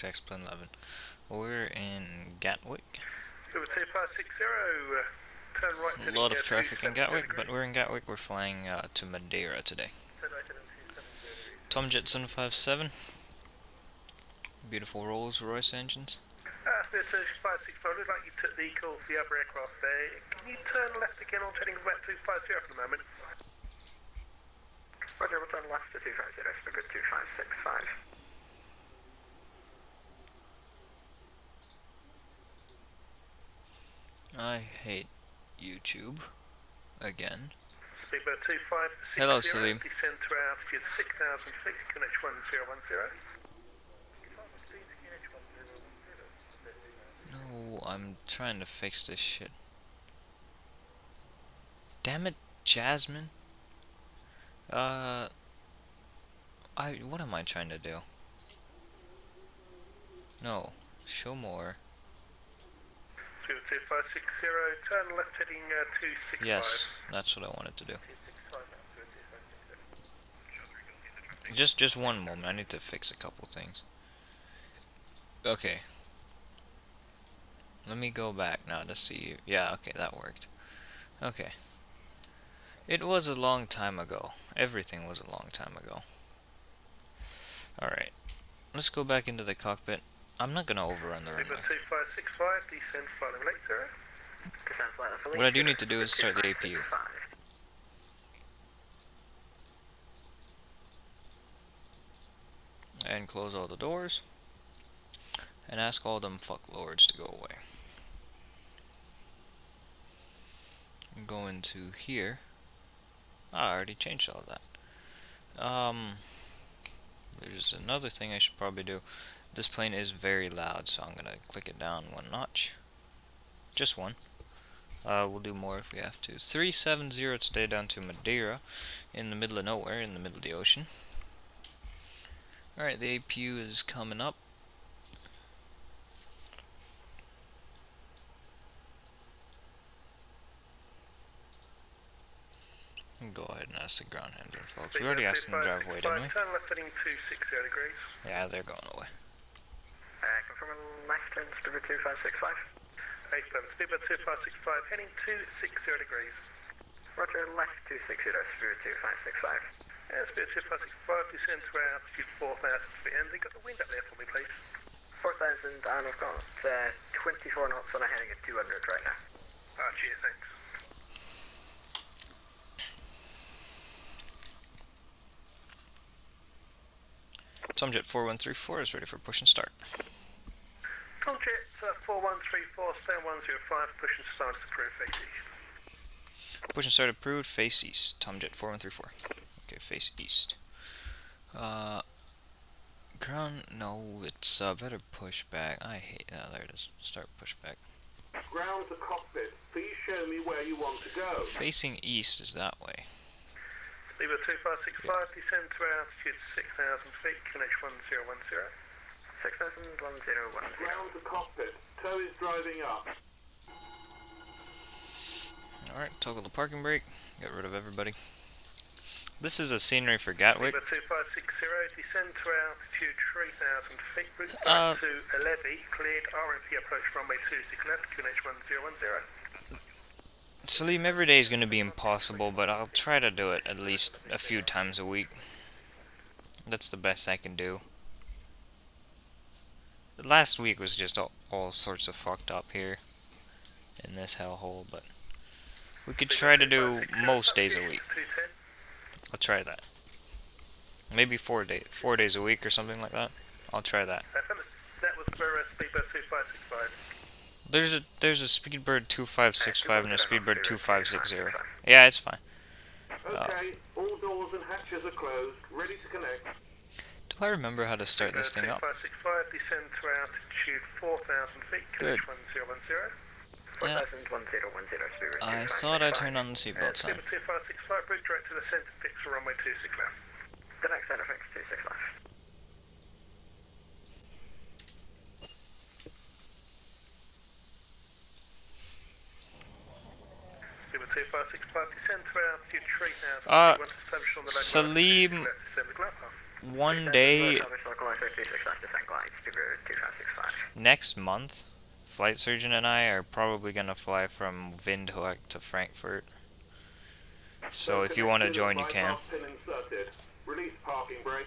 to X-Plane 11. We're in Gatwick. Silver 2560, turn right. A lot of traffic in Gatwick, but we're in Gatwick. We're flying to Madeira today. Tomjet 757. Beautiful Rolls-Royce engines. Spirit 565, looked like you took the call for the other aircraft there. Can you turn left again on heading back 250 for the moment? Roger, we'll turn left to 250, Spirit 2565. I hate YouTube. Again. Speedbird 2560. Hello, Salim. Descend to altitude 6,000 feet, QNH 1010. No, I'm trying to fix this shit. Damn it, Jasmine. What am I trying to do? No, show more. 2560, turn left heading 265. Yes, that's what I wanted to do. Just one moment, I need to fix a couple things. Okay. Let me go back now to see. Yeah, okay, that worked. Okay. It was a long time ago. Everything was a long time ago. Alright. Let's go back into the cockpit. I'm not gonna overrun the runway. 2565, descend following late, sir. What I do need to do is start the APU. And close all the doors. And ask all them fucklords to go away. Go into here. I already changed all that. There's another thing I should probably do. This plane is very loud, so I'm gonna click it down one notch. Just one. We'll do more if we have to. 370 today down to Madeira, in the middle of nowhere, in the middle of the ocean. Alright, the APU is coming up. Go ahead and ask the ground handler, folks. We already asked them to drive away, didn't we? Turn left heading 260 degrees. Yeah, they're going away. Confirm left turn, Spirit 2565. Speedbird 2565, heading 260 degrees. Roger, left 260, Spirit 2565. Spirit 2565, descend to altitude 4,000 feet, and they got the wind up there for me, please. 4,000, and I've got 24 knots on a heading at 200 right now. Cheers, thanks. Tomjet 4134 is ready for push and start. Tomjet 4134, stand 105, push and start to approved, face east. Push and start approved, face east. Tomjet 4134. Okay, face east. Ground, no, it's better push back. I hate, there it is. Start push back. Ground to cockpit, please show me where you want to go. Facing east is that way. Speedbird 2565, descend to altitude 6,000 feet, QNH 1010. 6,010. Ground to cockpit, tow is driving up. Alright, toggle the parking brake, get rid of everybody. This is a scenery for Gatwick. Speedbird 2560, descend to altitude 3,000 feet, route back to Levy, cleared RMP approach runway 26 left, QNH 1010. Salim, every day is going to be impossible, but I'll try to do it at least a few times a week. That's the best I can do. The last week was just all sorts of fucked up here in this hellhole, but we could try to do most days a week. I'll try that. Maybe 4 days a week or something like that. I'll try that. That was for Speedbird 2565. There's a Speedbird 2565 and a Speedbird 2560. Yeah, it's fine. Okay, all doors and hatches are closed, ready to connect. Do I remember how to start this thing up? 2565, descend to altitude 4,000 feet, Good. QNH 1010. Yeah. 4,1010, Spirit 2565. I thought I turned on the seatbelt sign. Speedbird 2565, route direct to the center fix for runway 26 left. The next center fix, 26 left. Speedbird 2565, descend to altitude 3,000 feet, once established on the Salim, one day Spirit 2565. Next month, flight surgeon and I are probably gonna fly from Windhoek to Frankfurt. So if you want to join, you can. Release parking brake.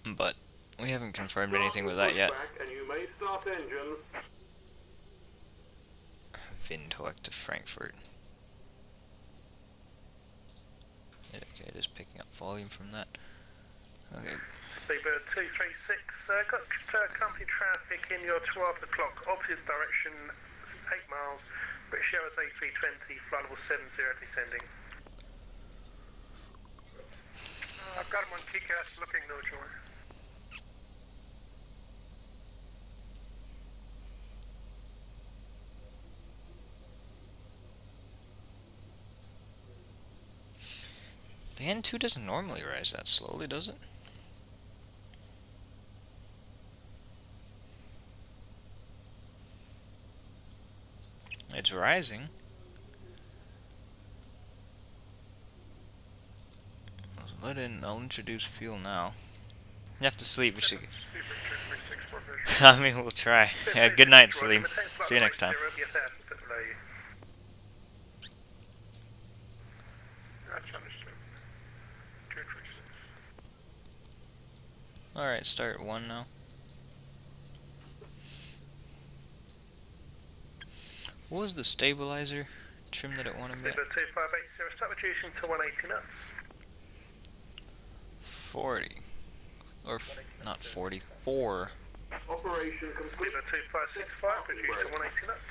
But we haven't confirmed anything with that yet. And you may start engines. Windhoek to Frankfurt. Okay, just picking up volume from that. Okay. Seabird 236, got company traffic in your 12 o'clock opposite direction, 8 miles, British Airways A320, flight level 70 descending. I've got him on TCAS looking no joy. The N2 doesn't normally rise that slowly, does it? It's rising. I'll introduce fuel now. You have to sleep. We should. I mean, we'll try. Yeah, good night, Salim. See you next time. Alright, start 1 now. What was the stabilizer trim that it wanted me at? 2580, start reducing to 180 knots. 40. Or, not 40, 4. Operation complete. 2565, reduce to 180 knots.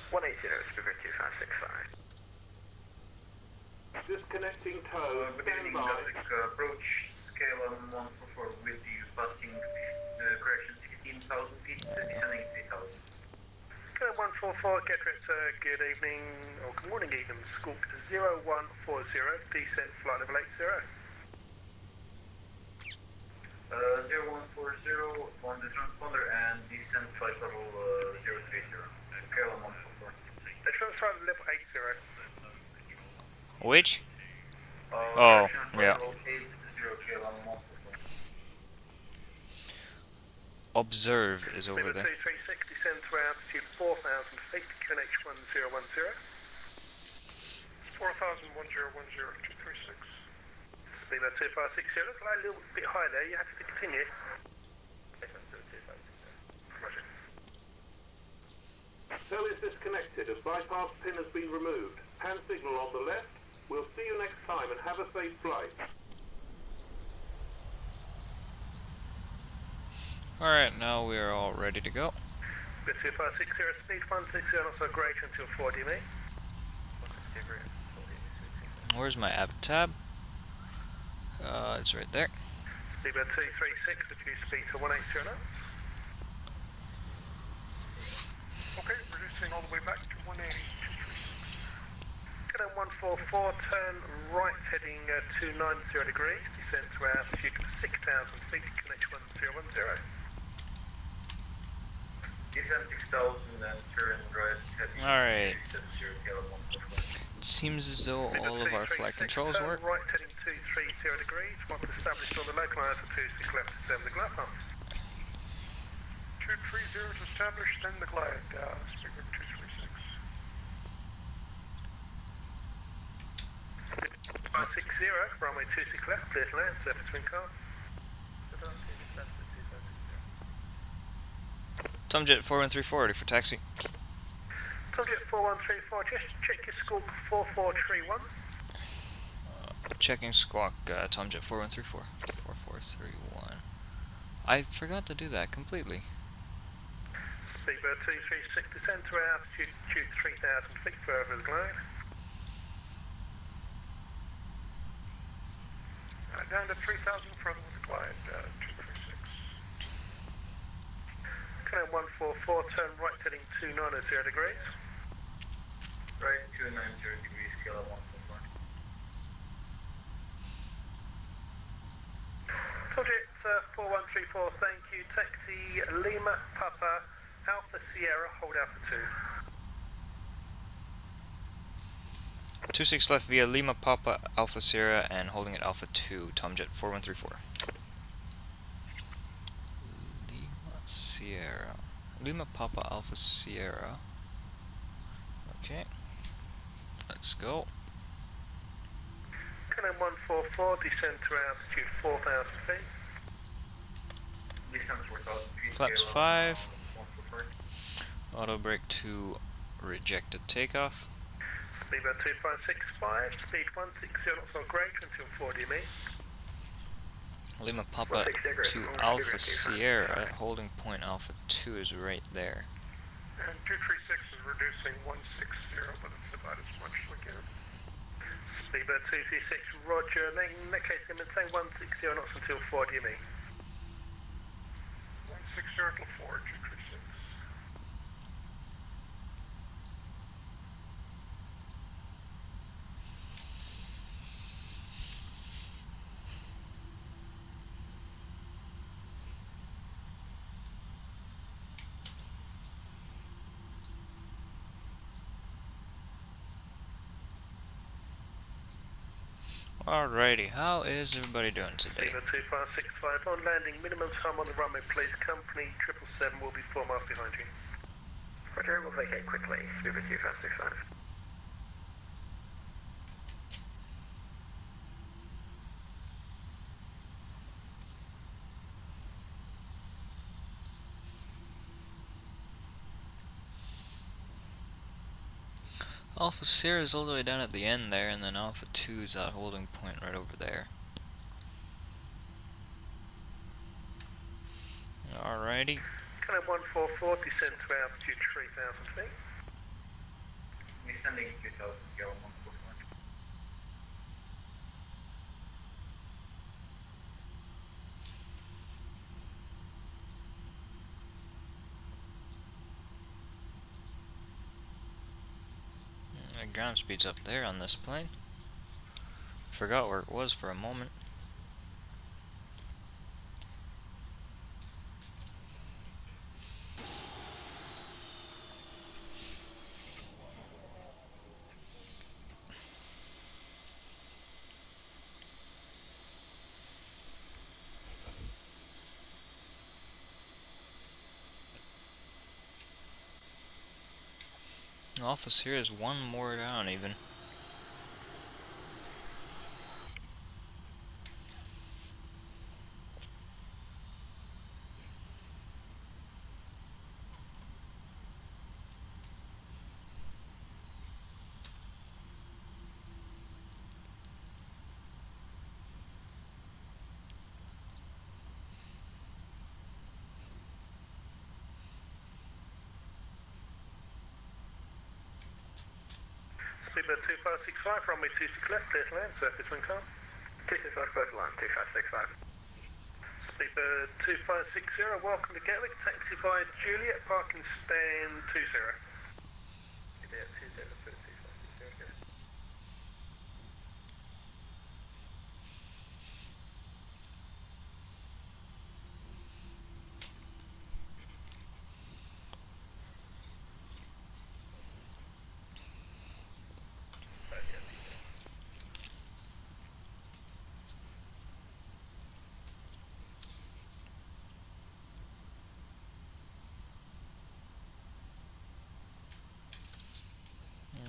180 knots, Spirit 2565. Disconnecting tow, stand by. Approach scale on 144 with you passing the correction 16,000 feet, descending 3,000. 144, Gatwick, good evening, or good morning even, Squawk 0140, descent flight level 80. 0140 on the transponder and descent flight level 030, scale on 144. The transponder level 80. Which? Oh, yeah. Observe is over there. 236, descend to altitude 4,000 feet, QNH 1010. 4,010, 236. Speed 2560, looks like a little bit high there, you have to continue. Tow is disconnected as bypass pin has been removed. Hand signal on the left. We'll see you next time and have a safe flight. Alright, now we are all ready to go. 2560, speed 160, also grade until 40 me. Where's my app tab? It's right there. Speed 236, reduce speed to 180 knots. Okay, reducing all the way back to 180. Get on 144, turn right heading 290 degrees, descend to altitude 6,000 feet, QNH 1010. Descend 6,000 and turn right heading. Alright. It seems as though all of our flight controls work. Right heading 230 degrees, once established on the local altitude, stick left to send the glide path. 230 is established, send the glide, speaker 236. 560, runway 26 left, clear to land, surface wind calm. Tomjet 4134 ready for taxi. Tomjet 4134, just check your squawk 4431. Checking squawk, Tomjet 4134. 4431. I forgot to do that completely. Seabird 236, descend to altitude 3,000 feet further the glide. Down to 3,000 from the glide, 236. Canal 144, turn right heading 290 degrees. Right 290 degrees, scale of 144. Project 4134, thank you. Taxi Lima Papa Alpha Sierra, hold Alpha 2. 26 left via Lima Papa Alpha Sierra and holding at Alpha 2, Tomjet 4134. Lima Sierra. Lima Papa Alpha Sierra. Okay. Let's go. Cannon 144, descend to altitude 4,000 feet. Distance 4,000 feet. Flaps KLM 5. 144. Auto brake to rejected takeoff. Speedbird 2565, speed 160 knots or greater until 40 me. Lima Papa to Alpha Sierra. Holding point Alpha 2 is right there. And 236 is reducing 160, but it's about as much again. Speedbird 236, roger. In that case, maintain 160 knots until 40 me. 160 until 4, 236. Alrighty, how is everybody doing today? Speedbird 2565, on landing, minimum time on the runway, please. Company 777 will be 4 miles behind you. Roger, we'll vacate quickly. Speedbird 2565. Alpha Sierra is all the way down at the end there, and then Alpha 2 is that holding point right over there. Alrighty. Cannon 144, descend to altitude 3,000 feet. Descending 2,000, KLM 144. Ground speed's up there on this plane. Forgot where it was for a moment. Alpha Sierra is one more down even. Speedbird 2565, runway 26 left, clear to land, surface wind calm. 265, close to line, 2565. Speedbird 2560, welcome to Gatwick, taxi by Juliet, parking stand 20. Juliet 20, 2560.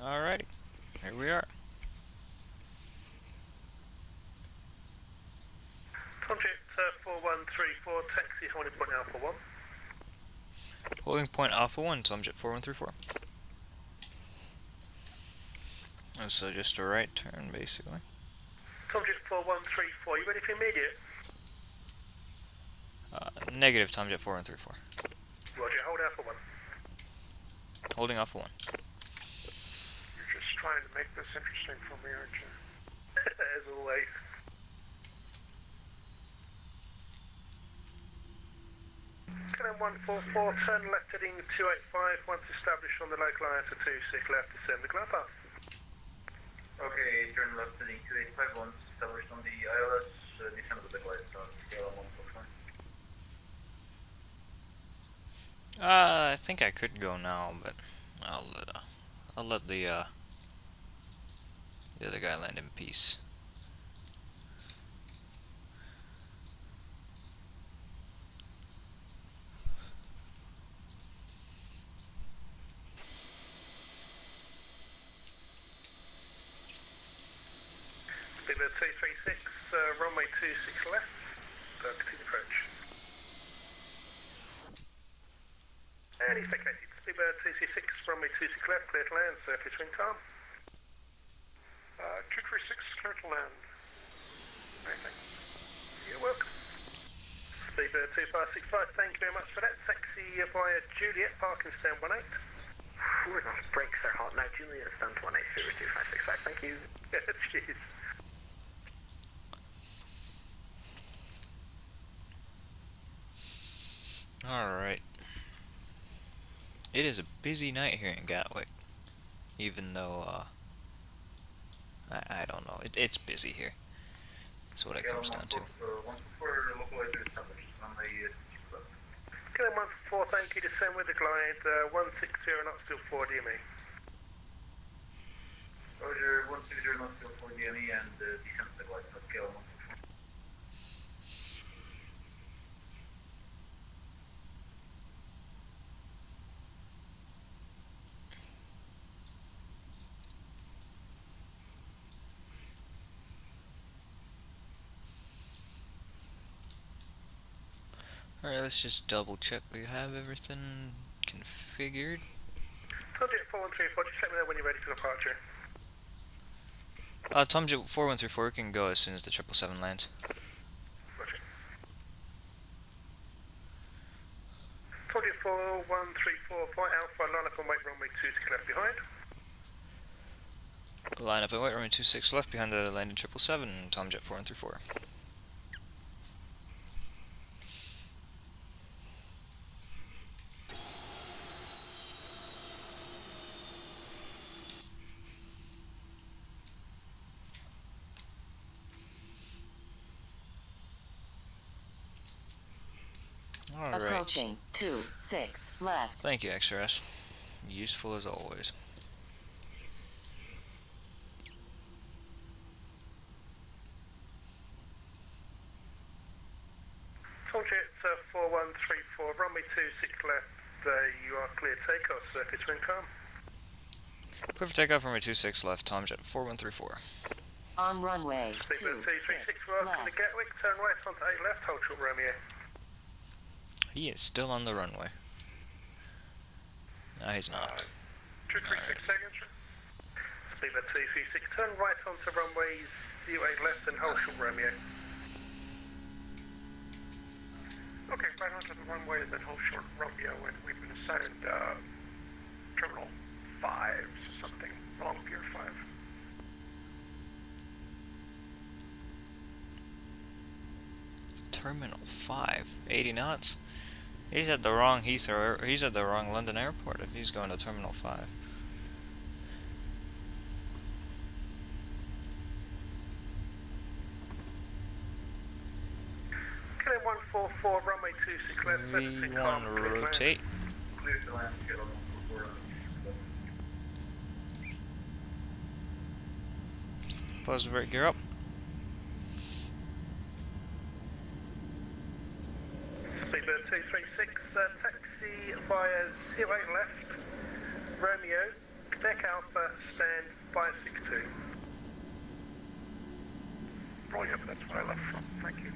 Alrighty, here we are. Tomjet 4134, taxi holding point Alpha 1. Holding point Alpha 1, Tomjet 4134. And so just a right turn, basically. Tomjet 4134, you ready for immediate? Negative, Tomjet 4134. Roger, hold Alpha 1. Holding Alpha 1. You're just trying to make this interesting for me, aren't you? As always. Cannon 144, turn left heading 285, once established on the local ISO 26 left, descend the glide path. Okay, turn left heading 285, once established on the ILS, descend to the glide path, KLM 144. I think I could go now, but I'll let the other guy land in peace. runway 26 left, continue approach. And he's vacated. Speedbird 236, runway 26 left, clear to land, surface wind calm. 236, clear to land. Thanks. You're welcome. Speedbird 2565, thank you very much for that. Taxi via Juliet, parking stand 18. Ooh, those brakes are hot now. Juliet, stand 18, 2565, thank you. Cheers. Alright. It is a busy night here in Gatwick. Even though, I don't know. It's busy here. That's what it comes down to. Kilo 144, thank you. Descend with the glide. 160 knots, still 4 DME. Roger, 160 knots, still 4 DME, and descend with the glide. Scale 144. Alright, let's just double check we have everything configured. Tomjet 4134, just let me know when you're ready for departure. Tomjet 4134 can go as soon as the 777 lands. Roger. Tomjet 4134, flight Alpha, line up and wait runway 26 left behind. Line up and wait, runway 26 left behind the landing 777, Tomjet 4134. Alright. Approaching 26 left. Thank you, XRS. Useful as always. Tomjet 4134, runway 26 left, you are clear takeoff, surface wind calm. Clear for takeoff, runway 26 left, Tomjet 4134. On runway Speedbird 236, 26 welcome left. to Gatwick, turn right onto 8 left, hold short Romeo. He is still on the runway. No, he's not. 236 seconds. Speedbird 236, turn right onto runway 08 left and hold short Romeo. Okay, right onto the runway and then hold short Romeo, and we've been assigned terminal 5 something, long pier 5. Terminal 5, 80 knots. He's at the wrong Heathrow. He's at the wrong London airport if he's going to Terminal 5. Kilo 144, runway 26 left, surface wind calm, V1 clear to land. rotate. Clear to land, scale 144. Positive brake gear up. Speedbird 236, taxi via 08 left, Romeo, Quebec Alpha, stand 562. Roger, that's where I left from, thank you.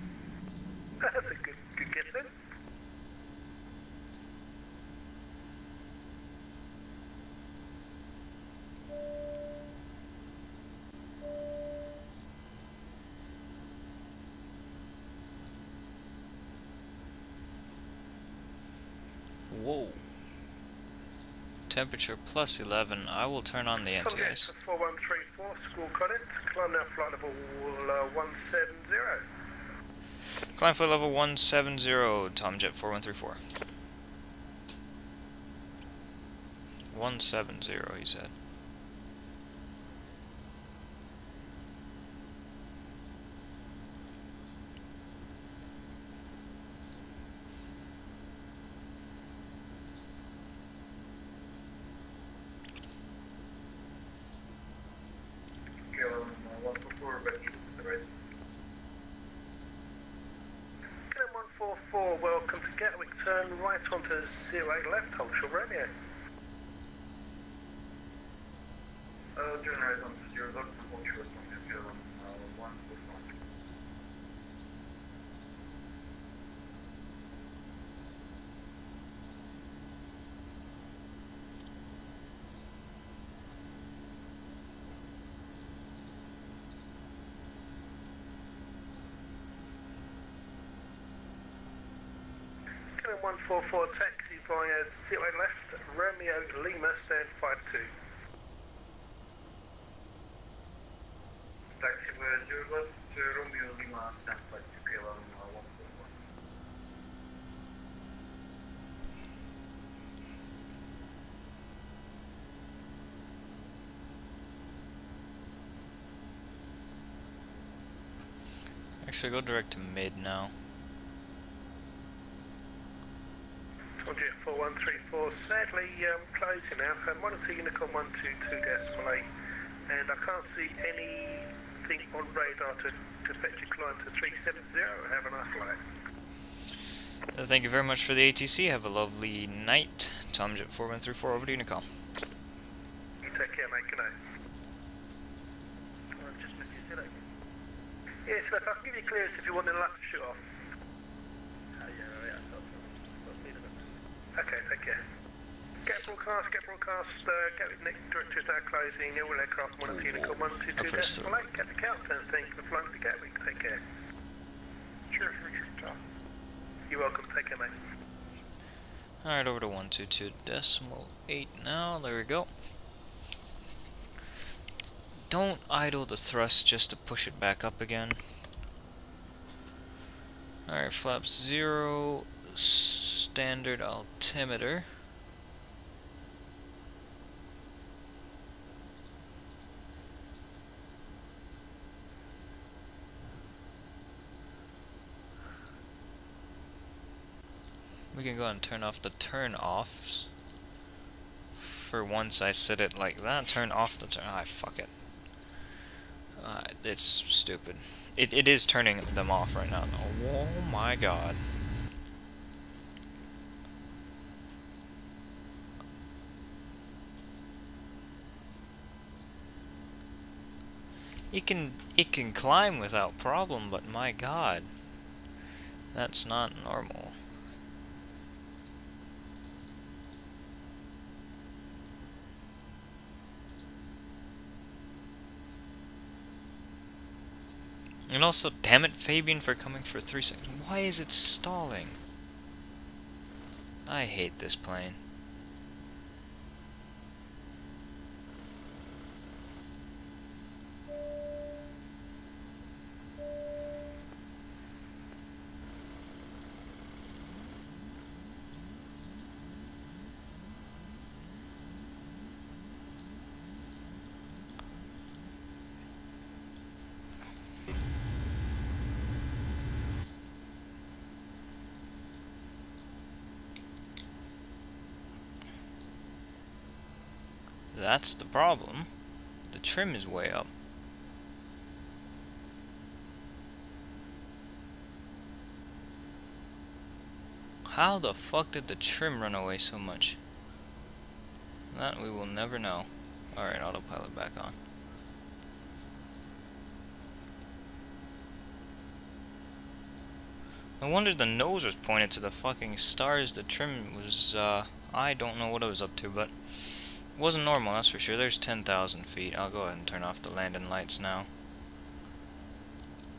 That's a good guess then. Whoa. Temperature plus 11. I will turn on the anti-ice. 4134, school credit, climb now flight level 170. Climb flight level 170, Tomjet 4134. 170, he said. Scale 144, but keep it to the right. Kilo 144, welcome to Gatwick, turn right onto 08 left, hold short Romeo. Turn right onto 0 left, hold short from scale 144. BY4134 taxi via 0 left, Romeo Lima, stand 52. Taxi via 0 left, Romeo Lima, stand 52, KLM 141. Actually, go direct to mid now. Jet 4134, sadly closing now. Monitor Unicorn 122.8, and I can't see anything on radar to expect you climb to 370. Have a nice flight. Thank you very much for the ATC. Have a lovely night. Tom Jet 4134 over to Unicom. You take care, mate. Good night. Just missed you. Say that again. Yes, look, I can give you clearance if you want the last to shoot off. Okay, take care. Get broadcast, Gatwick next director is now closing, all aircraft, Monitor Unicorn 122.8, get the countdown, thank you for flying to Gatwick, take care. Sure, Tom. You're welcome, take care, mate. Alright, over to 122.8 now, there we go. Don't idle the thrust just to push it back up again. Alright, flaps 0, standard altimeter. We can go ahead and turn off the turn-offs. For once I set it like that, turn off the turn. Ah, fuck it. It's stupid. It is turning them off right now. Oh my god. It can climb without problem, but my god, that's not normal. And also, damn it, Fabian, for coming for 3 seconds. Why is it stalling? I hate this plane. That's the problem. The trim is way up. How the fuck did the trim run away so much? That we will never know. Alright, autopilot back on. No wonder the nose was pointed to the fucking stars. The trim was, I don't know what I was up to, but it wasn't normal, that's for sure. There's 10,000 feet. I'll go ahead and turn off the landing lights now.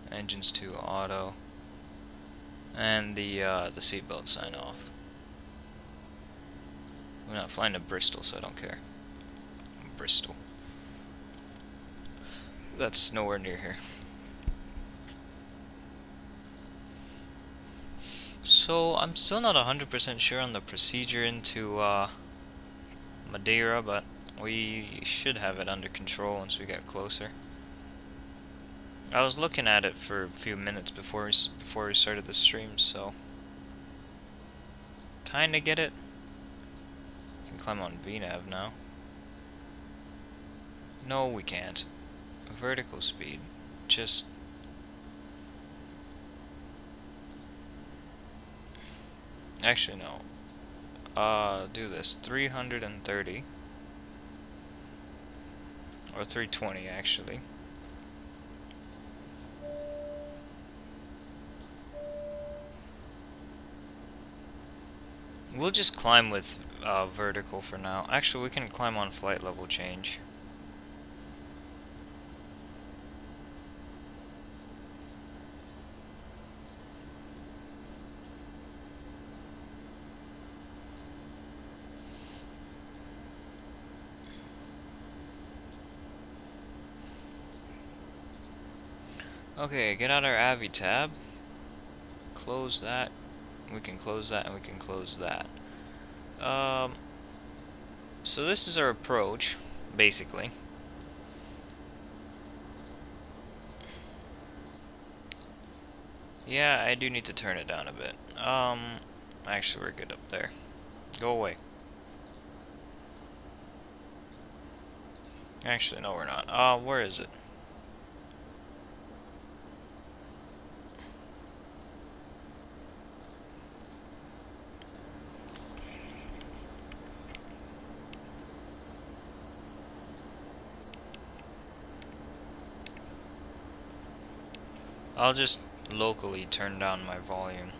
Engines to auto. And the seatbelt sign off. We're not flying to Bristol, so I don't care. Bristol. That's nowhere near here. So, I'm still not 100% sure on the procedure into Madeira, but we should have it under control once we get closer. I was looking at it for a few minutes before we started the stream, so kinda get it. Can climb on VNav now. No, we can't. Vertical speed. Just actually no. Do this 330 or 320 actually. We'll just climb with vertical for now. Actually, we can climb on flight level change. Okay, get out our Avi tab. Close that. We can close that and we can close that. So this is our approach, basically. Yeah, I do need to turn it down a bit. Actually we're good up there. Go away. Actually, no we're not. Where is it? I'll just locally turn down my volume.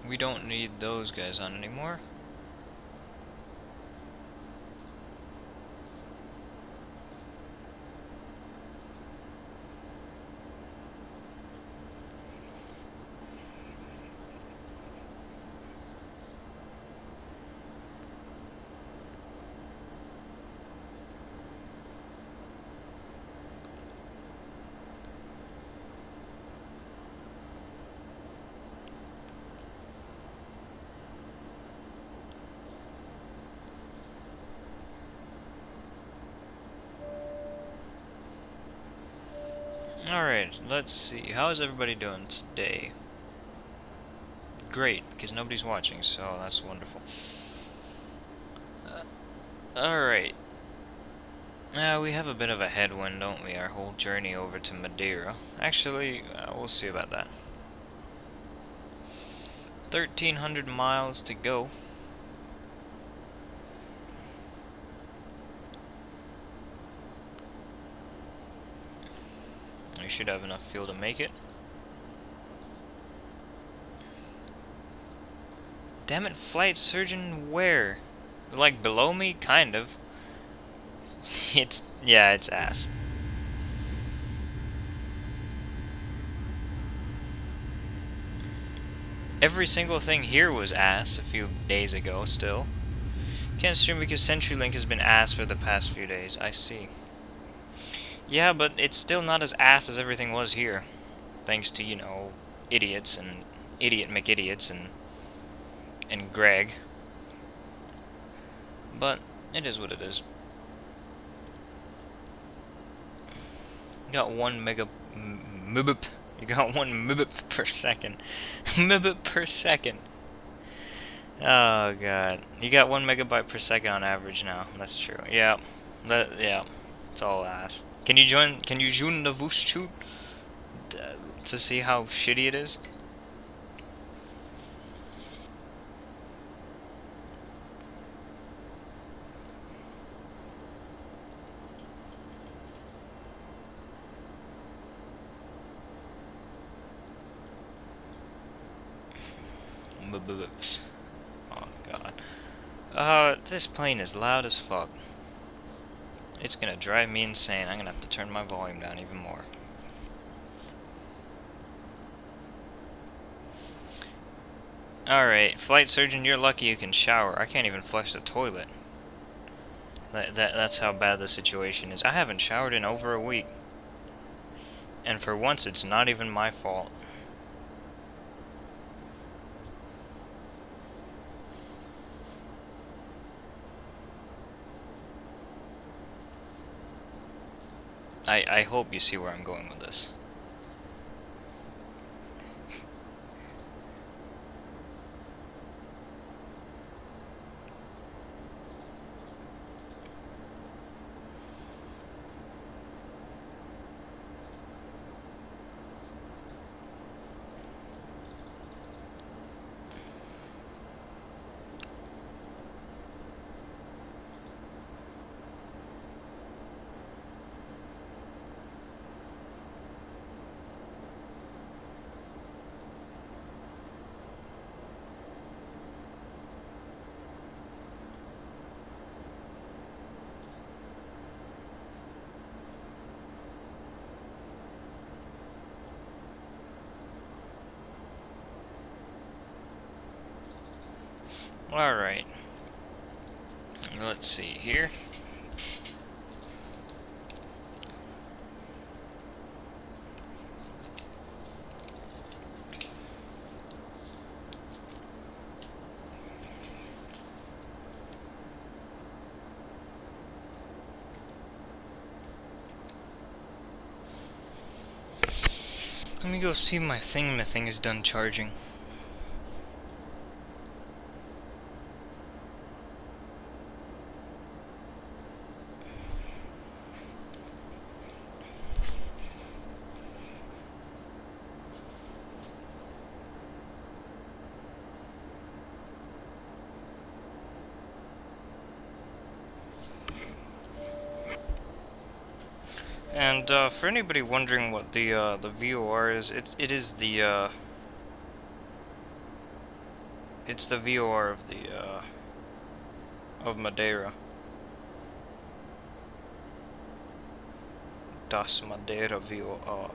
We don't need those guys on anymore. Alright, let's see. How is everybody doing today? Great, because nobody's watching, so that's wonderful. Alright. Now, we have a bit of a headwind, don't we? Our whole journey over to Madeira. Actually, we'll see about that. 1,300 miles to go. We should have enough fuel to make it. Damn it, flight surgeon, where? Like below me? Kind of. Yeah, it's ass. Every single thing here was ass a few days ago still. Can't stream because CenturyLink has been ass for the past few days. I see. Yeah, but it's still not as ass as everything was here. Thanks to, you know, idiots and idiot McIdiots and Greg. But it is what it is. You got 1 mega mbip. You got 1 mbip per second. Mbip per second. Oh god. You got 1 megabyte per second on average now. That's true. Yeah. Yeah. It's all ass. Can you join the Vushchut to see how shitty it is? Oh god. This plane is loud as fuck. It's gonna drive me insane. I'm gonna have to turn my volume down even more. Alright, flight surgeon, you're lucky you can shower. I can't even flush the toilet. That's how bad the situation is. I haven't showered in over a week. And for once, it's not even my fault. I hope you see where I'm going with this. Alright. Let's see here. Let me go see my thing. My thing is done charging. And for anybody wondering what the VOR is, it is the it's the VOR of the of Madeira. Das Madeira VOR.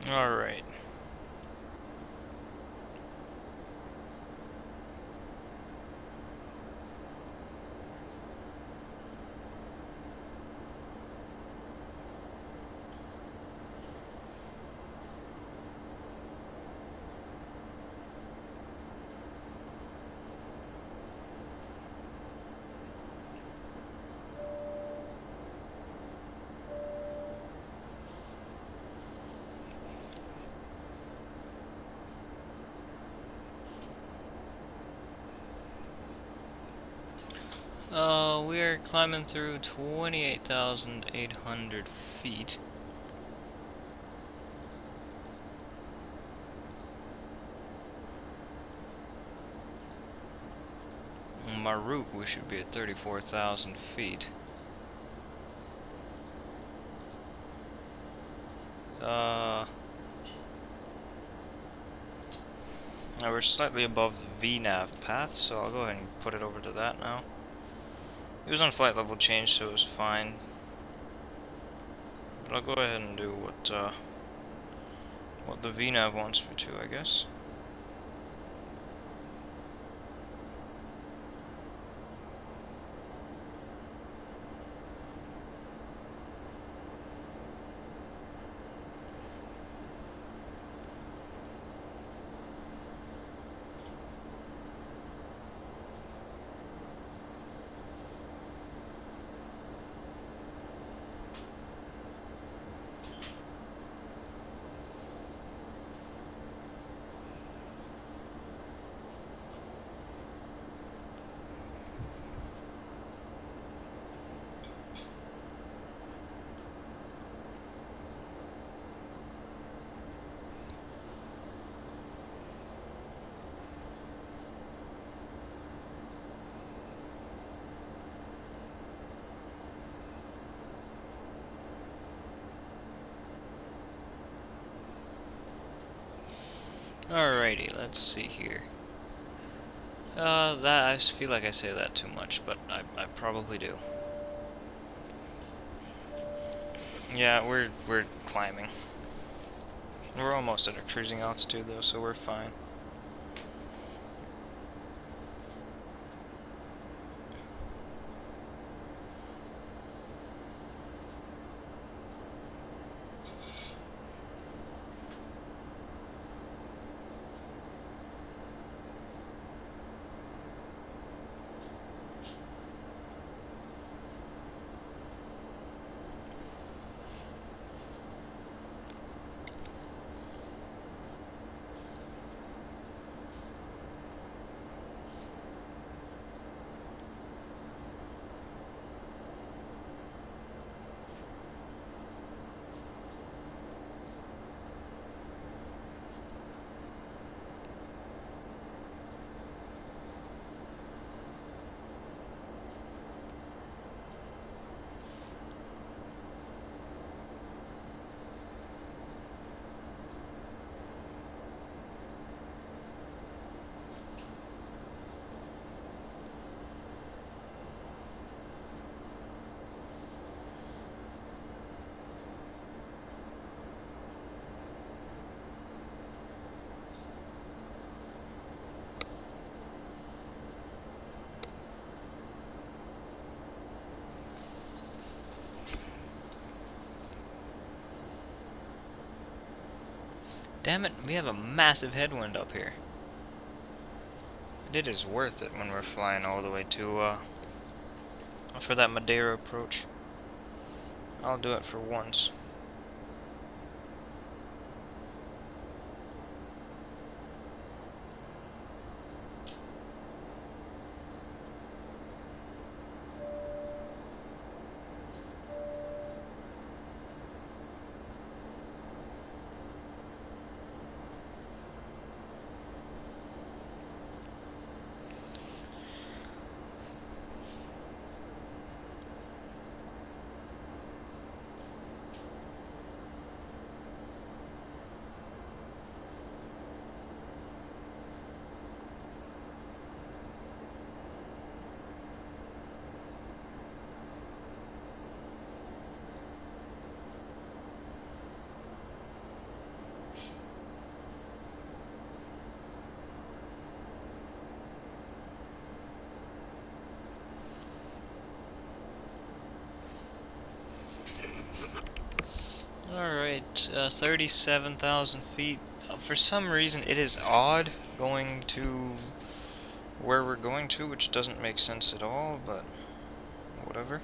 Alright. We are climbing through 28,800 feet. On my route, we should be at 34,000 feet. Now we're slightly above the VNAV path, so I'll go ahead and put it over to that now. It was on flight level change, so it was fine. But I'll go ahead and do what the VNAV wants me to, I guess. Alrighty, let's see here. That I just feel like I say that too much, but I probably do. Yeah, we're climbing. We're almost at our cruising altitude though, so we're fine. Damn it, we have a massive headwind up here. It is worth it when we're flying all the way to, for that Madeira approach. I'll do it for once. Alright, 37,000 feet. For some reason, it is odd going to where we're going to, which doesn't make sense at all, but whatever.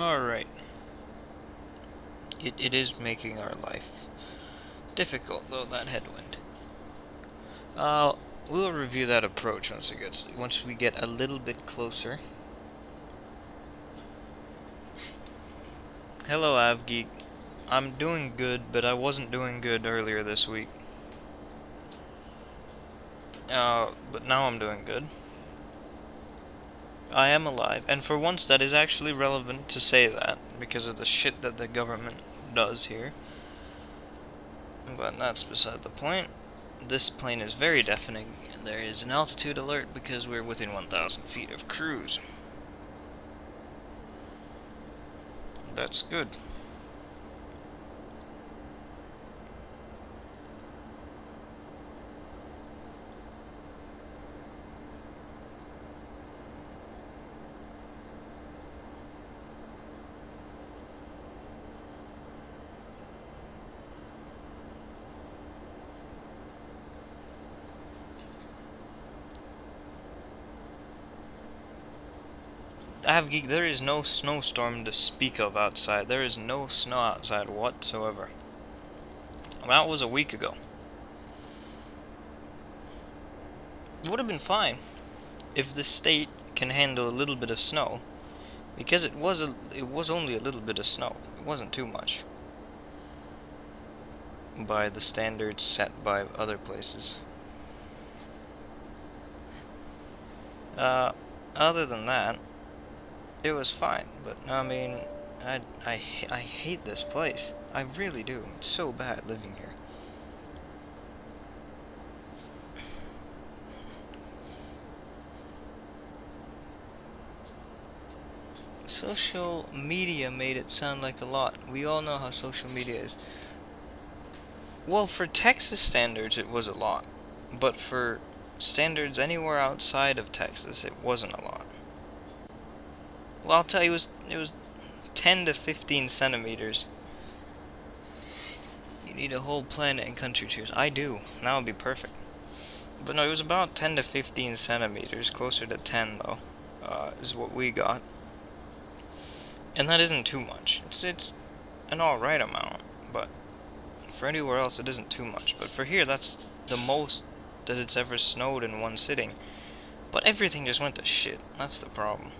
Alright. It is making our life difficult, though, that headwind. We'll review that approach once we get a little bit closer. Hello, AvGeek. I'm doing good, but I wasn't doing good earlier this week. But now I'm doing good. I am alive, and for once that is actually relevant to say that, because of the shit that the government does here. But that's beside the point. This plane is very deafening, and there is an altitude alert because we're within 1,000 feet of cruise. That's good. AvGeek, there is no snowstorm to speak of outside. There is no snow outside whatsoever. That was a week ago. It would have been fine if the state can handle a little bit of snow, because it was only a little bit of snow. It wasn't too much by the standards set by other places. Other than that, it was fine, but I mean, I hate this place. I really do. It's so bad living here. Social media made it sound like a lot. We all know how social media is. Well, for Texas standards, it was a lot. But for standards anywhere outside of Texas, it wasn't a lot. Well, I'll tell you, it was 10 to 15 centimeters. You need a whole planet and country cheers. I do. That would be perfect. But no, it was about 10 to 15 centimeters, closer to 10 though, is what we got. And that isn't too much. It's an alright amount, but for anywhere else it isn't too much. But for here, that's the most that it's ever snowed in one sitting. But everything just went to shit. That's the problem.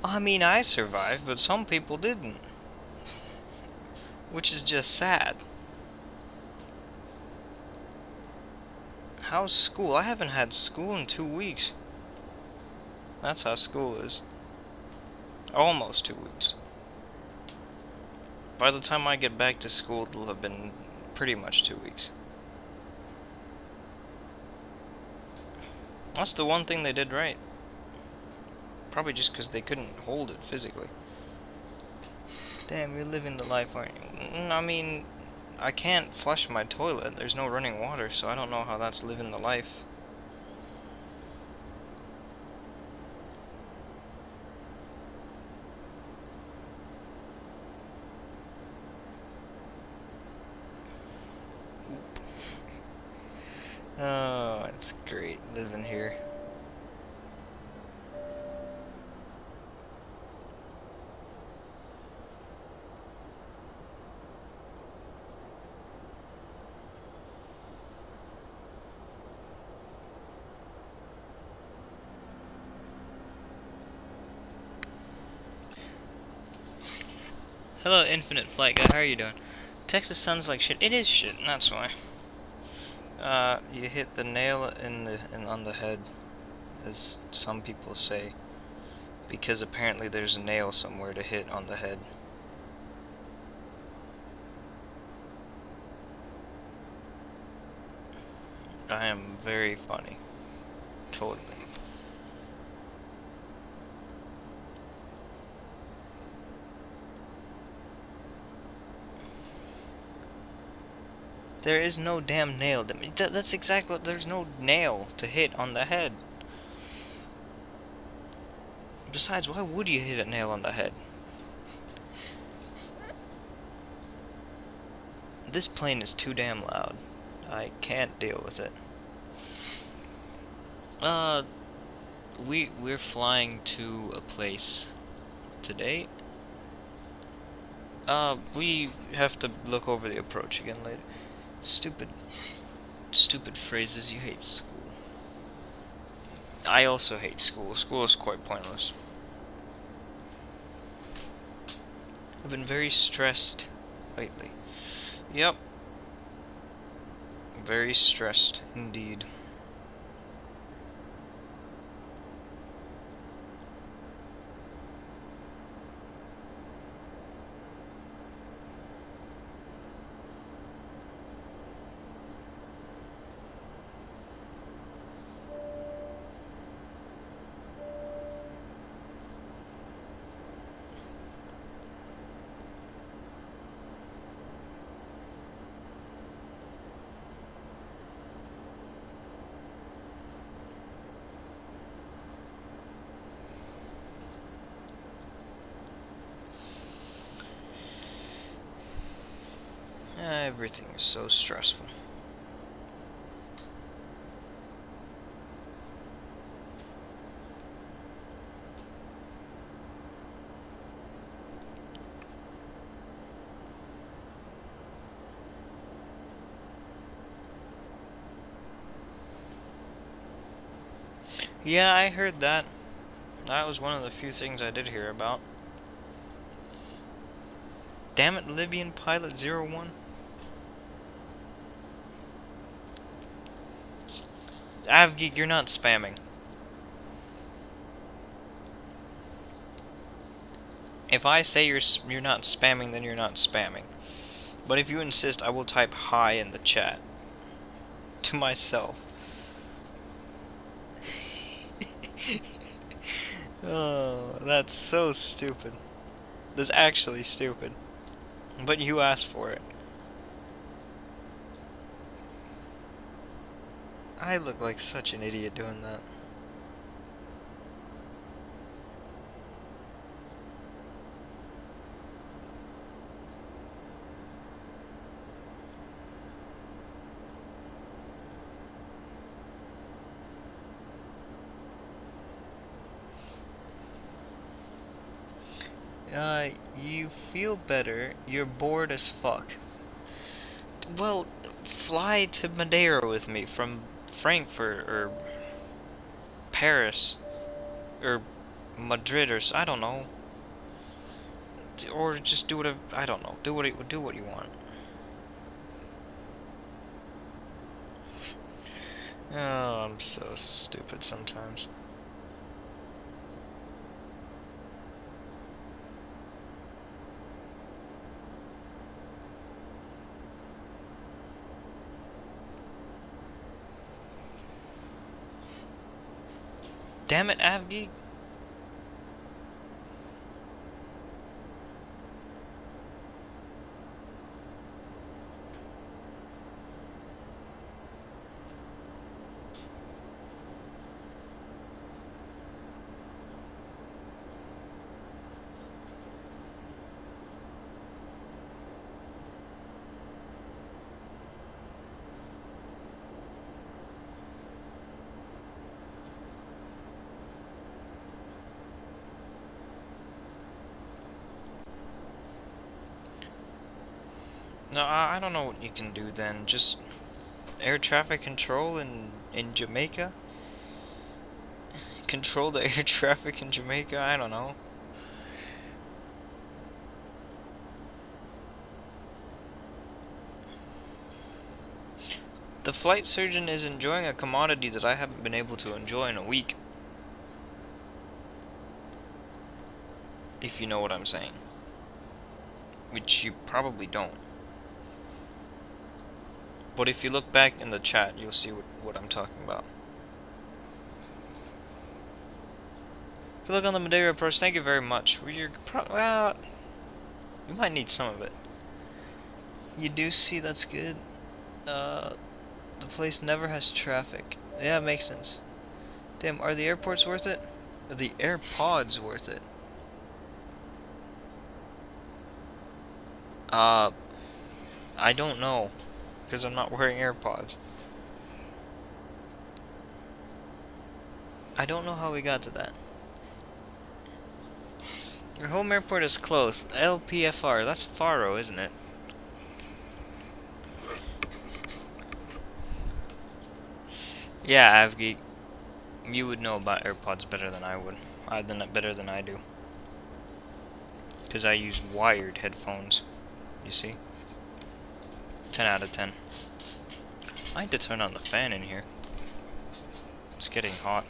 I mean, I survived, but some people didn't. Which is just sad. How's school? I haven't had school in 2 weeks. That's how school is. Almost 2 weeks. By the time I get back to school, it'll have been pretty much 2 weeks. That's the one thing they did right. Probably just because they couldn't hold it physically. Damn, you're living the life, aren't you? I mean, I can't flush my toilet. There's no running water, so I don't know how that's living the life. Oh, it's great living here. Hello, Infinite Flight Guy. How are you doing? Texas sounds like shit. It is shit, and that's why. You hit the nail on the head, as some people say, because apparently there's a nail somewhere to hit on the head. I am very funny. Totally. There is no damn nail. That's exactly what. There's no nail to hit on the head. Besides, why would you hit a nail on the head? This plane is too damn loud. I can't deal with it. We're flying to a place today. We have to look over the approach again later. Stupid phrases. You hate school. I also hate school. School is quite pointless. I've been very stressed lately. Yep. Very stressed indeed. Everything is so stressful. Yeah, I heard that. That was one of the few things I did hear about. Damn it, Libyan Pilot 01. Avgeek, you're not spamming. If I say you're not spamming, then you're not spamming. But if you insist, I will type hi in the chat. To myself. Oh, that's so stupid. That's actually stupid. But you asked for it. I look like such an idiot doing that. You feel better. You're bored as fuck. Well, fly to Madeira with me from Frankfurt or Paris or Madrid or I don't know. Or just do whatever. I don't know. Do what you want. Oh, I'm so stupid sometimes. Damn it, Avgeek. No, I don't know what you can do then. Just air traffic control in Jamaica? Control the air traffic in Jamaica? I don't know. The flight surgeon is enjoying a commodity that I haven't been able to enjoy in a week. If you know what I'm saying. Which you probably don't. But if you look back in the chat, you'll see what I'm talking about. Good luck on the Madeira approach. Thank you very much. Well, you might need some of it. You do see, that's good. The place never has traffic. Yeah, it makes sense. Damn, are the airports worth it? Are the AirPods worth it? I don't know. Because I'm not wearing AirPods. I don't know how we got to that. Your home airport is close. LPFR. That's Faro, isn't it? Yeah, Avgeek. You would know about AirPods better than I would. Better than I do. Because I use wired headphones. You see? 10 out of 10. I need to turn on the fan in here. It's getting hot.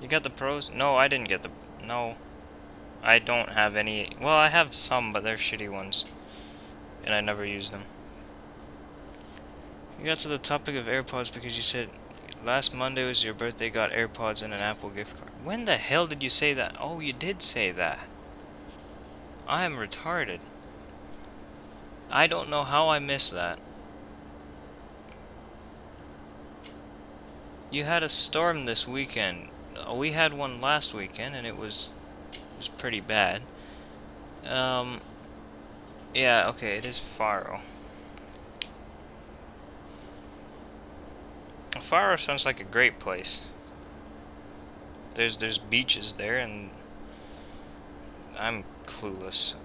You got the pros? No, I didn't get the... No. I don't have any... Well, I have some, but they're shitty ones. And I never use them. You got to the topic of AirPods because you said... Last Monday was your birthday, got AirPods and an Apple gift card. When the hell did you say that? Oh, you did say that. I am retarded. I don't know how I missed that. You had a storm this weekend. We had one last weekend and it was pretty bad. Yeah, okay, it is Faro. Faro sounds like a great place. There's beaches there and I'm clueless.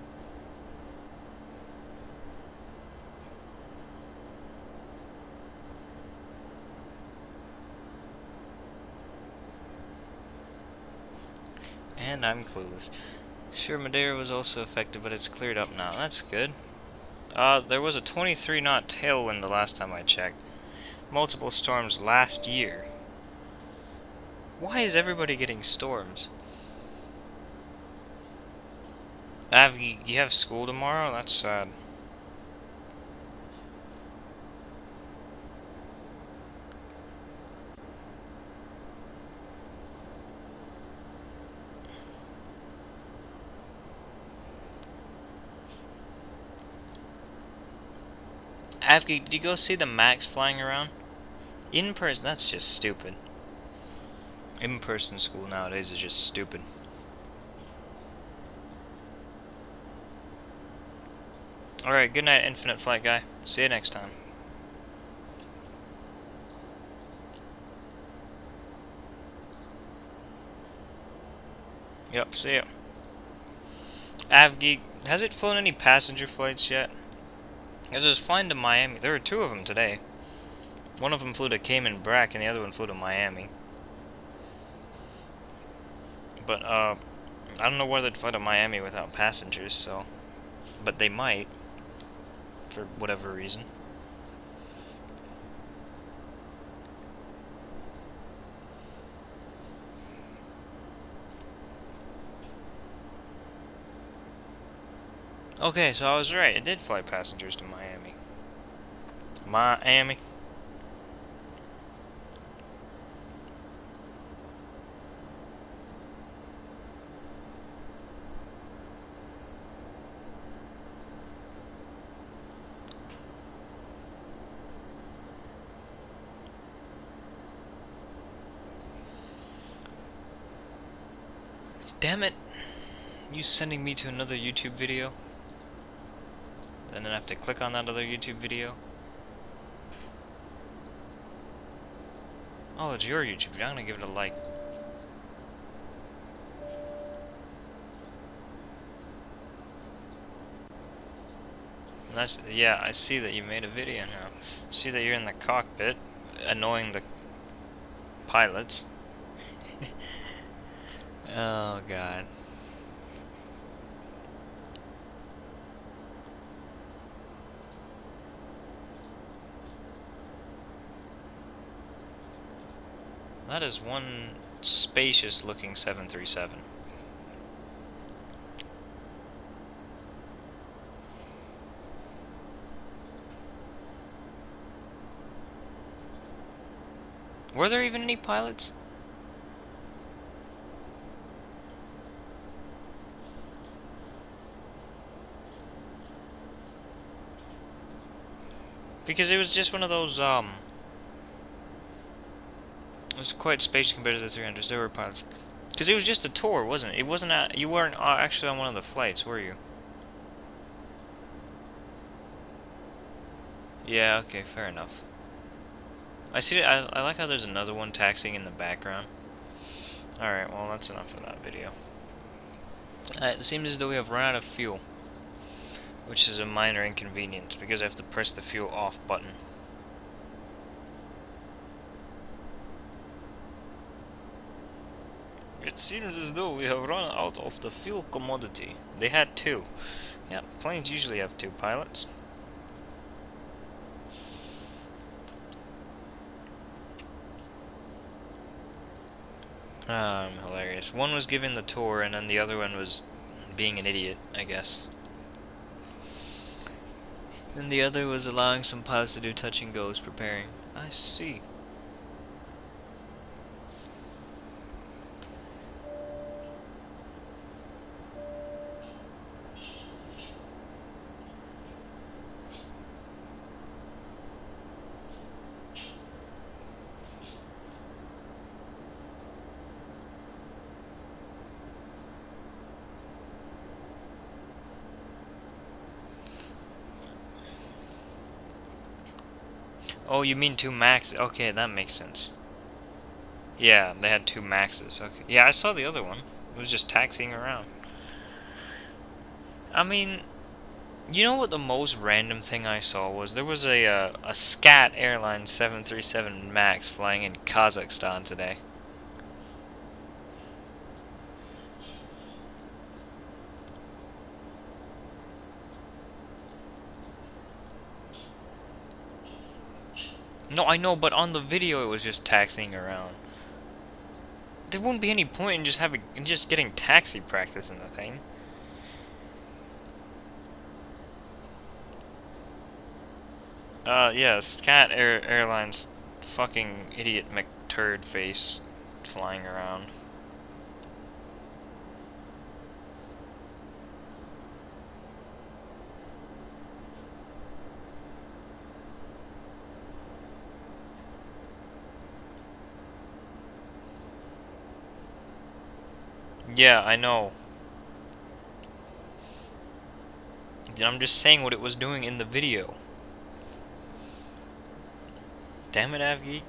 And I'm clueless. Sure, Madeira was also affected, but it's cleared up now. That's good. There was a 23 knot tailwind the last time I checked. Multiple storms last year. Why is everybody getting storms? You have school tomorrow? That's sad. Avgi, did you go see the Max flying around? In person, that's just stupid. In-person school nowadays is just stupid. Alright, good night, Infinite Flight Guy. See you next time. Yep, see ya. Avgeek, has it flown any passenger flights yet? Because it was flying to Miami. There were two of them today. One of them flew to Cayman Brac and the other one flew to Miami. But, I don't know why they'd fly to Miami without passengers, so... But they might. For whatever reason. Okay, so I was right. It did fly passengers to Miami. Miami. Damn it. You sending me to another YouTube video? And then I have to click on that other YouTube video? Oh, it's your YouTube video. I'm gonna give it a like. And that's, yeah, I see that you made a video now. See that you're in the cockpit, annoying the pilots. Oh, God. That is one spacious looking 737. Were there even any pilots? Because it was just one of those, it was quite spacious compared to the 300s. There were pilots. Because it was just a tour, wasn't it? It wasn't you weren't actually on one of the flights, were you? Yeah, okay, fair enough. I see. I like how there's another one taxiing in the background. Alright, well, that's enough of that video. It seems as though we have run out of fuel, which is a minor inconvenience because I have to press the fuel off button. It seems as though we have run out of the fuel commodity. They had two. Yeah, planes usually have two pilots. Hilarious. One was giving the tour, and then the other one was being an idiot, I guess. And the other was allowing some pilots to do touch and goes, preparing. I see. Oh, you mean two Maxes? Okay, that makes sense. Yeah, they had two Maxes. Okay. Yeah, I saw the other one. It was just taxiing around. I mean, you know what the most random thing I saw was? There was a SCAT Airlines 737 MAX flying in Kazakhstan today. No, I know, but on the video it was just taxiing around. There wouldn't be any point in just getting taxi practice in the thing. Yeah, Scat Airlines fucking idiot McTurd face flying around. Yeah, I know. I'm just saying what it was doing in the video. Damn it, Avgeek.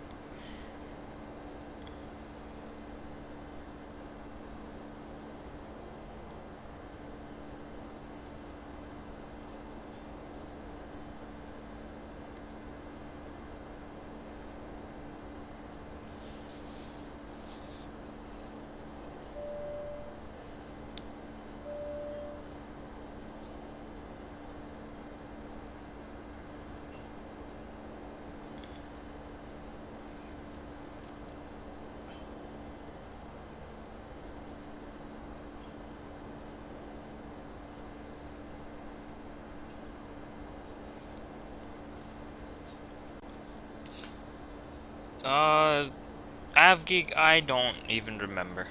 Avgig, I don't even remember.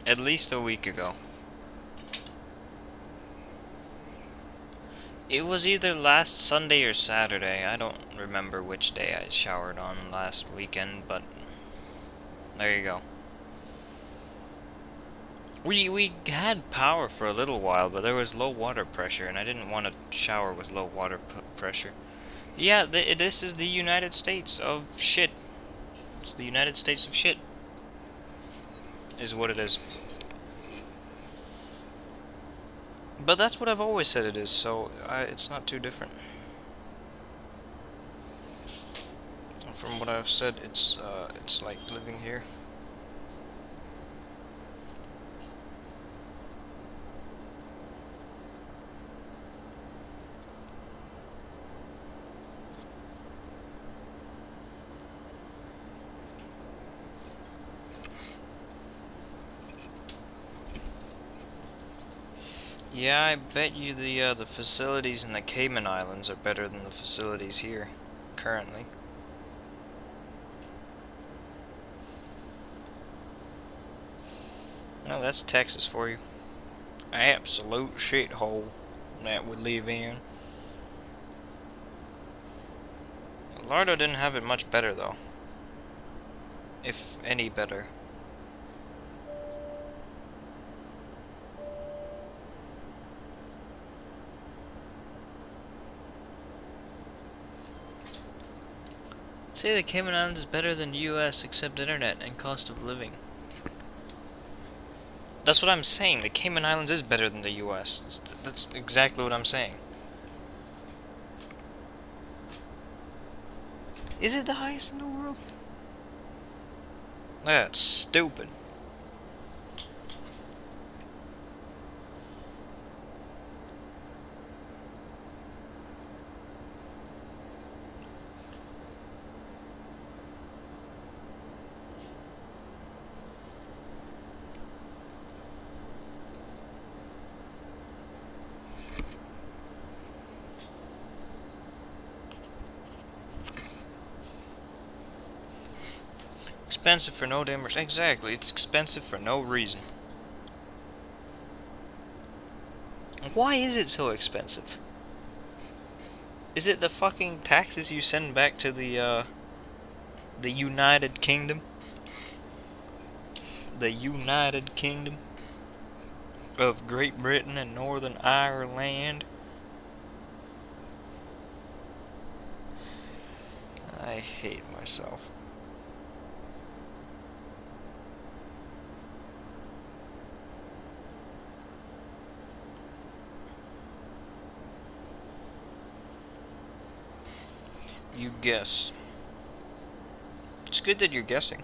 At least a week ago. It was either last Sunday or Saturday. I don't remember which day I showered on last weekend, but there you go. We had power for a little while, but there was low water pressure, and I didn't want to shower with low water pressure. Yeah, this is the United States of shit. It's the United States of shit. Is what it is. But that's what I've always said it is, so it's not too different. From what I've said, it's like living here. Yeah, I bet you the facilities in the Cayman Islands are better than the facilities here, currently. Well, that's Texas for you. Absolute shithole that we live in. Lardo didn't have it much better though. If any better. Say the Cayman Islands is better than US except internet and cost of living. That's what I'm saying. The Cayman Islands is better than the US. That's exactly what I'm saying. Is it the highest in the world? That's stupid. Expensive for no damn reason. Exactly, it's expensive for no reason. Why is it so expensive? Is it the fucking taxes you send back to the United Kingdom? The United Kingdom of Great Britain and Northern Ireland? I hate myself. You guess. It's good that you're guessing.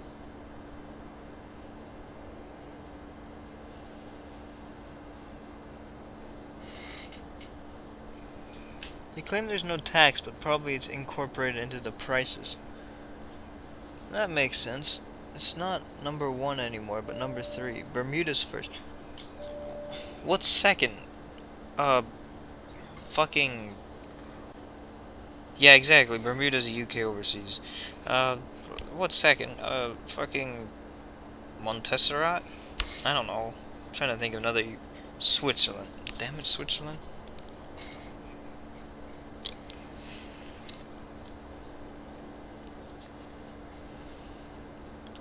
They claim there's no tax, but probably it's incorporated into the prices. That makes sense. It's not number 1 anymore, but number 3. Bermuda's first. What's second? Fucking... Yeah, exactly. Bermuda's the UK overseas. What's second? Fucking... Montserrat? I don't know. I'm trying to think of another... Switzerland. Damn it, Switzerland.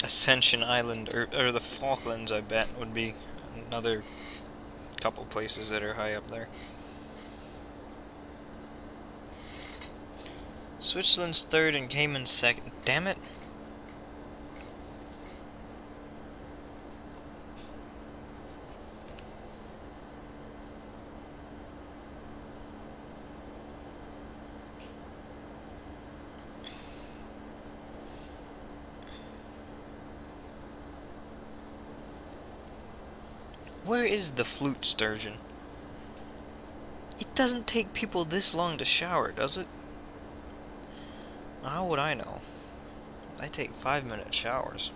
Ascension Island, or the Falklands, I bet, would be another couple places that are high up there. Switzerland's third and Cayman's second. Damn it. Where is the flute sturgeon? It doesn't take people this long to shower, does it? How would I know? I take 5-minute showers.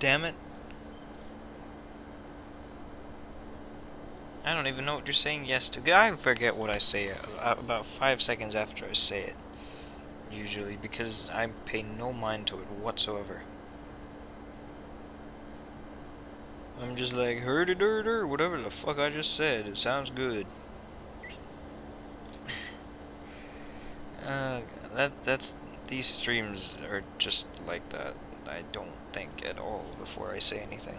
damn it. I don't even know what you're saying yes to. I forget what I say about 5 seconds after I say it. Usually, because I pay no mind to it whatsoever. I'm just like, hurdy-durdy, whatever the fuck I just said. It sounds good. That's these streams are just like that. I don't think at all before I say anything.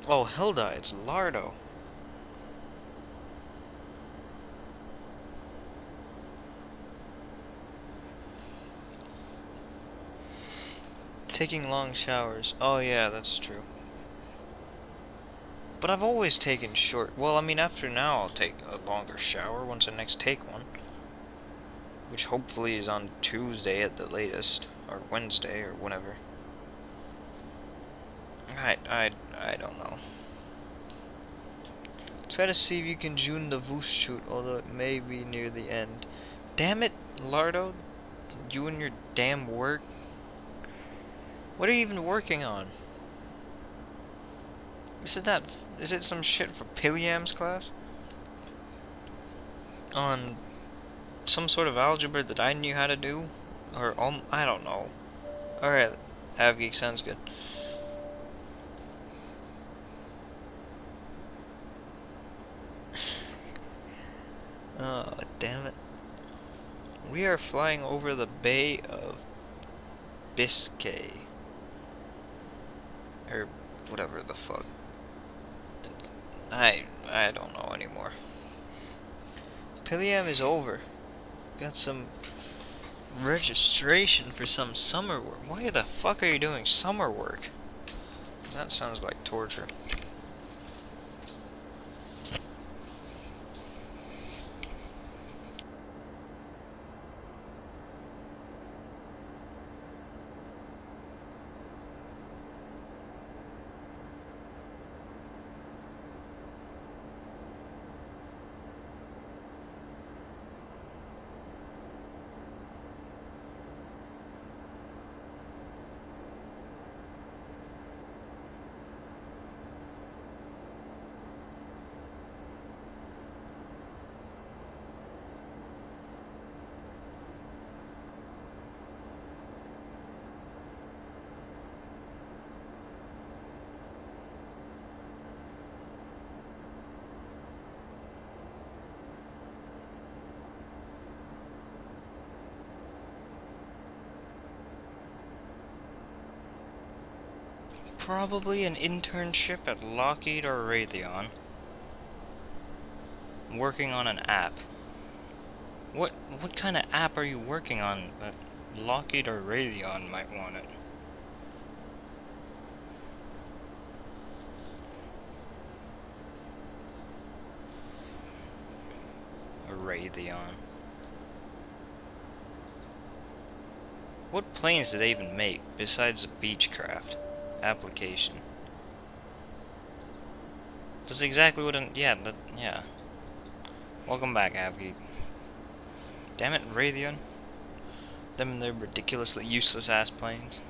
Oh, Hilda, it's Lardo. Taking long showers. Oh yeah, that's true. But I've always taken short. Well, I mean, after now I'll take a longer shower once I next take one. Which hopefully is on Tuesday at the latest. Or Wednesday, or whenever. I don't know. Try to see if you can join the Voos shoot, although it may be near the end. Damn it, Lardo. You and your damn work. What are you even working on? Is it some shit for Piliam's class? On some sort of algebra that I knew how to do? Or, I don't know. Alright, AvGeek sounds good. Oh, damn it. We are flying over the Bay of Biscay. Or whatever the fuck. I don't know anymore. Piliam is over. Got some registration for some summer work. Why the fuck are you doing summer work? That sounds like torture. Probably an internship at Lockheed or Raytheon. Working on an app. What kind of app are you working on that Lockheed or Raytheon might want it? A Raytheon. What planes do they even make besides a Beechcraft application? That's exactly what yeah. Welcome back, AvGeek. Damn it, Raytheon. Them and their ridiculously useless ass planes.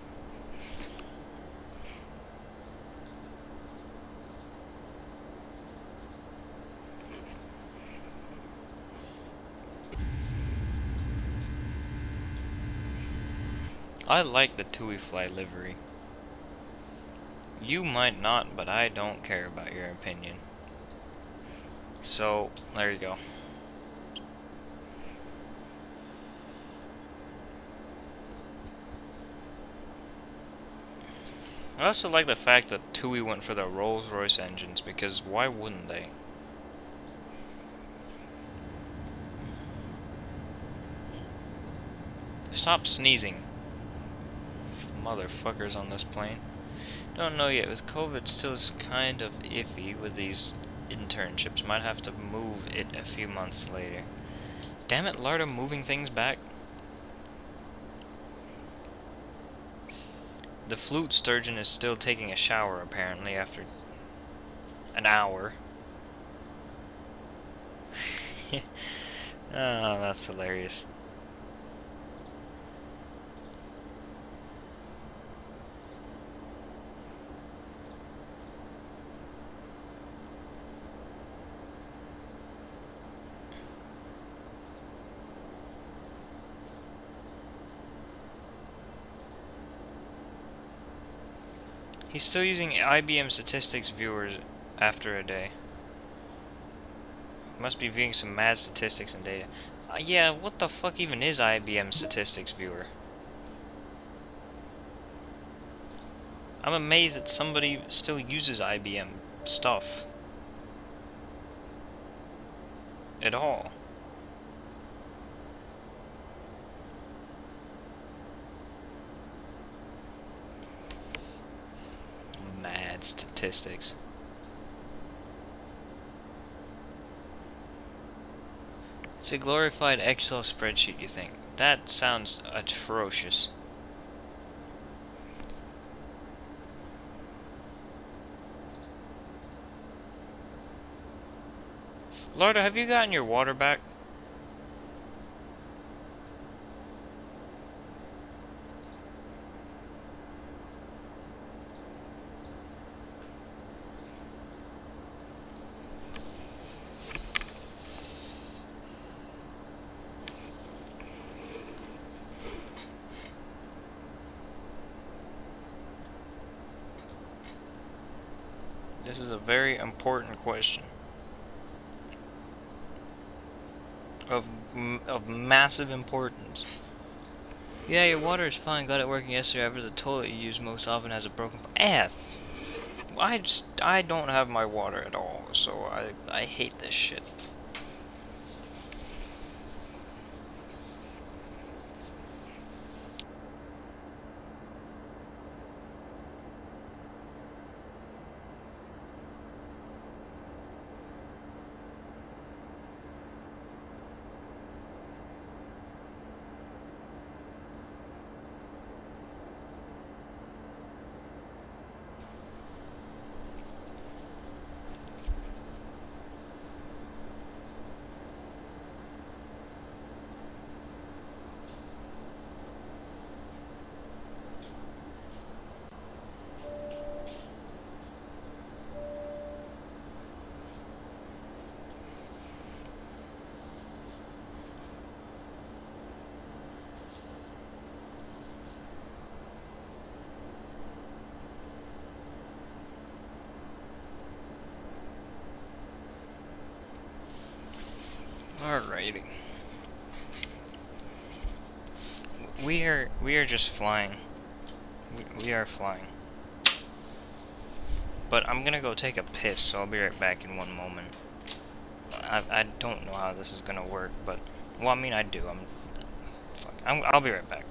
I like the TUI fly livery. You might not, but I don't care about your opinion. So, there you go. I also like the fact that TUI went for the Rolls-Royce engines, because why wouldn't they? Stop sneezing. Motherfuckers on this plane. Don't know yet. With COVID still is kind of iffy with these internships. Might have to move it a few months later. Damn it, Lardo, moving things back. The flute sturgeon is still taking a shower, apparently, after an hour. Oh, that's hilarious. He's still using IBM statistics viewers after a day. Must be viewing some mad statistics and data. Yeah, what the fuck even is IBM statistics viewer? I'm amazed that somebody still uses IBM stuff. At all. Mad statistics. It's a glorified Excel spreadsheet, you think? That sounds atrocious. Lorda, have you gotten your water back? This is a very important question. Of massive importance. Yeah, your water is fine. Got it working yesterday. However, the toilet you use most often has a broken F. I don't have my water at all, so I hate this shit. Alrighty. We are just flying. We are flying. But I'm gonna go take a piss, so I'll be right back in one moment. I don't know how this is gonna work, but well, I mean I do. I'll be right back.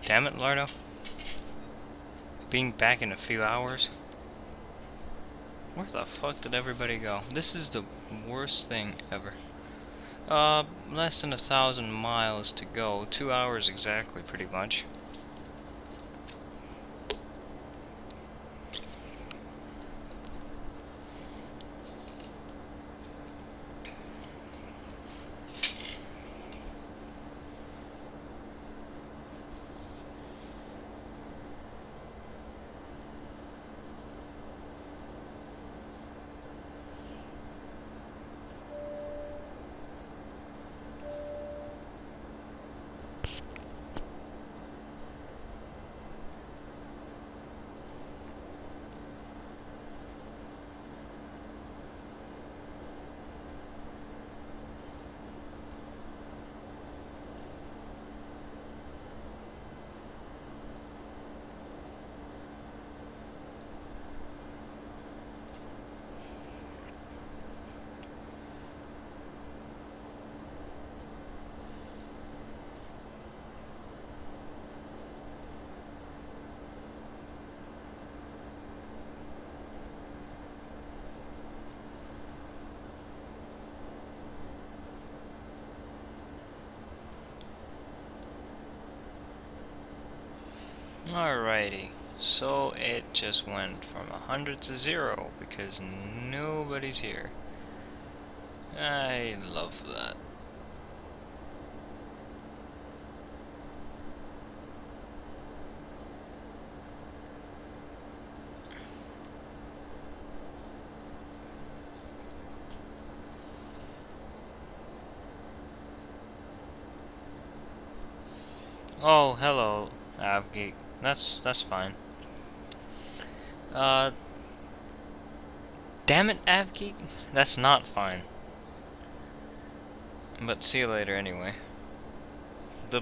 Damn it, Lardo. Being back in a few hours. Where the fuck did everybody go? This is the worst thing ever. Less than 1,000 miles to go. 2 hours exactly, pretty much. Alrighty, so it just went from 100 to 0 because nobody's here. I love that. Oh, hello, Avgeek. That's fine. Damn it, Avgeek. That's not fine. But see you later anyway. The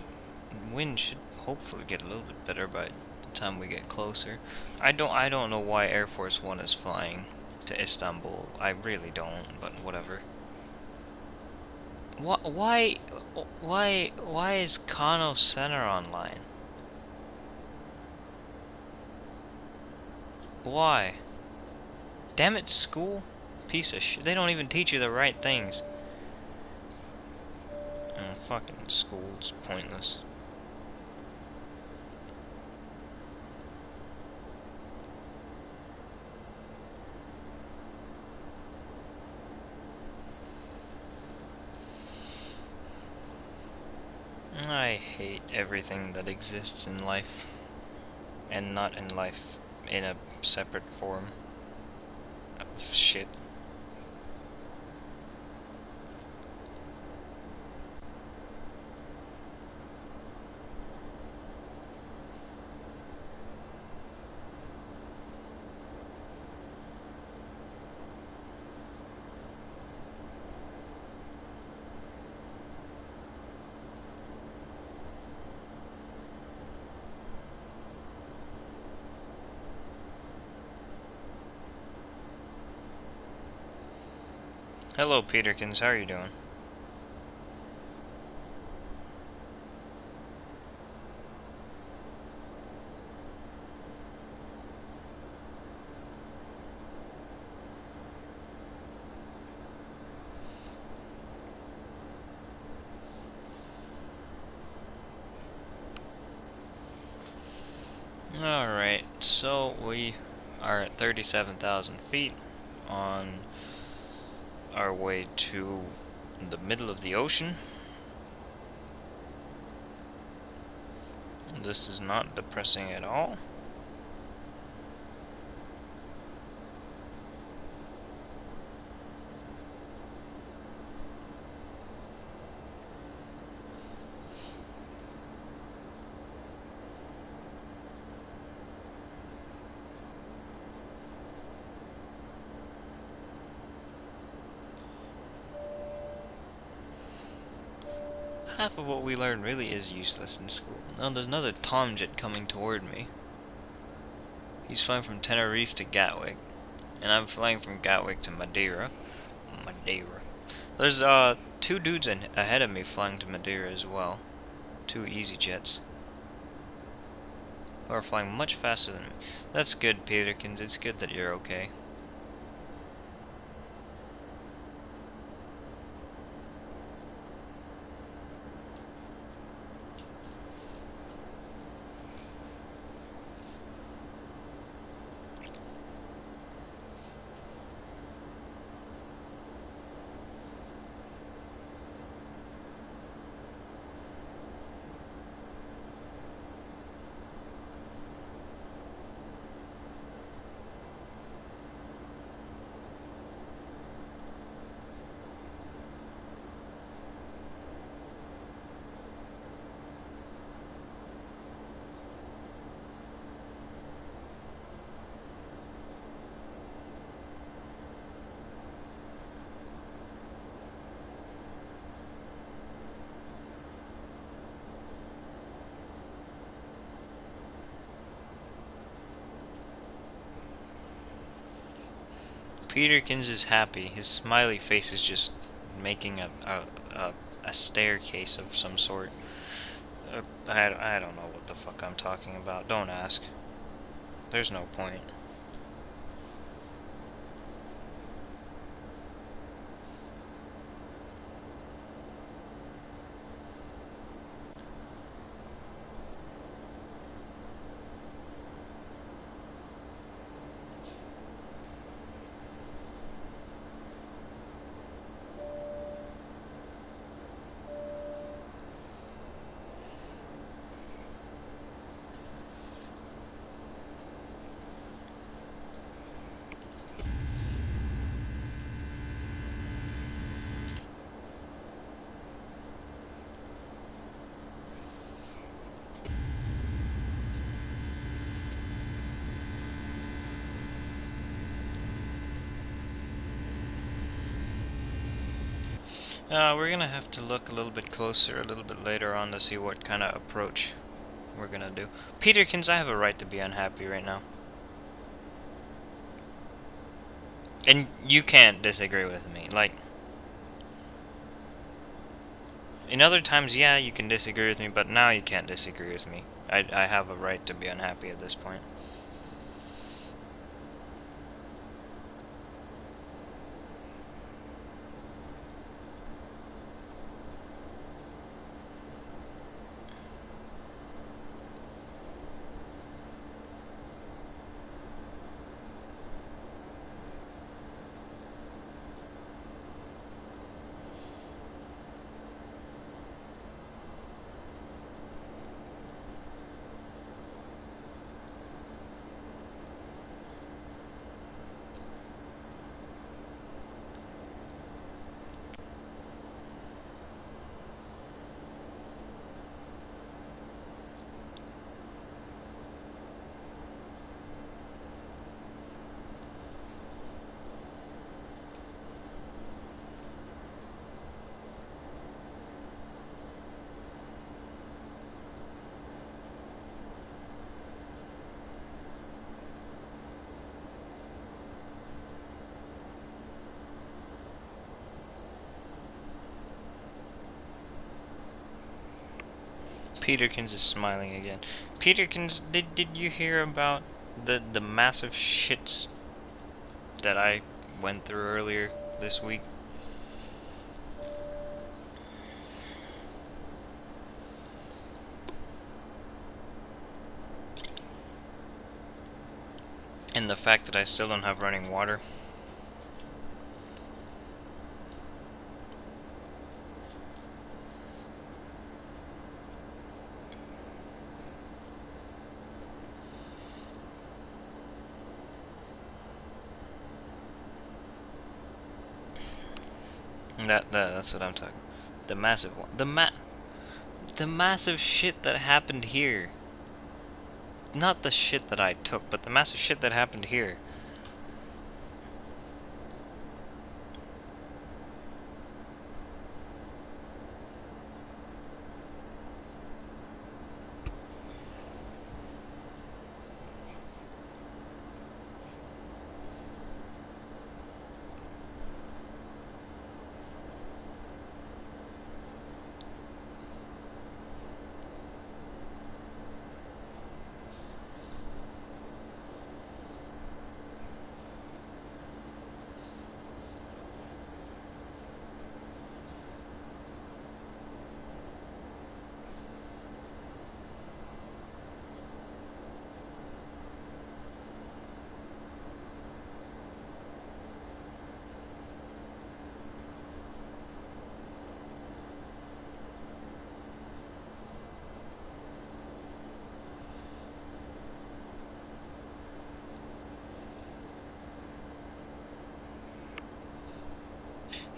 wind should hopefully get a little bit better by the time we get closer. I don't know why Air Force One is flying to Istanbul. I really don't, but whatever. Why is Kano Center online? Why? Damn it, school? Piece of shit. They don't even teach you the right things. Fucking school's pointless. I hate everything that exists in life. And not in life in a separate form. Shit. Hello, Peterkins. How are you doing? Alright, so we are at 37,000 feet on our way to the middle of the ocean. This is not depressing at all. Half of what we learn really is useless in school. Now there's another Tomjet coming toward me. He's flying from Tenerife to Gatwick, and I'm flying from Gatwick to Madeira. There's two dudes ahead of me flying to Madeira as well. 2 easy jets. who are flying much faster than me. That's good, Peterkins. It's good that you're okay. Peterkins is happy. His smiley face is just making a staircase of some sort. I don't know what the fuck I'm talking about. Don't ask. There's no point. We're gonna have to look a little bit closer a little bit later on to see what kind of approach we're gonna do. Peterkins, I have a right to be unhappy right now. And you can't disagree with me. Like, in other times, yeah, you can disagree with me, but now you can't disagree with me. I have a right to be unhappy at this point. Peterkins is smiling again. Peterkins, did you hear about the massive shits that I went through earlier this week? And the fact that I still don't have running water. That's what I'm talking. The massive one. The massive shit that happened here. Not the shit that I took, but the massive shit that happened here.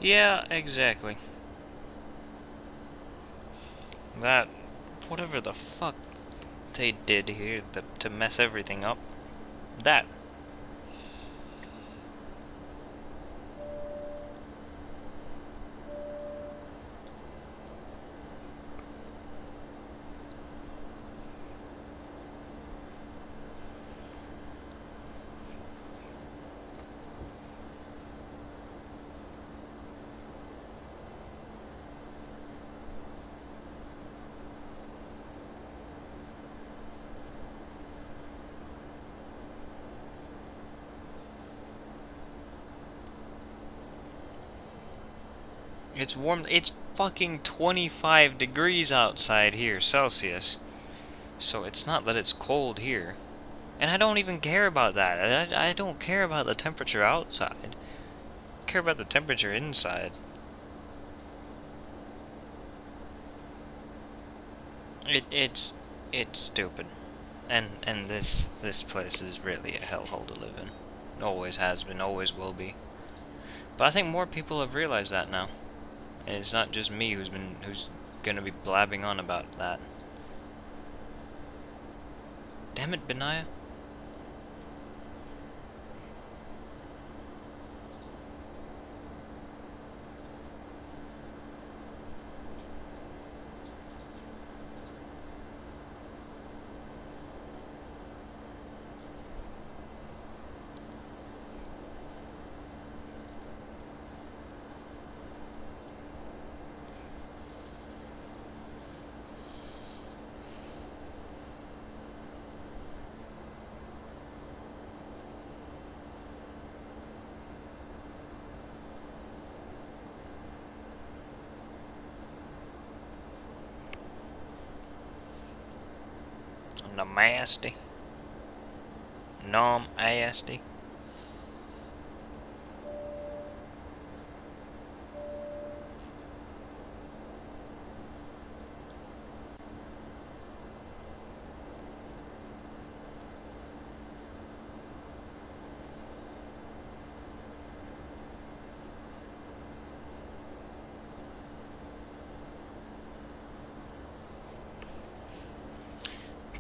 Yeah, exactly. That, whatever the fuck they did here to mess everything up, that. It's warm. It's fucking 25 degrees outside here, Celsius. So it's not that it's cold here. And I don't even care about that. I don't care about the temperature outside. I care about the temperature inside. It's stupid. And this place is really a hellhole to live in. Always has been, always will be. But I think more people have realized that now. And it's not just me who's gonna be blabbing on about that. Damn it, Benaya. Namasty. Nom-asty.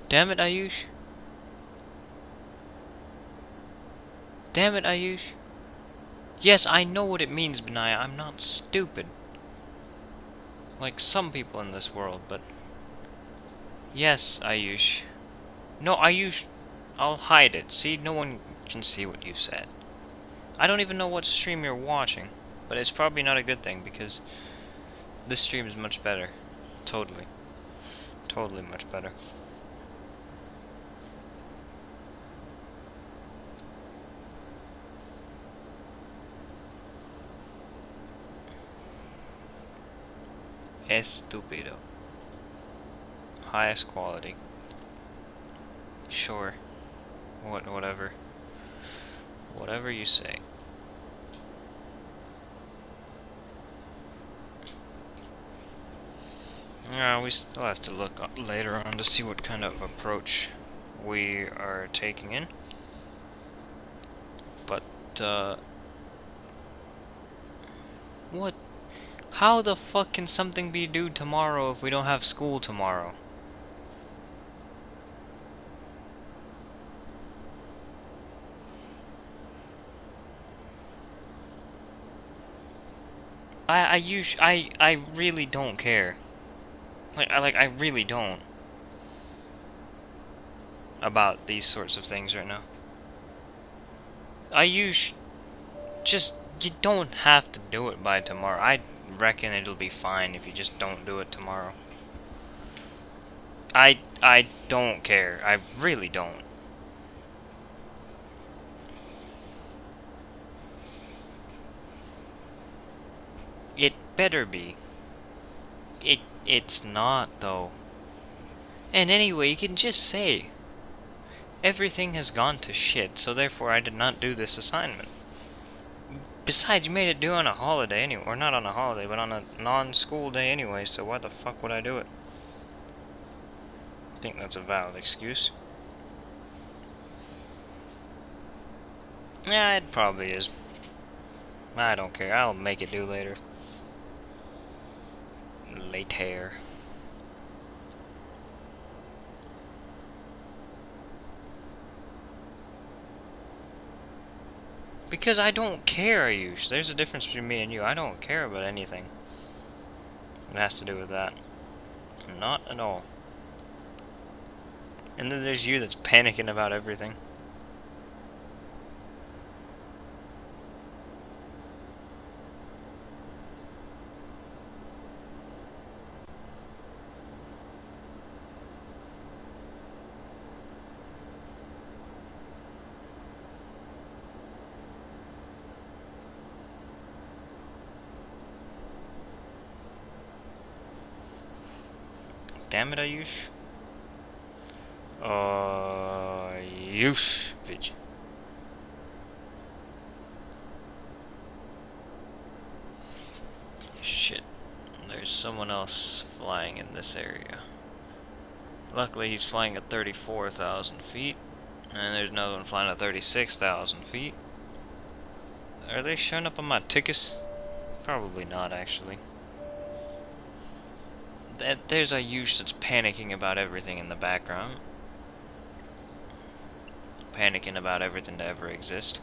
Damn it, Ayush. Damn it, Ayush. Yes, I know what it means, Benaya. I'm not stupid. Like some people in this world, but... Yes, Ayush. No, Ayush, I'll hide it. See, no one can see what you've said. I don't even know what stream you're watching, but it's probably not a good thing, because this stream is much better. Totally. Totally much better. Estupido. Highest quality. Sure. Whatever. Whatever you say. We still have to look later on to see what kind of approach we are taking in. But, what? How the fuck can something be due tomorrow if we don't have school tomorrow? I really don't care. I really don't. About these sorts of things right now. Just, you don't have to do it by tomorrow. I reckon it'll be fine if you just don't do it tomorrow. I don't care. I really don't. It better be. It's not, though. And anyway, you can just say, everything has gone to shit, so therefore I did not do this assignment. Besides, you made it due on a holiday anyway, or not on a holiday, but on a non-school day anyway, so why the fuck would I do it? I think that's a valid excuse. Yeah, it probably is. I don't care. I'll make it do later. Later. Because I don't care, Ayush. There's a difference between me and you. I don't care about anything. It has to do with that. Not at all. And then there's you that's panicking about everything. Damn it, Ayush. Ayush, bitch. Shit. There's someone else flying in this area. Luckily, he's flying at 34,000 feet. And there's another one flying at 36,000 feet. Are they showing up on my tickets? Probably not, actually. There's a Ayush that's panicking about everything in the background. Panicking about everything to ever exist.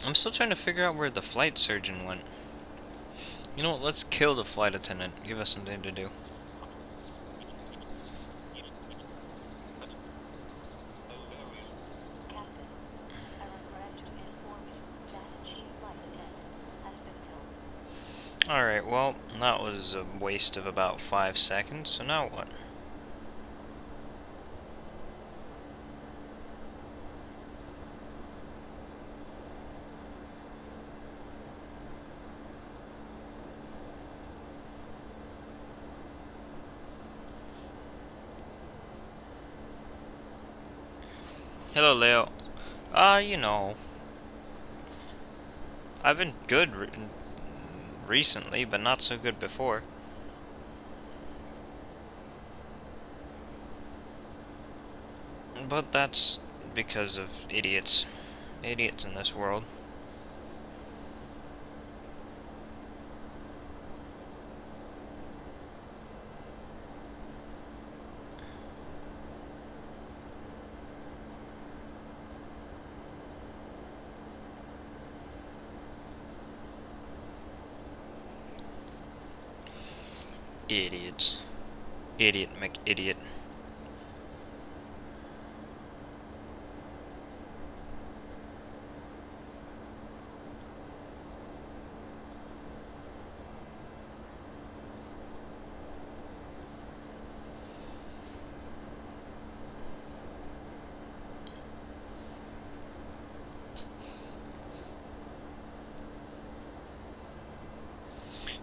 I'm still trying to figure out where the flight surgeon went. You know what, let's kill the flight attendant. Give us something to do. Alright, well, that was a waste of about 5 seconds, so now what? Hello, Leo. You know, I've been good recently, but not so good before. But that's because of idiots. Idiots in this world. Idiots. Idiot McIdiot.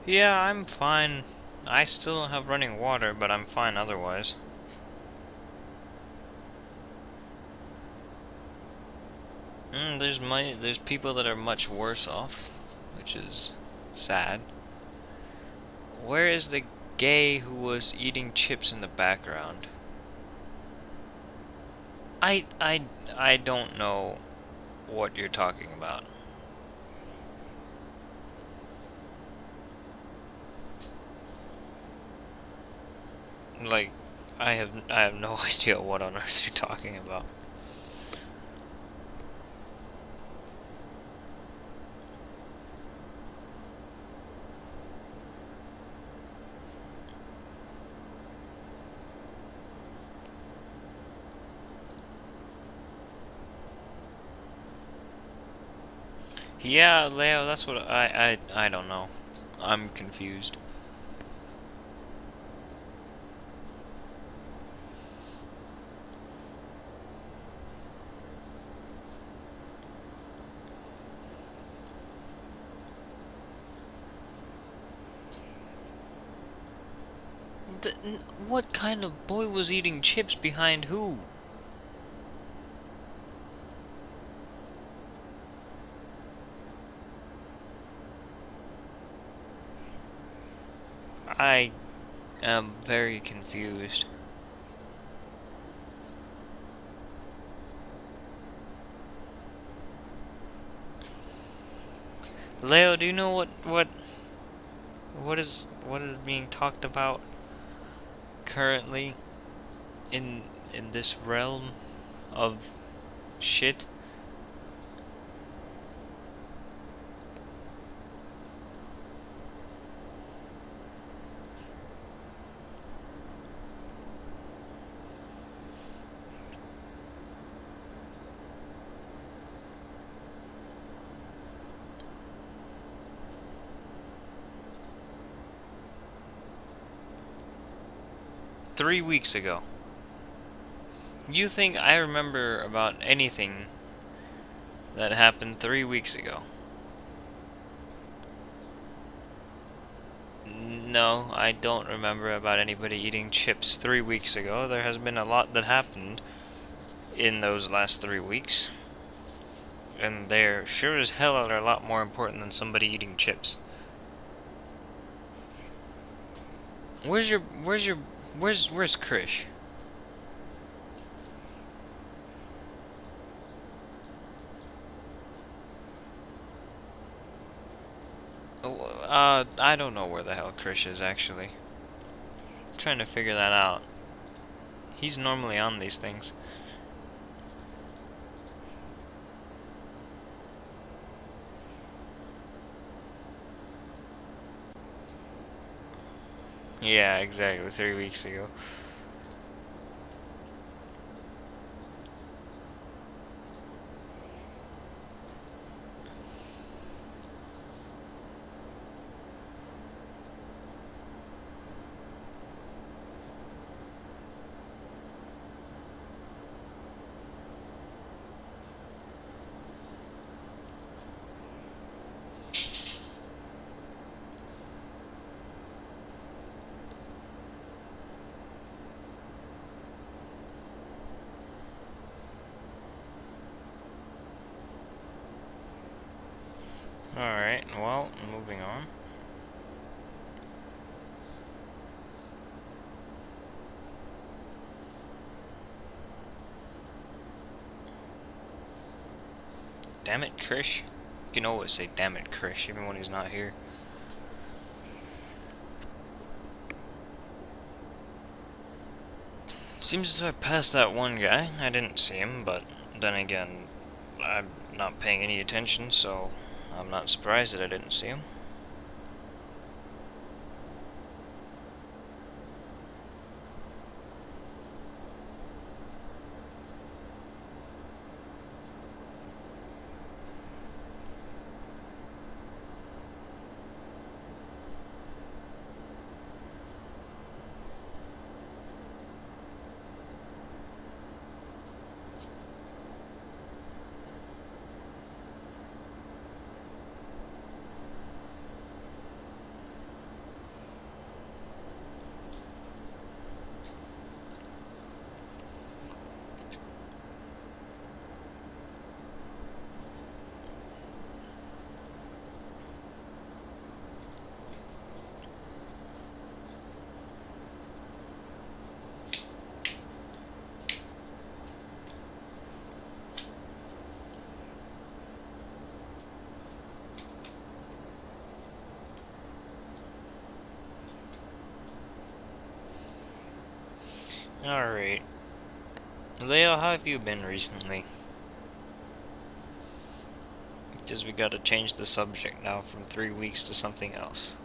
Yeah, I'm fine. I still don't have running water, but I'm fine otherwise. There's people that are much worse off, which is sad. Where is the gay who was eating chips in the background? I don't know what you're talking about. Like, I have no idea what on earth you're talking about. Yeah, Leo, that's what I don't know. I'm confused. What kind of boy was eating chips behind who? I am very confused. Leo, do you know what is being talked about currently in this realm of shit? Three weeks ago. You think I remember about anything that happened 3 weeks ago? No, I don't remember about anybody eating chips 3 weeks ago. There has been a lot that happened in those last 3 weeks. And they're sure as hell are a lot more important than somebody eating chips. Where's Krish? I don't know where the hell Krish is actually. I'm trying to figure that out. He's normally on these things. Yeah, exactly, 3 weeks ago. Alright, well, moving on. Damn it, Krish. You can always say damn it, Krish, even when he's not here. Seems as though I passed that one guy. I didn't see him, but then again, I'm not paying any attention, so I'm not surprised that I didn't see him. Alright. Leo, how have you been recently? Because we gotta change the subject now from 3 weeks to something else.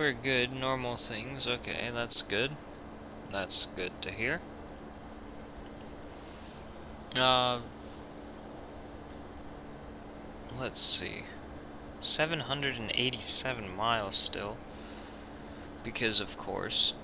we're good. Normal things. Okay, that's good. That's good to hear. Let's see. 787 miles still. Because, of course.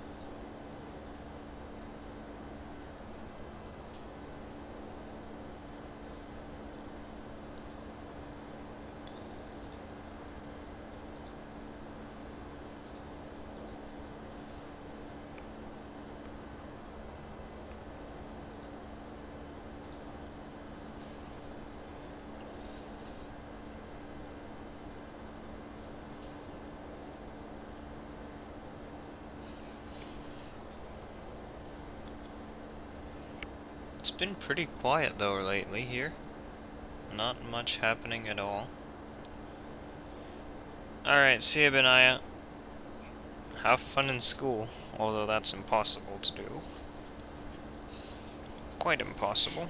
It's been pretty quiet though lately here. Not much happening at all. Alright, see ya, Benaya. Have fun in school, although that's impossible to do. Quite impossible.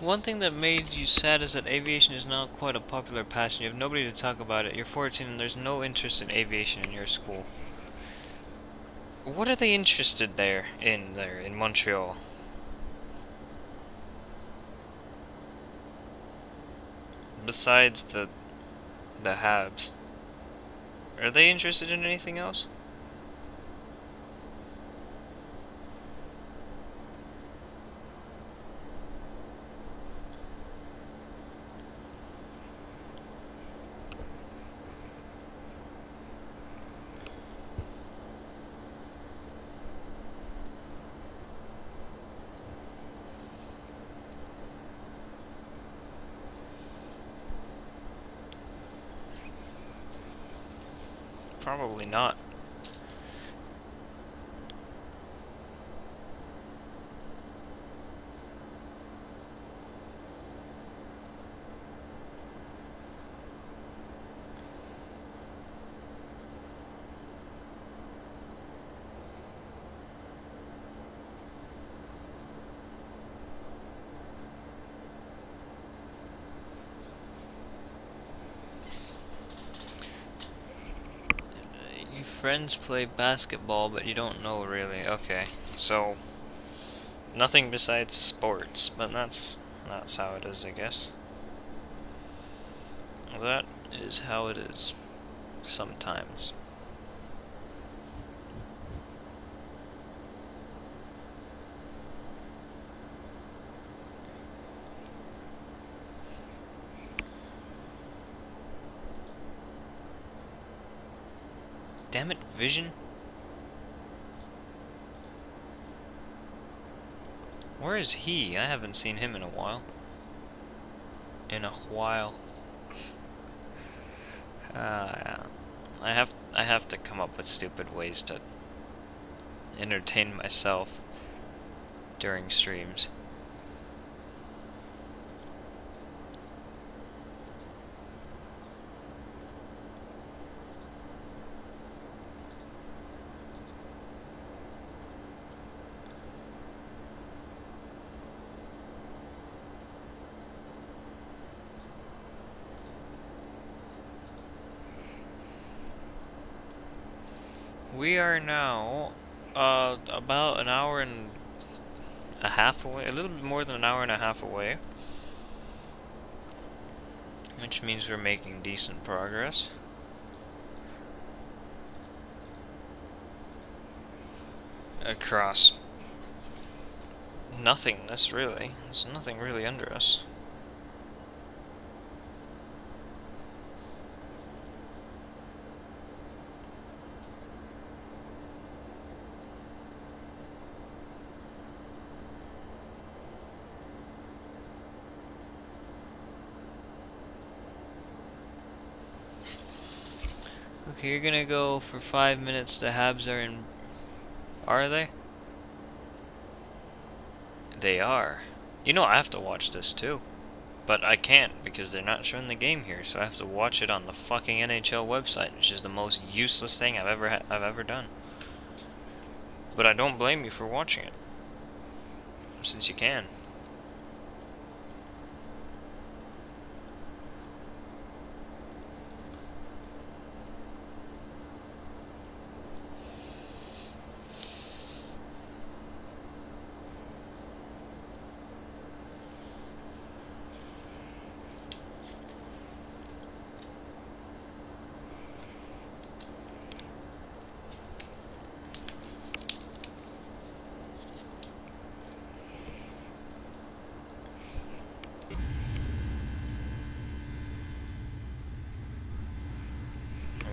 One thing that made you sad is that aviation is not quite a popular passion. You have nobody to talk about it. You're 14 and there's no interest in aviation in your school. What are they interested in Montreal? Besides the Habs. Are they interested in anything else? Probably not. Friends play basketball, but you don't know really. Okay, so nothing besides sports, but that's how it is, I guess. That is how it is. Sometimes. Damn it, Vision. Where is he? I haven't seen him in a while. I have to come up with stupid ways to entertain myself during streams. We are now about an hour and a half away, a little bit more than an hour and a half away, which means we're making decent progress. across nothingness, really. There's nothing really under us. Okay, you're gonna go for 5 minutes. The Habs are in... Are they? They are. You know, I have to watch this too. But I can't because they're not showing the game here, so I have to watch it on the fucking NHL website, which is the most useless thing I've ever done. But I don't blame you for watching it, since you can.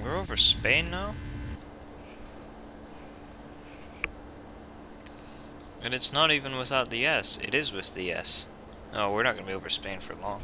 We're over Spain now? And it's not even without the S, it is with the S. Oh, we're not gonna be over Spain for long.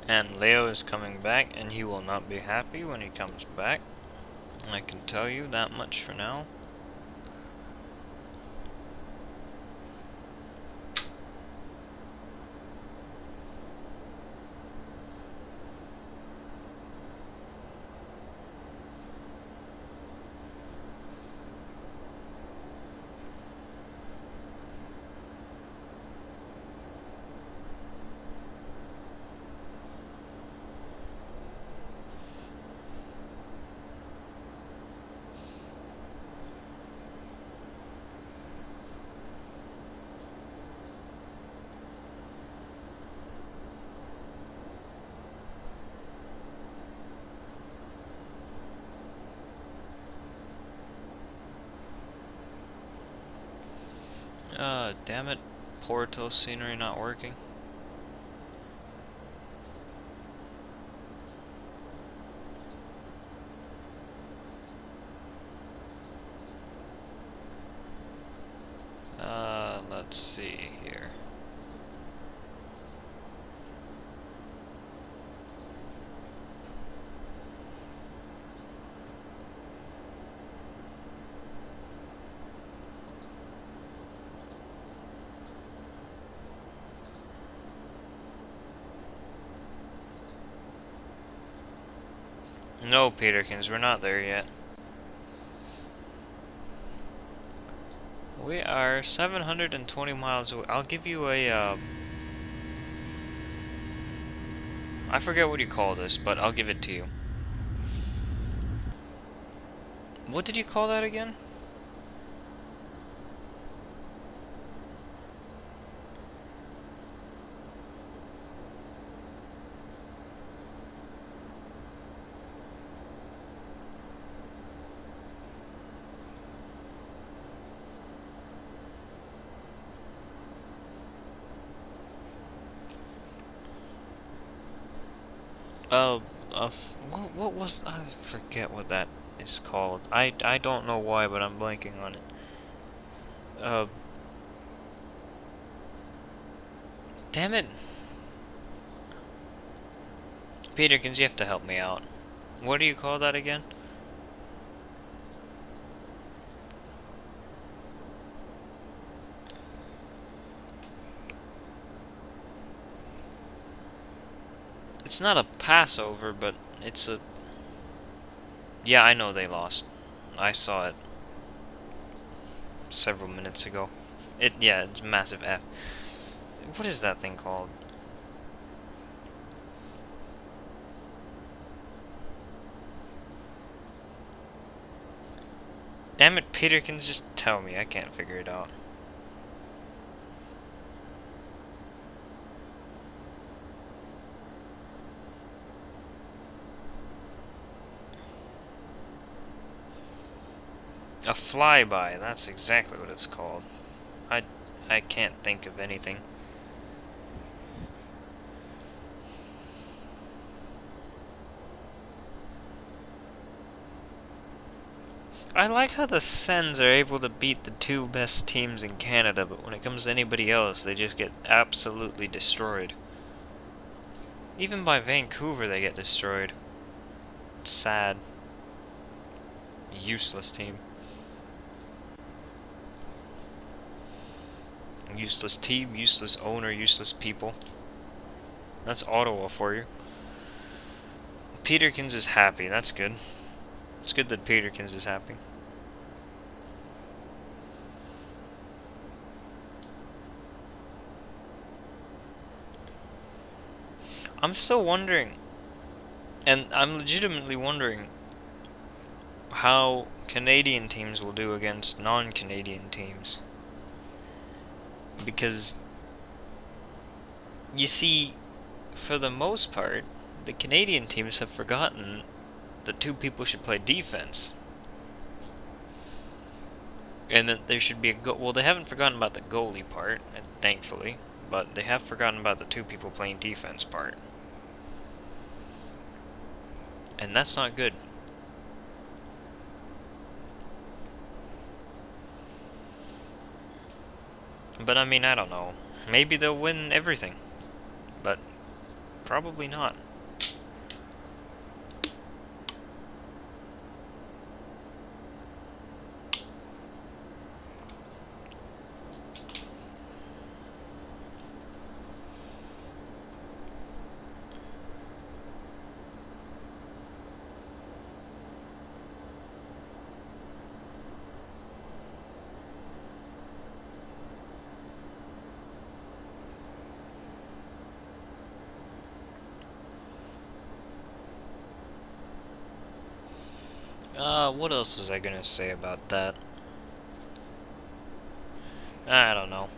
And Leo is coming back, and he will not be happy when he comes back. I can tell you that much for now. Damn it. Porto scenery not working. Let's see here. No, Peterkins, we're not there yet. We are 720 miles away. I'll give you a, I forget what you call this, but I'll give it to you. What did you call that again? What was, I forget what that is called. I don't know why, but I'm blanking on it. Damn it. Peterkins, you have to help me out. What do you call that again? It's not a Passover, but it's a... Yeah, I know they lost. I saw it several minutes ago. Yeah, it's massive F. What is that thing called? Damn it, Peterkins, just tell me. I can't figure it out. A flyby, that's exactly what it's called. I can't think of anything. I like how the Sens are able to beat the two best teams in Canada, but when it comes to anybody else, they just get absolutely destroyed. Even by Vancouver, they get destroyed. It's sad. Useless team. Useless team, useless owner, useless people. That's Ottawa for you. Peterkins is happy, that's good. It's good that Peterkins is happy. I'm still wondering, and I'm legitimately wondering, how Canadian teams will do against non-Canadian teams. Because, you see, for the most part, the Canadian teams have forgotten that two people should play defense. And that there should be a well, they haven't forgotten about the goalie part, thankfully, but they have forgotten about the two people playing defense part. And that's not good. But I mean, I don't know. Maybe they'll win everything. But probably not. What else was I gonna say about that? I don't know.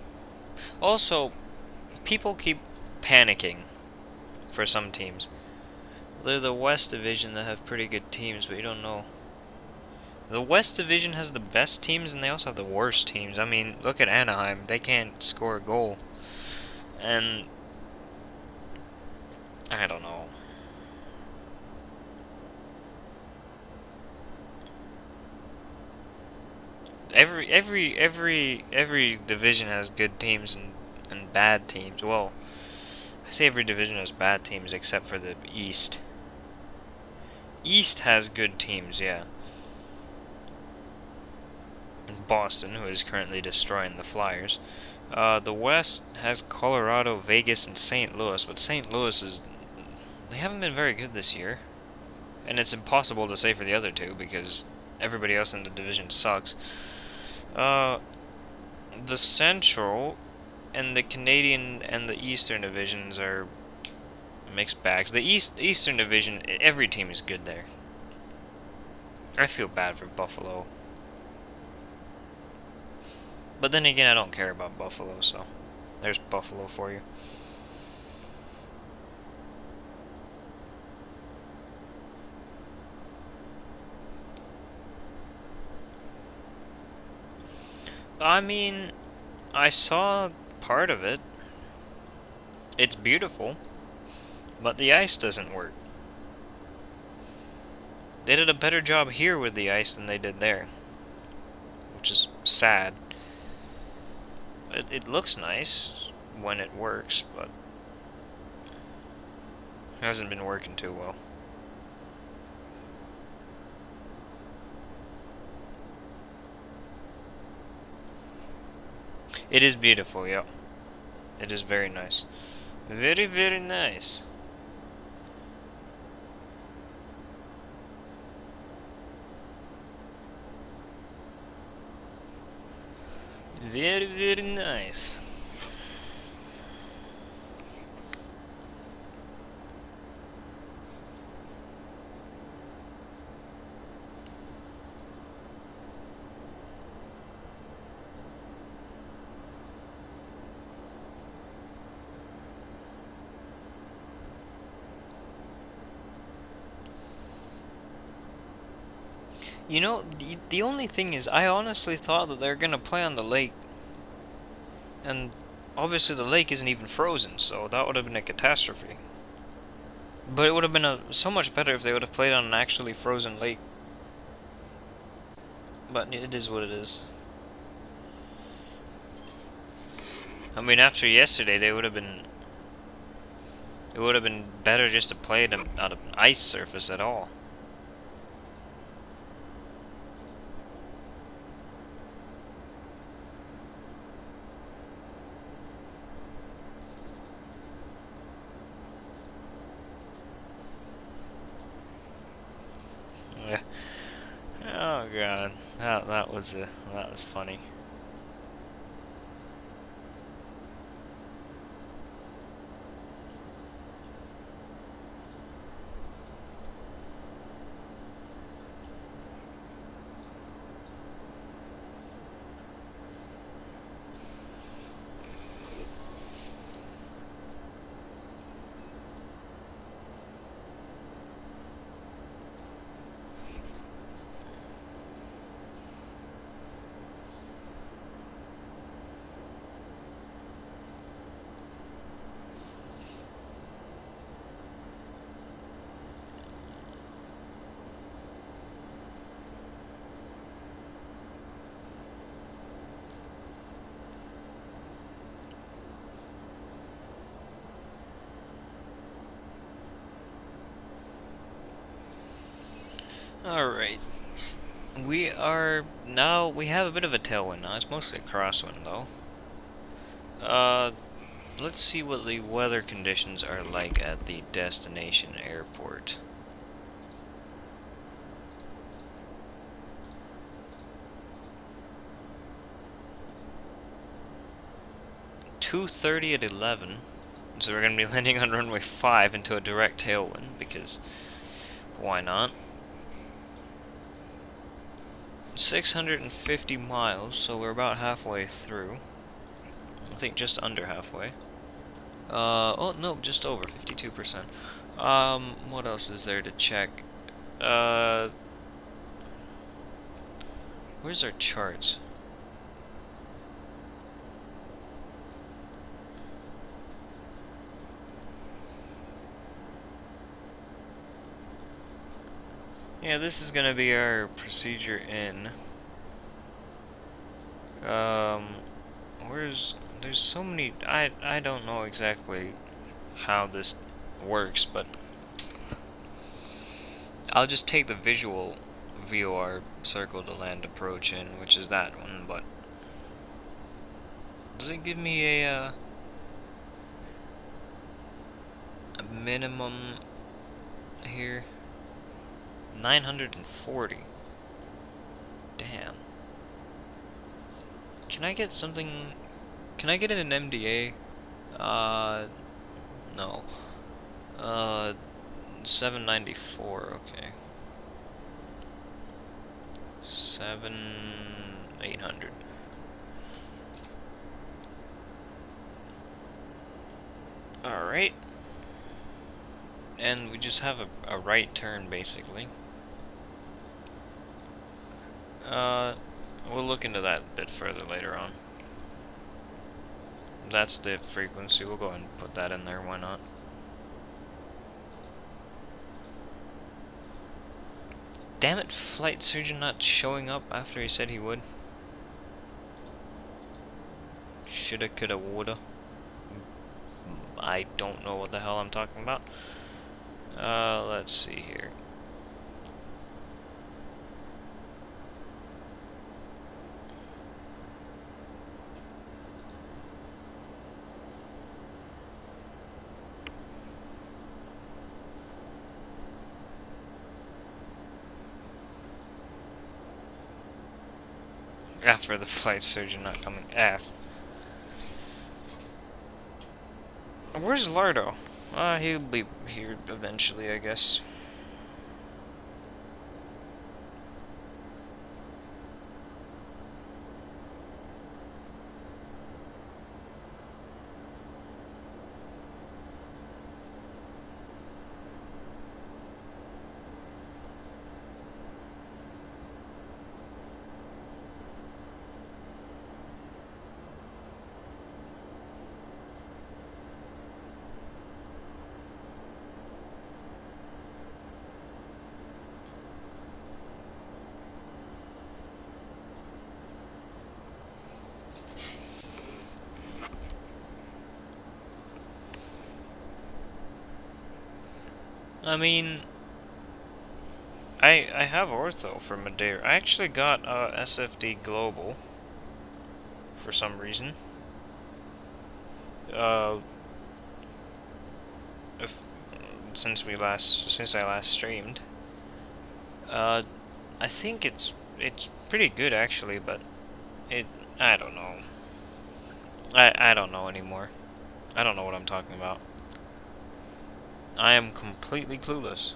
Also, people keep panicking for some teams. They're the West Division that have pretty good teams, but you don't know. The West Division has the best teams, and they also have the worst teams. I mean, look at Anaheim. They can't score a goal. And I don't know. Every division has good teams and bad teams. Well, I say every division has bad teams except for the East. East has good teams, yeah. Boston, who is currently destroying the Flyers. The West has Colorado, Vegas, and St. Louis, but St. Louis is... They haven't been very good this year. And it's impossible to say for the other two, because everybody else in the division sucks. The Central and the Canadian and the Eastern divisions are mixed bags. The Eastern division, every team is good there. I feel bad for Buffalo. But then again, I don't care about Buffalo, so there's Buffalo for you. I mean, I saw part of it. It's beautiful, but the ice doesn't work. They did a better job here with the ice than they did there, which is sad. It looks nice when it works, but it hasn't been working too well. It is beautiful, yeah. It is very nice. Very, very nice. Very, very nice. You know, the only thing is, I honestly thought that they're gonna play on the lake. And obviously the lake isn't even frozen, so that would have been a catastrophe. But it would have been so much better if they would have played on an actually frozen lake. But it is what it is. I mean, after yesterday, it would have been better just to play it on an ice surface at all. Oh god, that was funny. Alright. We have a bit of a tailwind now. It's mostly a crosswind though. Let's see what the weather conditions are like at the destination airport. (2:30 at 11). So we're gonna be landing on runway 5 into a direct tailwind because why not? 650 miles, so we're about halfway through. I think just under halfway. Oh no, just over 52%. What else is there to check? Where's our charts? Yeah, this is gonna be our procedure in. There's so many, I don't know exactly how this works, but I'll just take the visual VOR circle to land approach in, which is that one, but does it give me a minimum here? 940. Damn. Can I get something? Can I get an MDA? No. 794. Okay. 800. All right. And we just have a right turn basically. We'll look into that a bit further later on. That's the frequency. We'll go ahead and put that in there. Why not? Damn it, flight surgeon not showing up after he said he would. Shoulda, coulda, woulda. I don't know what the hell I'm talking about. Let's see here. After the flight surgeon not coming. F. Where's Lardo? He'll be here eventually, I guess. I mean, I have ortho for Madeira. I actually got SFD Global for some reason. If, since I last streamed. I think it's pretty good actually, but I don't know. I don't know anymore. I don't know what I'm talking about. I am completely clueless.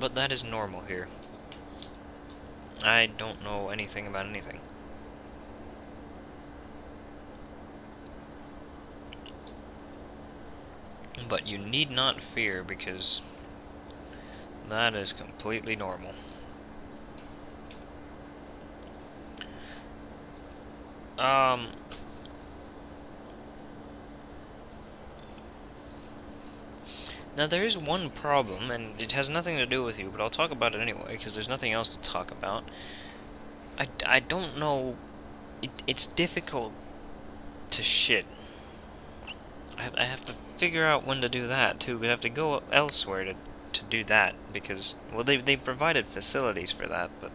But that is normal here. I don't know anything about anything. But you need not fear, because that is completely normal. Now there is one problem, and it has nothing to do with you, but I'll talk about it anyway, because there's nothing else to talk about. I don't know, it's difficult to shit. I have to figure out when to do that, too. We have to go elsewhere to do that, because, well, they provided facilities for that, but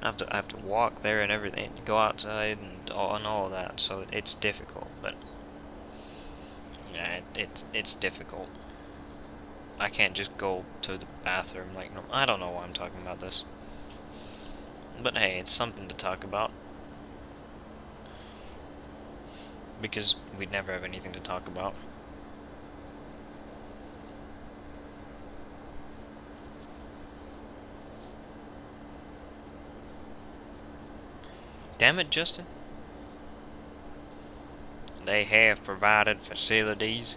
I have to walk there and everything, go outside and all of that, so it's difficult, but yeah, it's difficult. I can't just go to the bathroom like normal. I don't know why I'm talking about this. But hey, it's something to talk about. Because we'd never have anything to talk about. Damn it, Justin. They have provided facilities.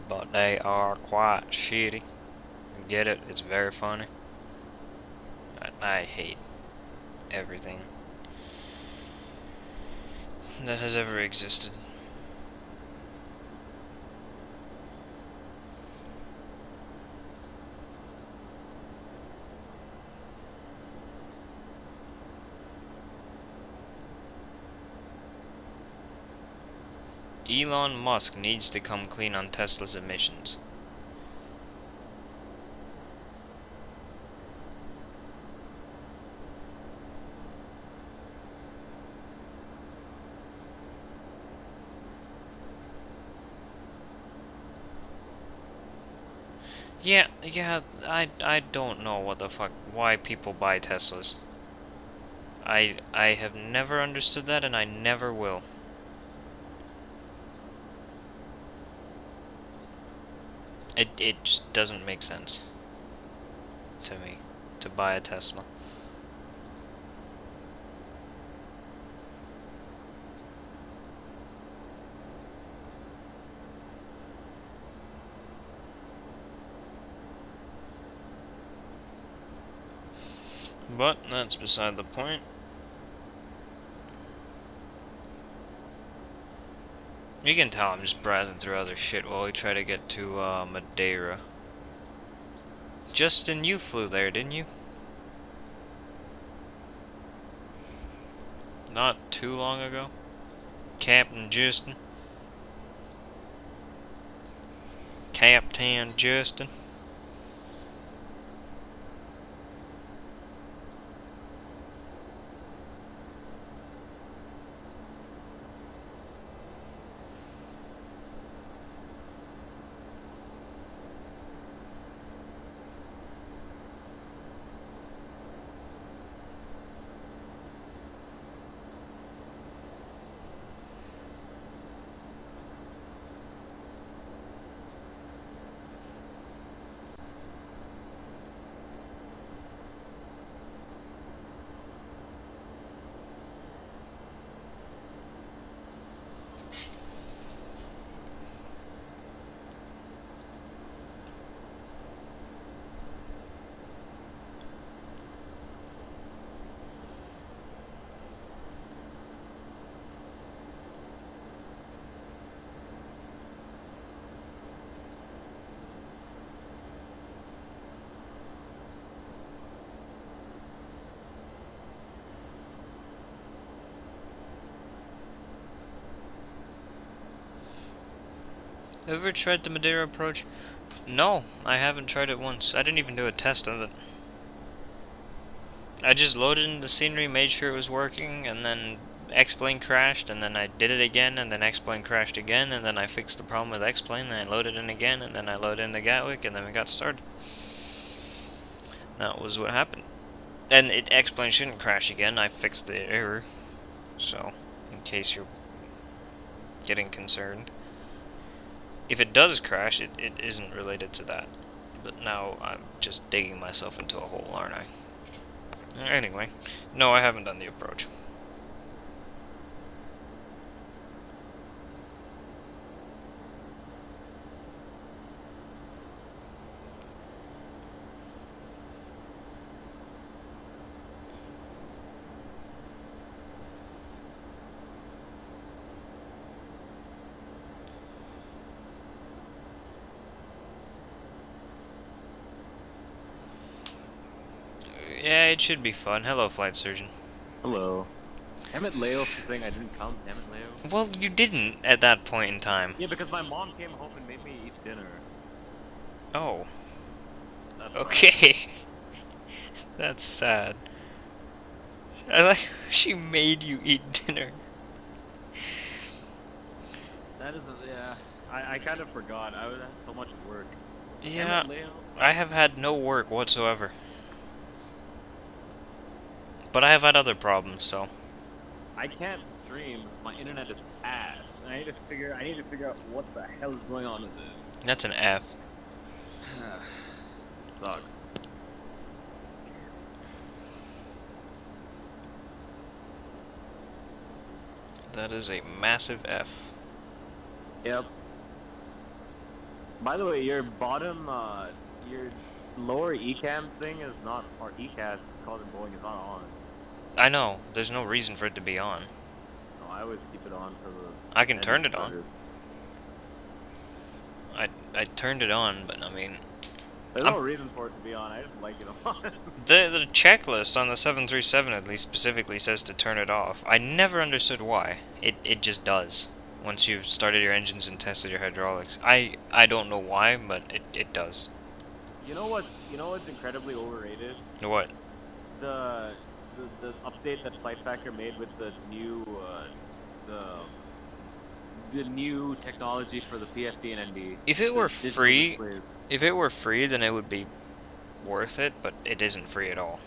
But they are quite shitty. Get it? It's very funny. I hate everything that has ever existed. Elon Musk needs to come clean on Tesla's emissions. Yeah, I don't know what the fuck, why people buy Teslas. I have never understood that, and I never will. It just doesn't make sense to me to buy a Tesla. But that's beside the point. You can tell I'm just browsing through other shit while we try to get to Madeira. Justin, you flew there, didn't you? Not too long ago. Captain Justin. Captain Justin. Ever tried the Madeira approach? No, I haven't tried it once. I didn't even do a test of it. I just loaded in the scenery, made sure it was working, and then X-Plane crashed, and then I did it again, and then X-Plane crashed again, and then I fixed the problem with X-Plane, and I loaded in again, and then I loaded in the Gatwick, and then we got started. That was what happened. And X-Plane shouldn't crash again, I fixed the error. So, in case you're getting concerned. If it does crash, it isn't related to that. But now I'm just digging myself into a hole, aren't I? Anyway, no, I haven't done the approach. Yeah, it should be fun. Hello, flight surgeon. Hello. Damn it, Leo, for saying I didn't come. Damn it, Leo. Well, you didn't at that point in time. Yeah, because my mom came home and made me eat dinner. Oh. That's Okay. That's sad. I like she made you eat dinner. That is yeah. I kind of forgot. I had so much work. Yeah, Damn it, Leo. I have had no work whatsoever. But I have had other problems, so. I can't stream. My internet is ass. And I need to figure out what the hell is going on with it. That's an F. Sucks. That is a massive F. Yep. By the way, your bottom, your lower ECAM thing is not, or ECAS, it's called in Boeing, is not on. I know, there's no reason for it to be on. No, I always keep it on for the... I can turn it on. I turned it on, but I mean... There's no reason for it to be on, I just like it on. The checklist on the 737 at least specifically says to turn it off. I never understood why. It just does. Once you've started your engines and tested your hydraulics. I don't know why, but it does. You know what's incredibly overrated? What? The update that Flight Factor made with the new technology for the PFD and ND. If it were digital free, displays. if it were free, then it would be worth it. But it isn't free at all,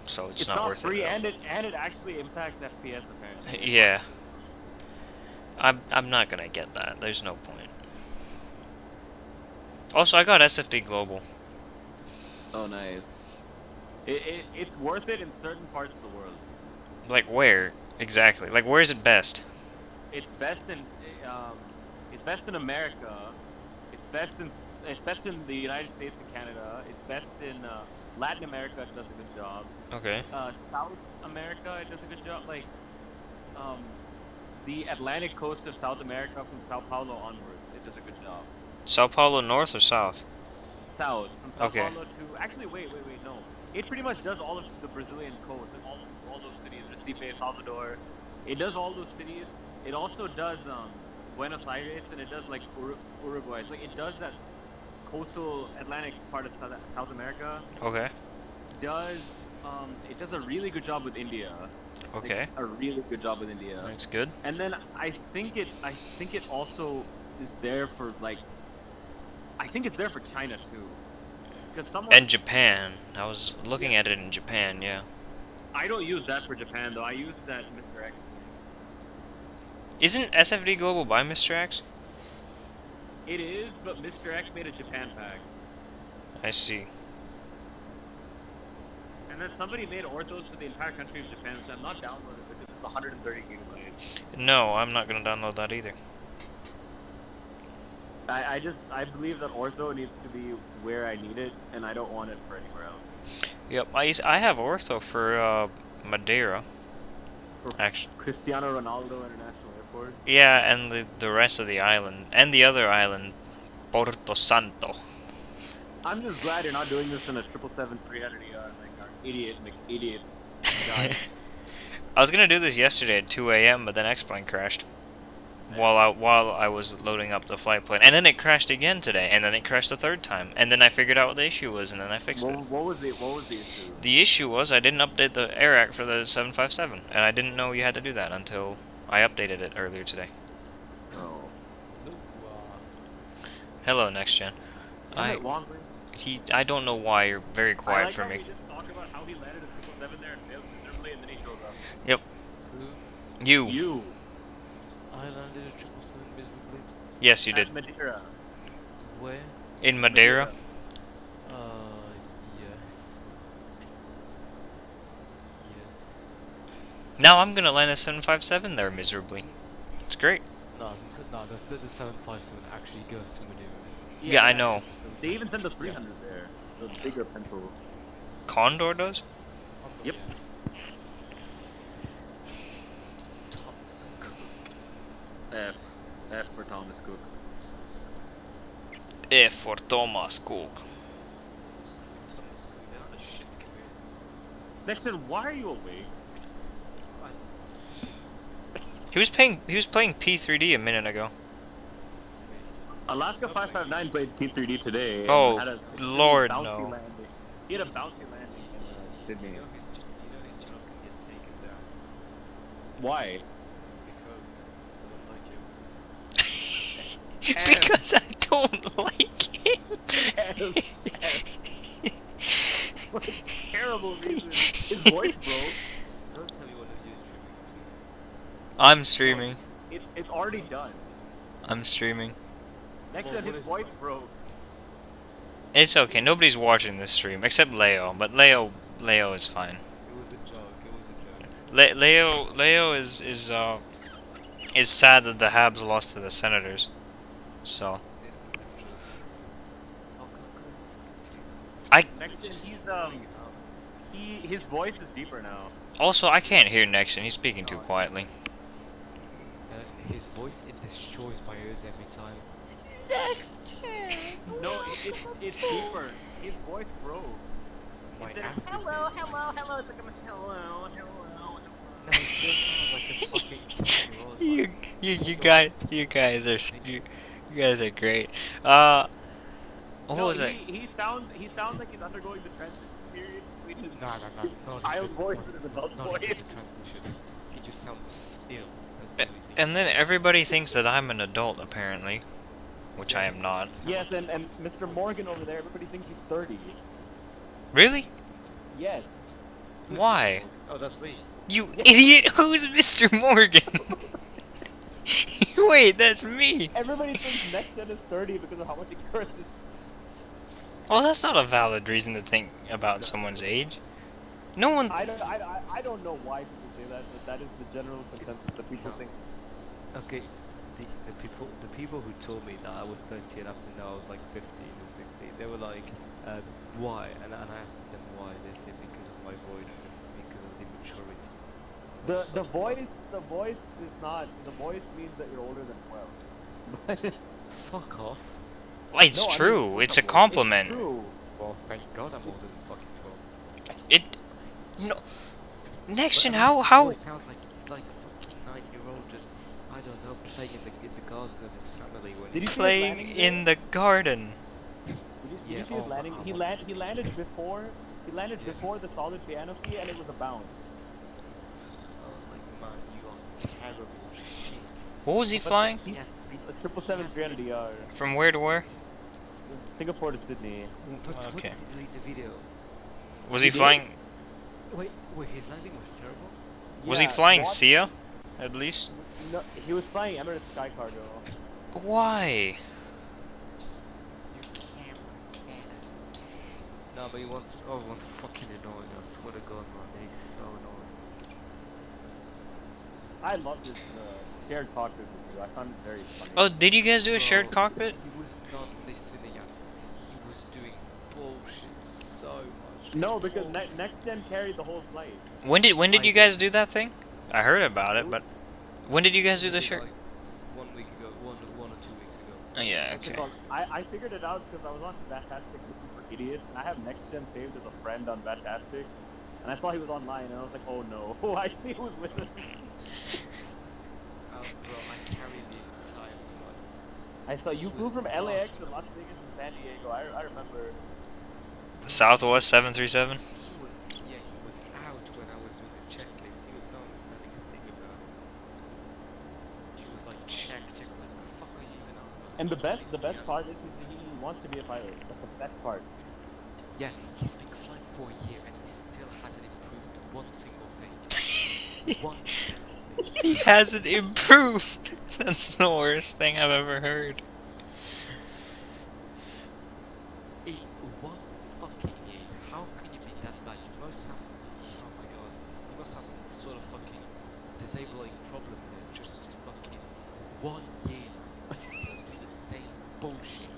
so it's not worth free, it. and it actually impacts FPS apparently. Yeah. I'm not gonna get that. There's no point. Also, I got SFD Global. Oh, nice. It's worth it in certain parts of the world. Like where exactly? Like where is it best? It's best in America. It's it's best in the United States and Canada. It's best in Latin America. It does a good job. Okay. South America, it does a good job. Like um, the Atlantic coast of South America from Sao Paulo onwards, it does a good job. Sao Paulo north or south? South from Sao Okay. Paulo to actually wait, no. It pretty much does all of the Brazilian coast and all those cities, Recife, Salvador. It does all those cities. It also does Buenos Aires, and it does like Uruguay. So, like it does that coastal Atlantic part of South America. Okay. It does a really good job with India. Okay. Like, a really good job with India. That's good. And then I think it also is there for like. I think it's there for China too. Because And Japan. I was looking at it in Japan, yeah. I don't use that for Japan though. I use that Mr. X. Isn't SFD Global by Mr. X? It is, but Mr. X made a Japan pack. I see. And then somebody made orthos for the entire country of Japan, which I'm not downloading because it's 130 gigabytes. No, I'm not gonna download that either. I believe that ortho needs to be where I need it, and I don't want it for anywhere else. Yep, I have ortho for Madeira. For Actually, Cristiano Ronaldo International Airport. yeah, and the rest of the island and the other island, Porto Santo. I'm just glad you're not doing this in a 777-300ER like our idiot guy. I was gonna do this yesterday at 2 a.m., but then X-Plane crashed while I was loading up the flight plan, and then it crashed again today, and then it crashed the third time, and then I figured out what the issue was, and then I fixed it. What was the issue? The issue was I didn't update the AirAct for the 757, and I didn't know you had to do that until I updated it earlier today. Oh. Hello, Next Gen. I don't know why you're very quiet for me. We just talked about how he landed a 777 there and failed miserably, and then he shows up. Yep. Who? You. I landed a 777 miserably. Yes, you At did. Madeira. Where? In Madeira. Yes. Yes. Now I'm gonna land a 757 there miserably. It's great. No, the 757 actually goes to Madeira. Yeah, I know. They even sent the 300 there. The bigger pencil. Condor does? Yep. Thomas Cook. F for Thomas Cook. F for Thomas Cook. Thomas Cook, they're not a shit career. Nexon, why are you awake? He was playing P3D a minute ago. Alaska 559 played P3D today. And Oh, had a Lord, bouncy no. landing. He had a bouncy landing in Sydney. You know his channel can get taken down Why? because I don't like him. Because I don't like him. What a terrible reason. His voice broke. Don't tell me what it is you're streaming, please. I'm streaming. It's already done. I'm streaming. Next Well, time his what is voice broke. It's okay. Nobody's watching this stream except Leo, but Leo is fine. It was a joke. It was a joke. Leo is sad that the Habs lost to the Senators. So I Next his voice is deeper now. also I can't hear Nexon. He's speaking too quietly. His voice, it destroys my ears every time. No, it's deeper. His voice broke. My Instead of acid hello, did. hello, hello, it's like I'm hello. No, it still sounds like a fucking 10-year-old. You guys are great. What No, was it? He sounds like he's undergoing the transition period between his No, it's not child even- voice and his adult not voice. even a transition. He just sounds still. That's the only thing. And then everybody thinks that I'm an adult, apparently, which I am not. Yes, and Mr. Morgan over there, everybody thinks he's 30. Really? Yes. Why? Oh, that's me. You idiot! Who's Mr. Morgan? Wait, that's me. Everybody thinks Next Gen is 30 because of how much he curses. Well, that's not a valid reason to think about someone's age. No one. I don't know why people say that, but that is the general consensus that people think. Okay, the people who told me that I was 30 and after now I was like 15 or 16, they were like, why? And I asked them why. They said because of my voice and because of the immaturity. The voice is not. The voice means that you're older than 12. Fuck off. Well, it's No, I mean, true. It's a compliment. It's true. Well, thank God I'm older than fucking 12. It. No. Next gen, But how It sounds like it's like fucking 9-year-old just, I don't know, playing in the garden of his family when Did you see his playing landing in there? the garden? Did you see his landing? He landed before. He landed before the solid piano key, and it was a bounce. I was like, man, you are terrible shit. What was he flying? Yes, A 777-300ER. From where to where? Singapore to Sydney. but Okay. what did he delete the video? Was he He did. flying? Wait, his landing was terrible? Was he Yeah, flying what? Sia? At least. No, he was flying Emirates Sky Cargo. Why? You can't stand it. No, but he wants, fucking annoying, I swear to God, man, he's so annoying. I love this shared cockpit with you. I found it very funny. Oh, did you guys do a shared Bro, cockpit? He was not listening, he was doing bullshit so much. No, because next gen carried the whole flight. When did you guys do that thing? I heard about it, but when did you guys do the shared? Like 1 week ago, one or 2 weeks ago. Oh, yeah, What's it okay. called? I figured it out because I was on Fantastic looking for idiots, and I have next gen saved as a friend on Fantastic, and I saw he was online, and I was like, oh no, I see who's with him. Bro, I carried the entire flight. I saw you flew from LAX to Las Vegas to San Diego. I remember. Southwest 737. He was out when I was doing the checklist. He was not understanding a thing about it. He was like, check. I was like, the fuck are you even on about? And the best part is he wants to be a pilot. That's the best part. Yeah, he's been flying for a year and he still hasn't improved one single thing. One single thing. He hasn't improved. That's the worst thing I've ever heard. In one fucking year, how can you be that bad? You must have some, oh my god, you must have some sort of fucking disabling problem there. Just fucking 1 year doing the same bullshit.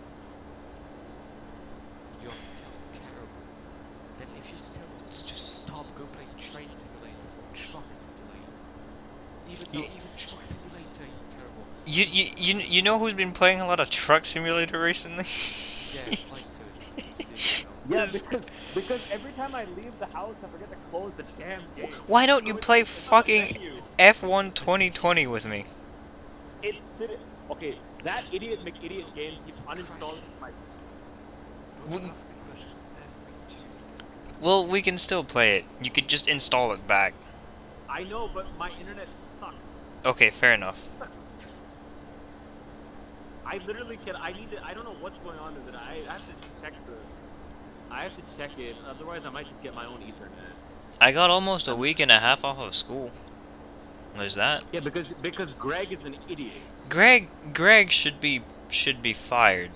You're still terrible. Then if you're still, just stop, go play train simulator or truck simulator. Even truck simulator is terrible. You know who's been playing a lot of Truck Simulator recently? Yeah, flight surgery. Yeah, because every time I leave the house, I forget to close the damn gate. Why don't you So it's play not a fucking menu. F1 2020 with me? It's sitting. Okay, that idiot McIdiot game keeps uninstalling my. W- Well, we can still play it. You could just install it back. I know, but my internet sucks. Okay, fair enough. I literally can. I need to. I don't know what's going on with it. I have to check I have to check it. Otherwise, I might just get my own Ethernet. I got almost a week and a half off of school. There's that. Yeah, because Greg is an idiot. Greg should be fired.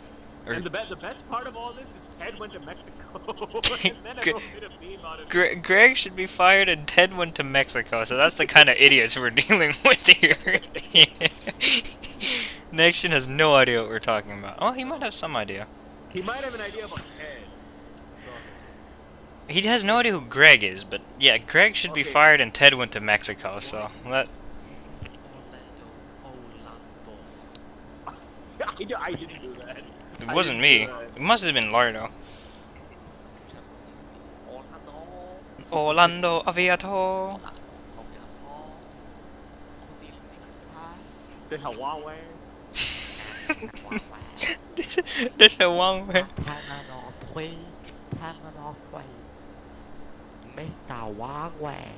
Or And the best part of all this is Ted went to Mexico. And then everyone made a meme out of it. Greg should be fired and Ted went to Mexico. So that's the kind of idiots we're dealing with here. Nextion has no idea what we're talking about. Oh, he might have some idea. He might have an idea about Ted. He has no idea who Greg is, but yeah, Greg should be Okay. fired and Ted went to Mexico, so that... I didn't do that. It wasn't me. It must have been Lardo. Orlando Aviator. The Huawei. This is one way. Terminal 3, Terminal 3. Mr. Huawei.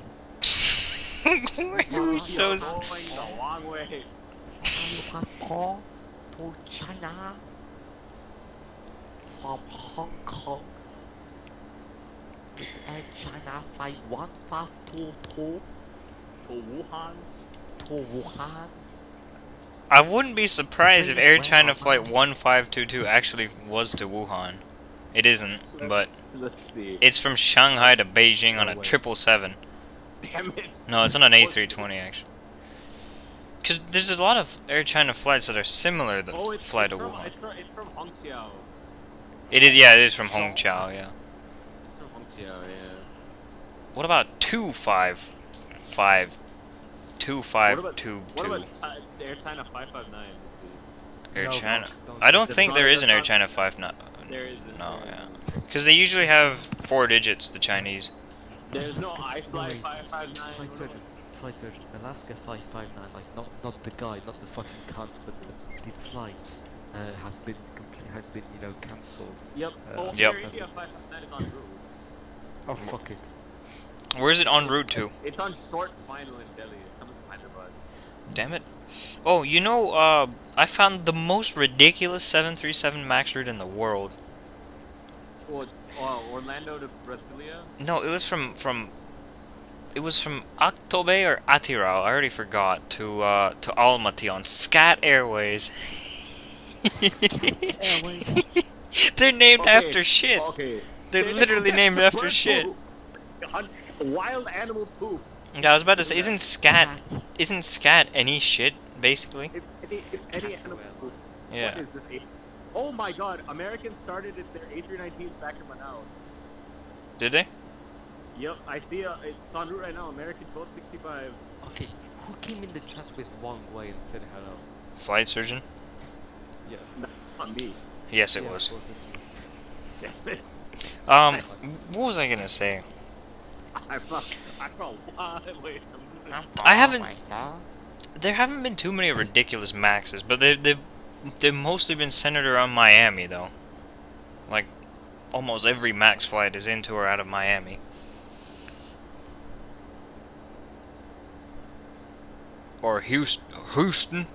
Why are we so... Going the wrong way. Passport to China from Hong Kong. It's Air China Flight 1522 To Wuhan. to Wuhan. I wouldn't be surprised if Air China Flight 1522 actually was to Wuhan. It isn't, but Let's see. it's from Shanghai to Beijing on a No way. 777. Damn it. No, it's on an A320 actually. Because there's a lot of Air China flights that are similar to fly to Wuhan. It's from Hongqiao. It is, yeah, it is from Hongqiao, yeah. It's from Hongqiao, yeah. What about 255? What about 2522? Air China 559? Let's see. Air No, China. no, I don't that's think not- there is that's an Air not- China 5 no. There isn't. No, there yeah. isn't. Because they usually have 4 digits, the Chinese. There's no iFly Wait, 559. Flight surgeon, flight surgeon, Alaska 559, like not the guy, not the fucking cunt, but the flight has been cancelled. Yep. Oh, Yep. Air India 559 is en route. Oh fuck it. Where is it en route to? It's on short final in Delhi. It's coming from Hyderabad. Damn it. Oh, you know, I found the most ridiculous 737 MAX route in the world. Well, Orlando to Brasilia. No, it was from Aktobe or Atirau, I already forgot, to Almaty on Scat Airways. They're named after shit. Okay. They're literally named after shit. Wild animal poop. Yeah, I was about to say, isn't Scat any shit, basically? It's any animal poop. Yeah. What is this? Oh my god, Americans started their A319s back in Manaus. Did they? Yep, I see it's en route right now, American 1265. Okay, who came in the chat with Wang Wei and said hello? Flight surgeon? Yeah. Not me. Yes, it Yeah, was. of course it's What was I gonna say? I thought, wait. I haven't. There haven't been too many ridiculous Maxes, but they've mostly been centered around Miami, though. Like, almost every Max flight is into or out of Miami. Or Houston.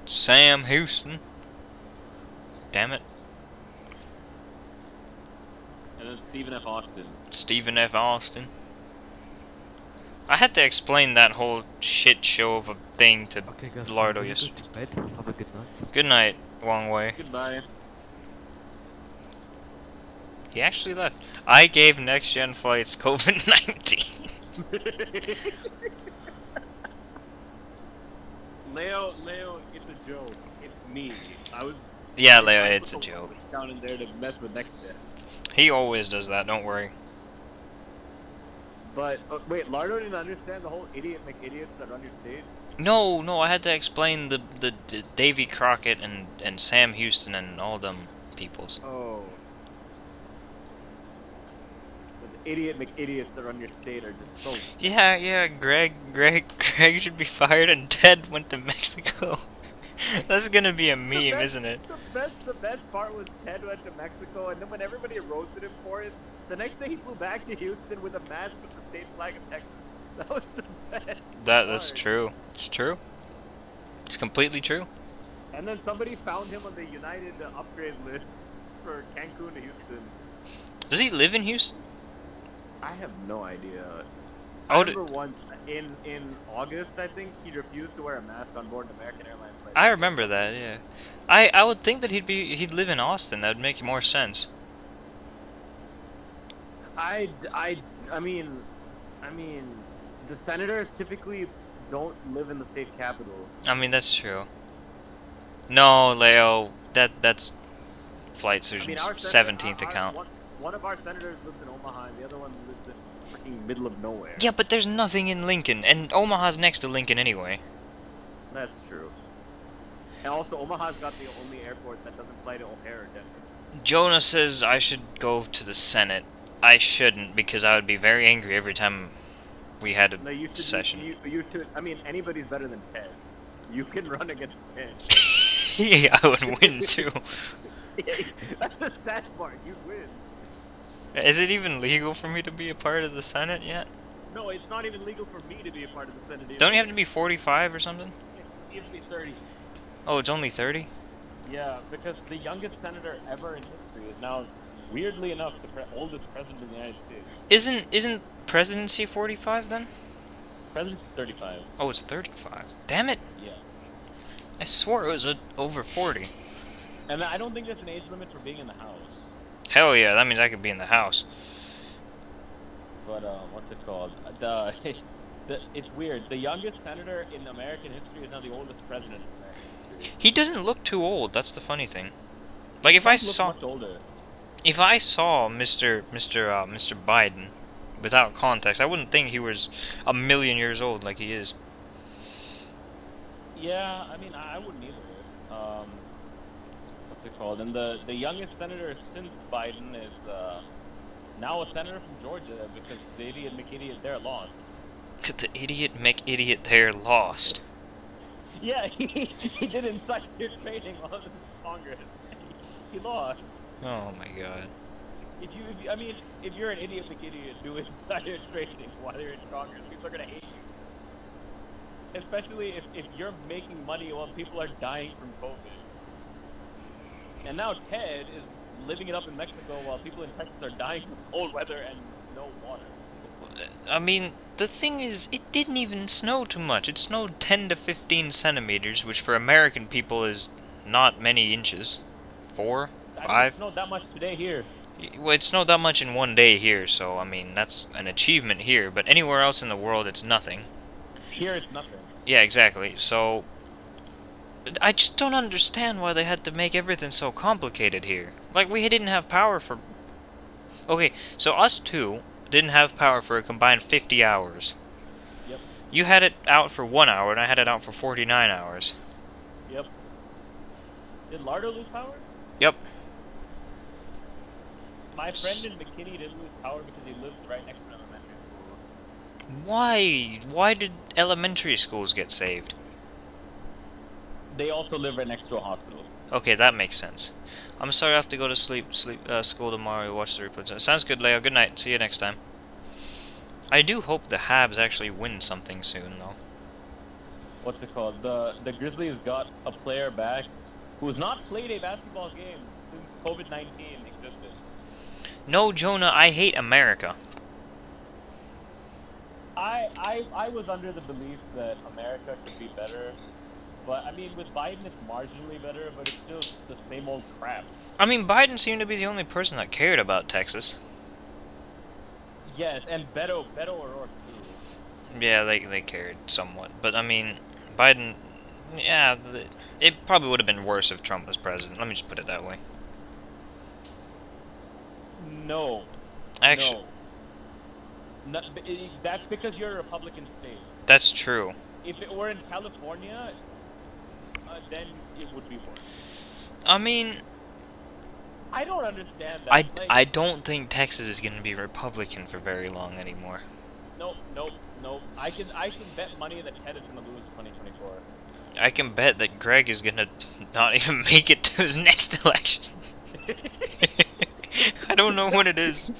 Sam Houston. Damn it. And then Stephen F. Austin. Stephen F. Austin. I had to explain that whole shit show of a thing to Okay, guys, Lardo I'm yesterday. going to bed. Have a good night. Good night, Wang Wei. Goodbye. He actually left. I gave Next Gen Flights COVID-19. Leo, it's a joke. It's me. Yeah, Leo, I put it's a the joke. words down in there to mess with next gen. He always does that, don't worry. But wait, Lardo didn't understand the whole idiot McIdiots that run your stage. No, I had to explain the Davy Crockett and Sam Houston and all them peoples. Oh. The idiot McIdiots that run your state are just so. Yeah, Greg should be fired and Ted went to Mexico. That's gonna be a meme, isn't it? The best part was Ted went to Mexico, and then when everybody roasted him for it, the next day he flew back to Houston with a mask with the state flag of Texas. That was the best. That's part. true. It's true. It's completely true. And then somebody found him on the United upgrade list for Cancun to Houston. Does he live in Houston? I have no idea. Oh, I remember once in August, I think he refused to wear a mask on board an American Airlines flight. I remember that. Yeah. I would think that he'd live in Austin. That would make more sense. I mean, the senators typically don't live in the state capital. I mean, that's true. No, Leo, that's Flight I mean, Surgeon's our senator- 17th account. One of our senators lives in Omaha, and the other one lives in freaking middle of nowhere. Yeah, but there's nothing in Lincoln, and Omaha's next to Lincoln anyway. That's true. And also, Omaha's got the only airport that doesn't fly to O'Hare or Denver. Jonah says I should go to the Senate. I shouldn't, because I would be very angry every time we had a No, you should. session. You should. I mean, anybody's better than Ted. You can run against Ted. Yeah, I would win too. That's the sad part. You'd win. Is it even legal for me to be a part of the Senate yet? No, it's not even legal for me to be a part of the Senate. Either. Don't you have to be 45 or something? You have to be 30. Oh, it's only 30? Yeah, because the youngest senator ever in history is now, weirdly enough, the oldest president in the United States. Isn't presidency 45 then? President's 35. Oh, it's 35. Damn it! Yeah. I swore it was over 40. And I don't think there's an age limit for being in the House. Hell yeah, that means I could be in the House. But, what's it called? It's weird. The youngest senator in American history is now the oldest president in American history. He doesn't look too old. That's the funny thing. Like Trump looks much older. if I saw Mr. Biden without context, I wouldn't think he was a million years old like he is. Yeah, I mean, I wouldn't either. What's it called? And the youngest senator since Biden is now a senator from Georgia because the idiot McIdiot there lost. The idiot McIdiot there lost. Yeah, he did insider trading while in Congress. He lost. Oh my god. I mean, if you're an idiot McIdiot doing insider trading while you're in Congress, people are gonna hate you. Especially if you're making money while people are dying from COVID. And now Ted is living it up in Mexico while people in Texas are dying from cold weather and no water. I mean, the thing is, it didn't even snow too much. It snowed 10 to 15 centimeters, which for American people is not many inches. 4? I mean, 5? it snowed that much today here. Well, it snowed that much in one day here, so, I mean, that's an achievement here. But anywhere else in the world, it's nothing. Here it's nothing. Yeah, exactly. So, I just don't understand why they had to make everything so complicated here. Like, we didn't have power for... Okay, so us two didn't have power for a combined 50 hours. Yep. You had it out for 1 hour, and I had it out for 49 hours. Yep. Did Lardo lose power? Yep. My friend in McKinney didn't lose power because he lives right next to an elementary school. Why? Why did elementary schools get saved? They also live right next to a hospital. Okay, that makes sense. I'm sorry I have to go to school tomorrow. Watch the replay. Sounds good, Leo. Good night. See you next time. I do hope the Habs actually win something soon, though. What's it called? The Grizzlies got a player back who's not played a basketball game since COVID-19 existed. No, Jonah, I hate America. I was under the belief that America could be better. But, I mean, with Biden, it's marginally better, but it's still the same old crap. I mean, Biden seemed to be the only person that cared about Texas. Yes, and Beto O'Rourke, too. Yeah, they cared somewhat. But, I mean, Biden... Yeah, it probably would have been worse if Trump was president. Let me just put it that way. No. Actually... No, that's because you're a Republican state. That's true. If it were in California, then it would be worse. I mean... I don't understand that. I don't think Texas is going to be Republican for very long anymore. Nope. I can bet money that Ted is going to lose 2024. I can bet that Greg is going to not even make it to his next election. I don't know what it is.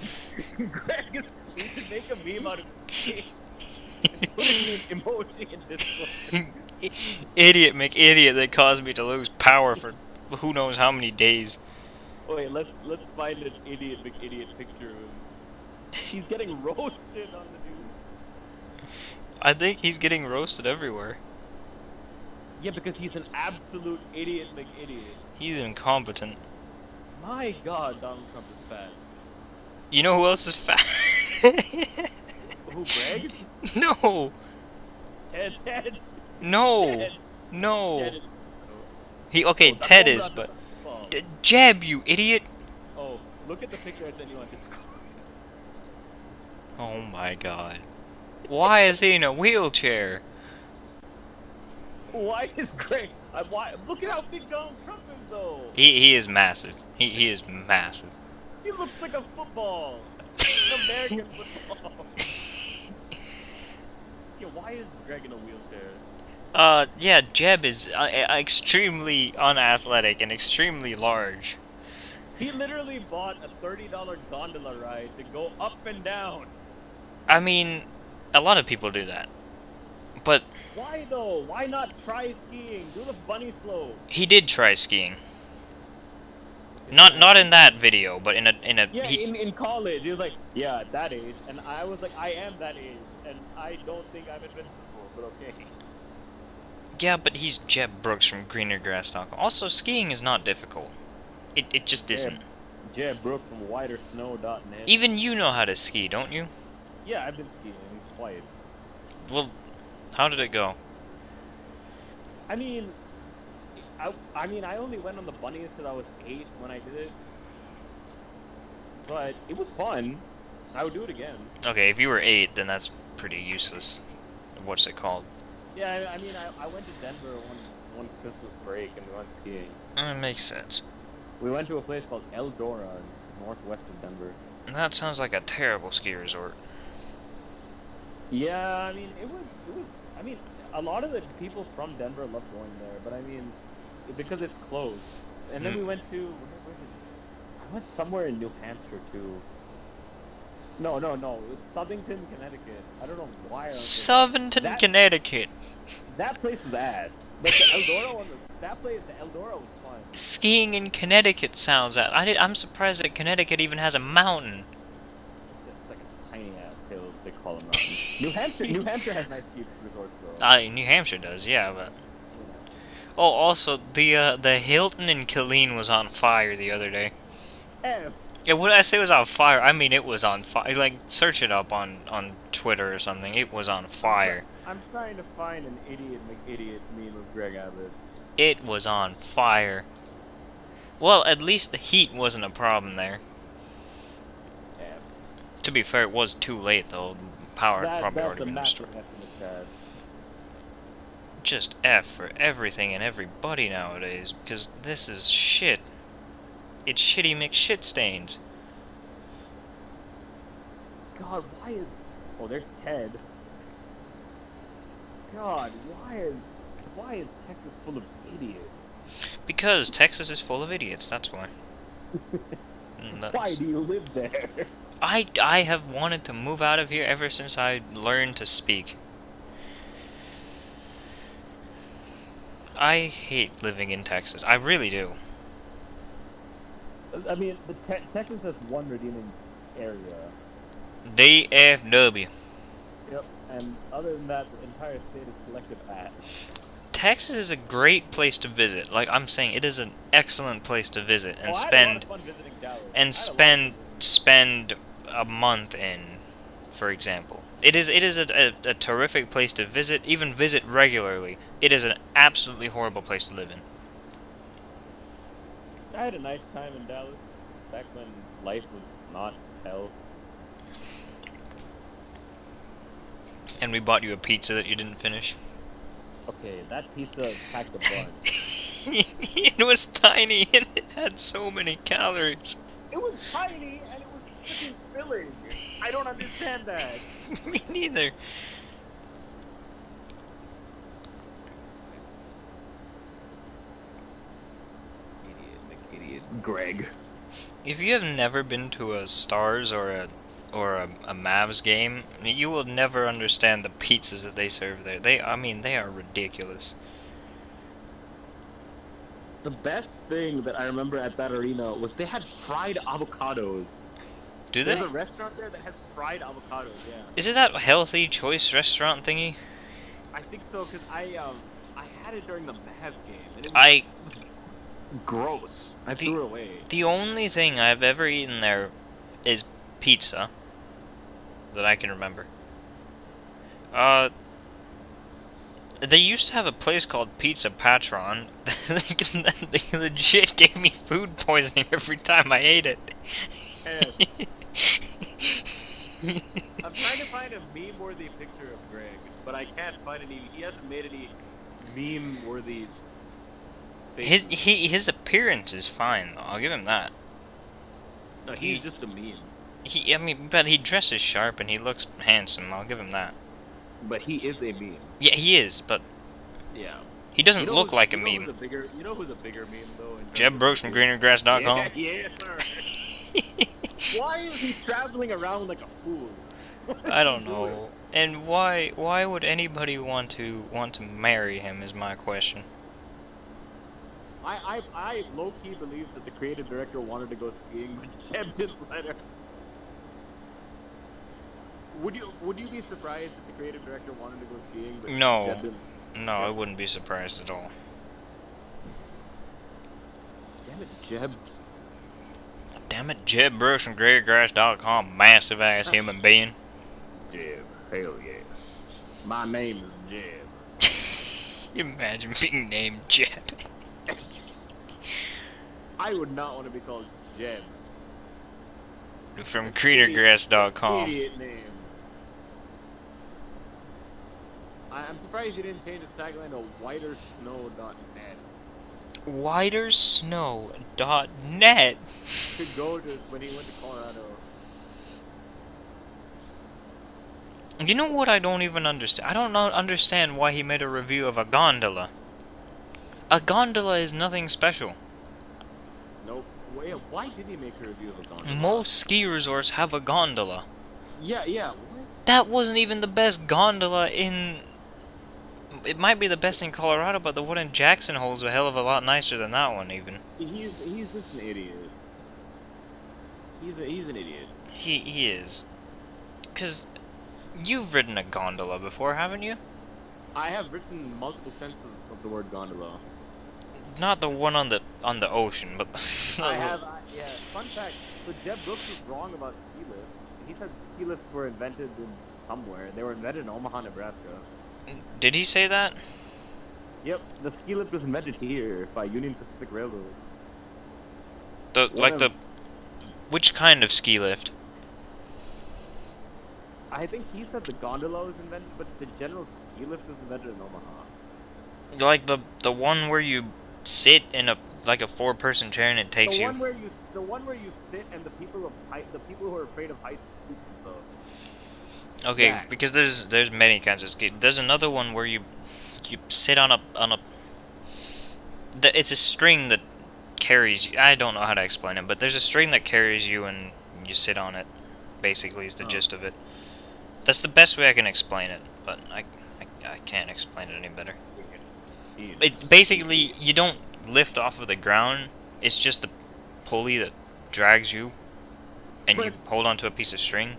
Greg is... We should make a meme out of his face. And put an emoji in this one. Idiot McIdiot that caused me to lose power for who knows how many days. Wait, let's find an idiot McIdiot picture of him. He's getting roasted on the news. I think he's getting roasted everywhere. Yeah, because he's an absolute idiot McIdiot. He's incompetent. My God, Donald Trump is fat. You know who else is fat? Who, Greg? No. Ted. No. Ted. No. Ted. Okay, Ted is, but Jeb, you idiot. Oh, look at the picture I sent you on Discord. Oh my God. Why is he in a wheelchair? Why is Greg? Look at how big Donald Trump is, though. He is massive. He is massive. He looks like a football. American football. Yeah, why is Greg in a wheelchair? Yeah, Jeb is extremely unathletic and extremely large. He literally bought a $30 gondola ride to go up and down. I mean, a lot of people do that. But... Why, though? Why not try skiing? Do the bunny slope. He did try skiing. Not in that video, but in a Yeah, in college, he was like, yeah, at that age, and I was like, I am that age, and I don't think I'm invincible, but okay. Yeah, but he's Jeb Brooks from greenergrass.com. Also, skiing is not difficult. It just isn't. Jeb Brooks from widersnow.net. Even you know how to ski, don't you? Yeah, I've been skiing twice. Well, how did it go? I mean, I only went on the bunnies because I was 8 when I did it, but it was fun. I would do it again. Okay, if you were 8, then that's pretty useless. What's it called? Yeah, I mean, I went to Denver one Christmas break and we went skiing. It makes sense. We went to a place called Eldora in northwest of Denver. That sounds like a terrible ski resort. Yeah, I mean, it was. I mean, a lot of the people from Denver love going there, but I mean, because it's close. And then we went to. I went somewhere in New Hampshire too. No. It was Southington, Connecticut. I don't know why. Southington, Connecticut. That place was ass. But the Eldora one was. The Eldora was fun. Skiing in Connecticut sounds. I'm surprised that Connecticut even has a mountain. It's like a tiny ass hill. They call them mountains. New Hampshire has nice ski resorts though. New Hampshire does, yeah, but. Oh, also the Hilton in Killeen was on fire the other day. F. Yeah, when I say it was on fire, I mean it was on fire. Like, search it up on Twitter or something. It was on fire. I'm trying to find an idiot McIdiot meme of Greg Abbott. It was on fire. Well, at least the heat wasn't a problem there. F. To be fair, it was too late though. Power had probably already been massive destroyed. F in the chat. Just F for everything and everybody nowadays, because this is shit. It's shitty McShit stains. God, why is... Oh, there's Ted. God, why is Texas full of idiots? Because Texas is full of idiots, that's why. Why do you live there? I have wanted to move out of here ever since I learned to speak. I hate living in Texas. I really do. I mean, Texas has one redeeming area. DFW. Yep, and other than that, the entire state is collective ash. Texas is a great place to visit. Like I'm saying, it is an excellent place to visit and I had a lot of fun visiting Dallas. spend a month in, for example. It is a terrific place to visit, even visit regularly. It is an absolutely horrible place to live in. I had a nice time in Dallas, back when life was not hell. And we bought you a pizza that you didn't finish. Okay, that pizza packed a bunch. It was tiny and it had so many calories. It was tiny and it was freaking filling. I don't understand that. Me neither. Idiot, Greg. If you have never been to a Stars or a Mavs game, you will never understand the pizzas that they serve there. They are ridiculous. The best thing that I remember at that arena was they had fried avocados. Do they? There's a restaurant there that has fried avocados, yeah. Is it that healthy choice restaurant thingy? I think so, because I had it during the Mavs game, and it was gross. I threw it away. The only thing I've ever eaten there is pizza that I can remember. They used to have a place called Pizza Patron. They legit gave me food poisoning every time I ate it. I'm trying to find a meme-worthy picture of Greg, but I can't find any. He hasn't made any meme-worthy faces. His appearance is fine, though. I'll give him that. No, he's just a meme. But he dresses sharp and he looks handsome. I'll give him that. But he is a meme. Yeah, he is, but yeah, he doesn't look like a meme. You know who's a bigger meme though? Jeb Brooks from greenergrass.com. Yeah, sir. Why is he traveling around like a fool? I don't know. And why would anybody want to marry him is my question. I low-key believe that the creative director wanted to go skiing, but Jeb didn't let her. Would you be surprised if the creative director wanted to go skiing, but No. Jeb didn't? No, I wouldn't be surprised at all. Damn it, Jeb. Damn it, Jeb Brooks from greenergrass.com, massive ass human being. Jeb, hell yeah. My name is Jeb. Imagine being named Jeb. I would not want to be called Jeb. From greenergrass.com. Idiot name. I'm surprised you didn't change his tagline to whitersnow.net. Whitersnow.net. To go to when he went to Colorado. You know what I don't even understand? I don't understand why he made a review of a gondola. A gondola is nothing special. Nope. Wait, why did he make a review of a gondola? Most ski resorts have a gondola. Yeah, what? That wasn't even the best gondola in... It might be the best in Colorado, but the one in Jackson Hole's a hell of a lot nicer than that one, even. He's just an idiot. He's an idiot. He is. Because you've ridden a gondola before, haven't you? I have written multiple senses of the word gondola. Not the one on the ocean, but... I have, yeah. Fun fact, so Jeb Brooks was wrong about ski lifts. He said ski lifts were invented in somewhere. They were invented in Omaha, Nebraska. Did he say that? Yep, the ski lift was invented here by Union Pacific Railroad. Which kind of ski lift? I think he said the gondola was invented, but the general ski lift was invented in Omaha. Like the one where you sit in a 4-person chair and it takes you. The one where you sit and the people who are afraid of heights scoop themselves. Okay, Back. because there's many kinds of ski. There's another one where you sit on a it's a string that carries you. I don't know how to explain it, but there's a string that carries you and you sit on it. Basically, is the gist of it. That's the best way I can explain it, but I can't explain it any better. It basically, you don't lift off of the ground. It's just a pulley that drags you, and you hold onto a piece of string.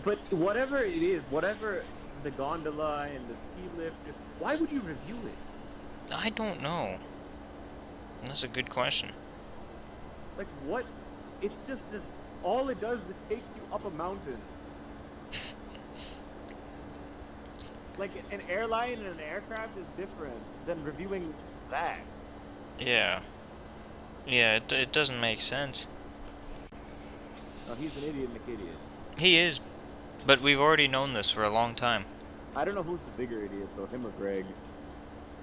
But whatever it is, whatever the gondola and the ski lift, why would you review it? I don't know. That's a good question. Like what? It's just that all it does is it takes you up a mountain. Like an airline and an aircraft is different than reviewing that. Yeah. Yeah, it doesn't make sense. No, he's an idiot, McIdiot. He is. But we've already known this for a long time. I don't know who's the bigger idiot though, him or Greg.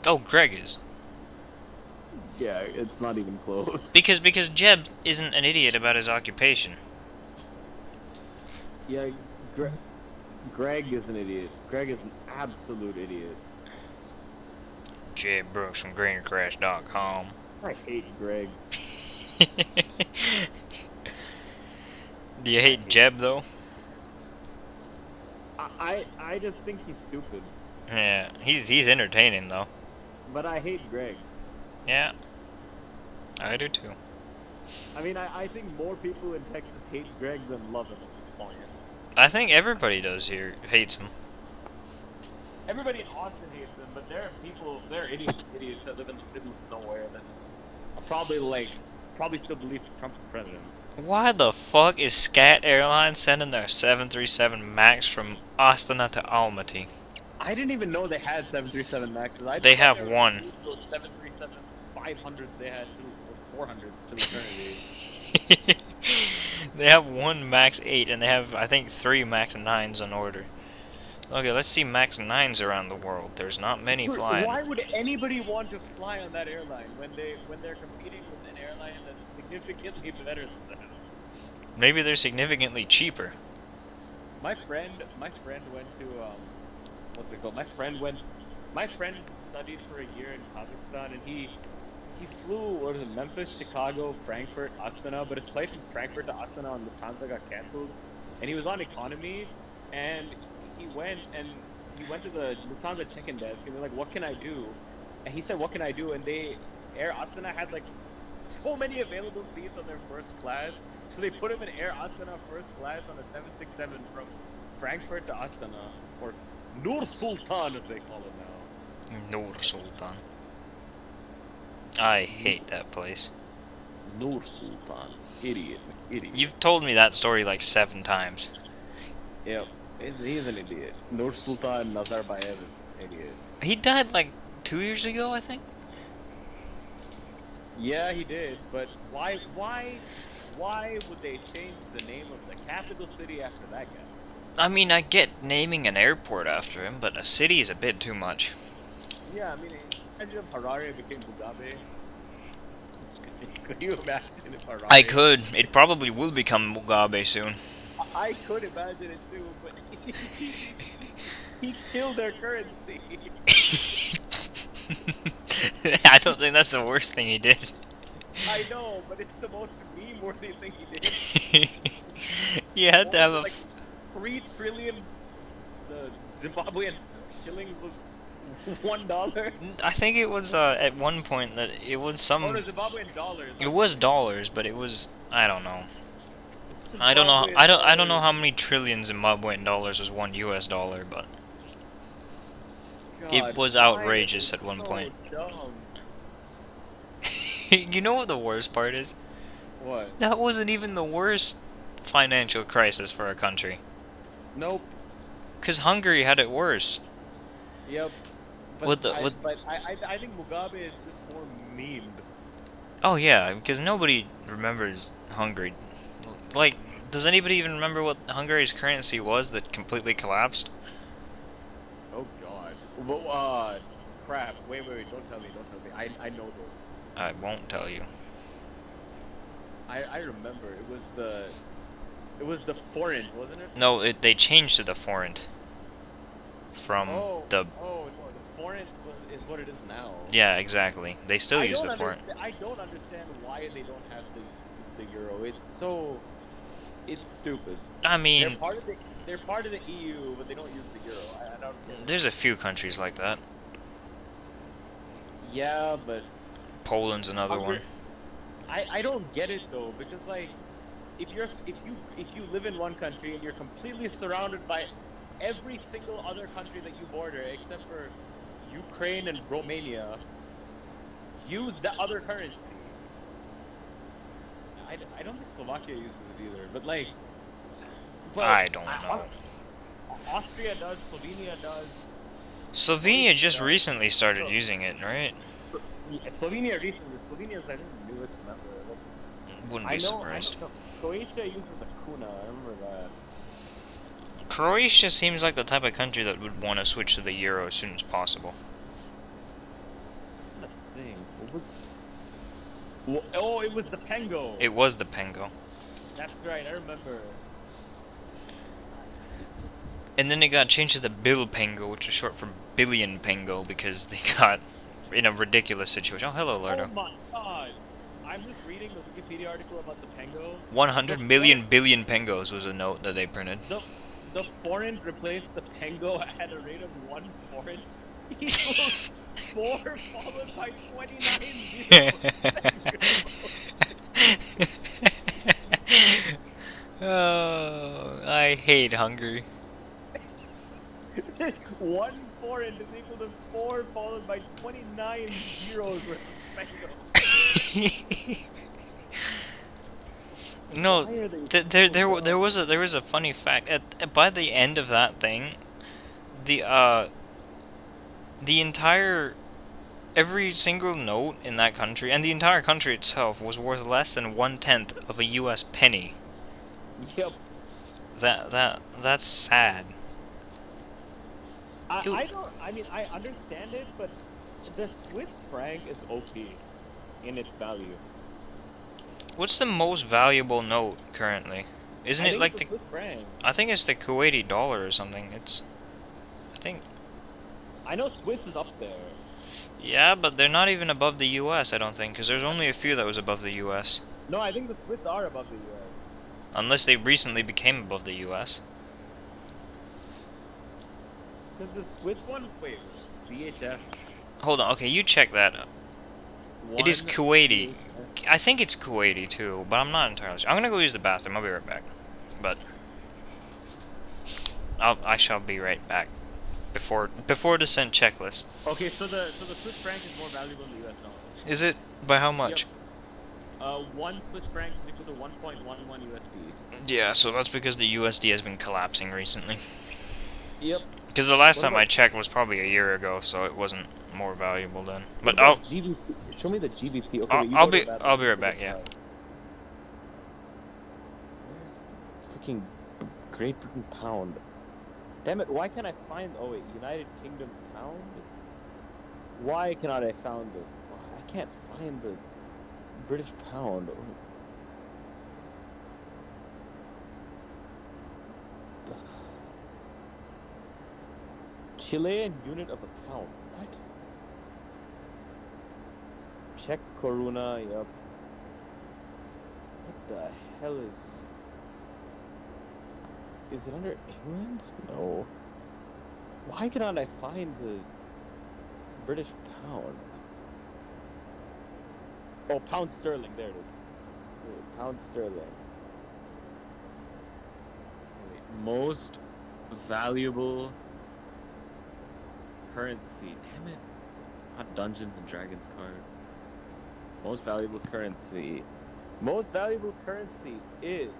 Oh, Greg is. Yeah, it's not even close. Because Jeb isn't an idiot about his occupation. Yeah, Greg is an idiot. Greg is an absolute idiot. Jeb Brooks from greenergrass.com. I hate Greg. Do you hate Jeb though? I just think he's stupid. Yeah, he's entertaining though. But I hate Greg. Yeah, I do too. I mean, I think more people in Texas hate Greg than love him at this point. I think everybody does here hates him. Everybody in Austin hates him, but there are idiots that live in the middle of nowhere that probably still believe Trump's president. Why the fuck is Scat Airlines sending their 737 MAX from Astana to Almaty? I didn't even know they had 737 Maxes. They have one. 737 500s they had to 400s to eternity. They have one MAX 8 and they have, I think, 3 MAX 9s on order. Okay, let's see MAX 9s around the world. There's not many flying. Why would anybody want to fly on that airline when they're competing with an airline that's significantly better than them? Maybe they're significantly cheaper. My friend went to what's it called? My friend studied for a year in Kazakhstan, and he flew Memphis, Chicago, Frankfurt, Astana, but his flight from Frankfurt to Astana on Lufthansa got canceled, and he was on economy, and he went to the Lufthansa check-in desk, and they're like, "What can I do?" And he said, "What can I do?" And Air Astana had like so many available seats on their first class, so they put him in Air Astana first class on a 767 from Frankfurt to Astana, or Nur Sultan as they call it now. Nur Sultan. I hate that place. Nur Sultan. Idiot. You've told me that story like 7 times. Yep. He's an idiot. Nur Sultan Nazarbayev is an idiot. He died like 2 years ago, I think. Yeah, he did, but why would they change the name of the capital city after that guy? I mean, I get naming an airport after him, but a city is a bit too much. Yeah, I mean, imagine if Harare became Mugabe. Could you imagine if Harare... I could. It probably will become Mugabe soon. I could imagine it too, but he killed their currency. I don't think that's the worst thing he did. I know, but it's the most meme-worthy thing he did. You had to have a... Like 3 trillion Zimbabwean shillings was $1. I think it was at one point that it was some... Oh, the Zimbabwean dollars. It was dollars, but it was... I don't know. I don't know. I don't know how many trillion Zimbabwean dollars was one US dollar, but God, it was why outrageous is it at one so point. dumb? You know what the worst part is? What? That wasn't even the worst financial crisis for a country. Nope. Cause Hungary had it worse. Yep. But With the- I, with- but I think Mugabe is just more memed. Oh yeah, because nobody remembers Hungary. Like, does anybody even remember what Hungary's currency was that completely collapsed? Oh God. Well, crap. Wait. Don't tell me. I know this. I won't tell you. I remember. It was the forint, wasn't it? No, they changed to the forint. From the... Oh no, the forint is what it is now. Yeah, exactly. They still use the don't forint. I don't understand why they don't have the euro. It's stupid. I mean, They're part of the EU, but they don't use the euro. I don't get it. there's a few countries like that. Yeah, but Poland's another one. I don't get it though, because like if you live in one country and you're completely surrounded by every single other country that you border except for Ukraine and Romania, use the other currency. I don't think Slovakia uses it either, but like I don't know. Austria does, Slovenia does. Slovenia just recently started using it, right? Slovenia is I think the newest member. Like, Wouldn't be surprised. I know Croatia uses the kuna. I remember that. Croatia seems like the type of country that would want to switch to the euro as soon as possible. The thing. What was? Oh, it was the pengo. It was the pengo. That's right. I remember. And then it got changed to the Bill Pengo, which is short for Billion Pengo, because they got in a ridiculous situation. Oh, hello, Lardo. Oh my God! I'm just reading the Wikipedia article about the pengo. 100 million billion Pengos was a note that they printed. The forint replaced the pengo at a rate of 1 forint equals 4 followed by 29 zeros. Oh, I hate Hungary. 1 forint is equal to 4 followed by 29 zeros worth of pengo. No, Why are they there was a funny fact. By the end of that thing, the entire every single note in that country and the entire country itself was worth less than 1/10 of a U.S. penny. Yep. That's sad. I mean, I understand it, but the Swiss franc is OP in its value. What's the most valuable note currently? Isn't I it think like it's the? the Swiss franc. I think it's the Kuwaiti dollar or something. I think. I know Swiss is up there. Yeah, but they're not even above the U.S. I don't think, because there's only a few that was above the U.S. No, I think the Swiss are above the US. Unless they recently became above the U.S. Because the Swiss one, wait, CHF. Hold on, okay, you check that. It is Kuwaiti. CHF. I think it's Kuwaiti too, but I'm not entirely sure. I'm gonna go use the bathroom. I'll be right back. But I shall be right back. Before descent checklist. Okay, so the Swiss franc is more valuable than the US dollar. Is it by how much? Yep. 1 Swiss franc is equal to 1.11 USD. Yeah, so that's because the USD has been collapsing recently. Yep. Because the last What time about- I checked was probably a year ago, so it wasn't more valuable then. What But I'll about GBP? Show me the GBP. Okay, I'll, wait, you I'll go to be that I'll one. be right back. Yeah. Where's the freaking Great Britain pound? Damn it! Why can't I find? Oh wait, United Kingdom pound. Why cannot I find the? I can't find the British pound. Chilean unit of account. What? Czech koruna. Yup. What the hell is? Is it under England? No. Why cannot I find the British pound? Oh, pound sterling. There it is. Wait, pound sterling. Wait, most valuable currency. Damn it. Not Dungeons and Dragons card. Most valuable currency. Most valuable currency is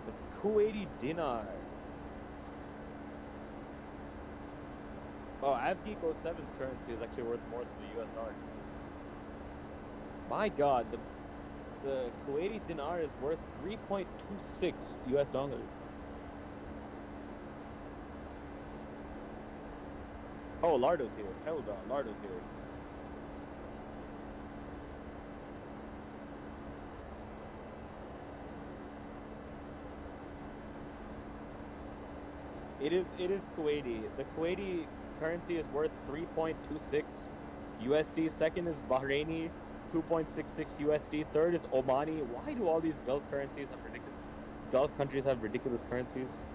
the Kuwaiti dinar. Oh, Avgeek 07's currency is actually worth more than the US dollar. My god, the Kuwaiti dinar is worth 3.26 US dollars. Oh, Lardo's here. Hold on, Lardo's here. It is Kuwaiti. The Kuwaiti currency is worth 3.26 USD. Second is Bahraini, 2.66 USD. Third is Omani. Why do all these Gulf countries have ridiculous currencies?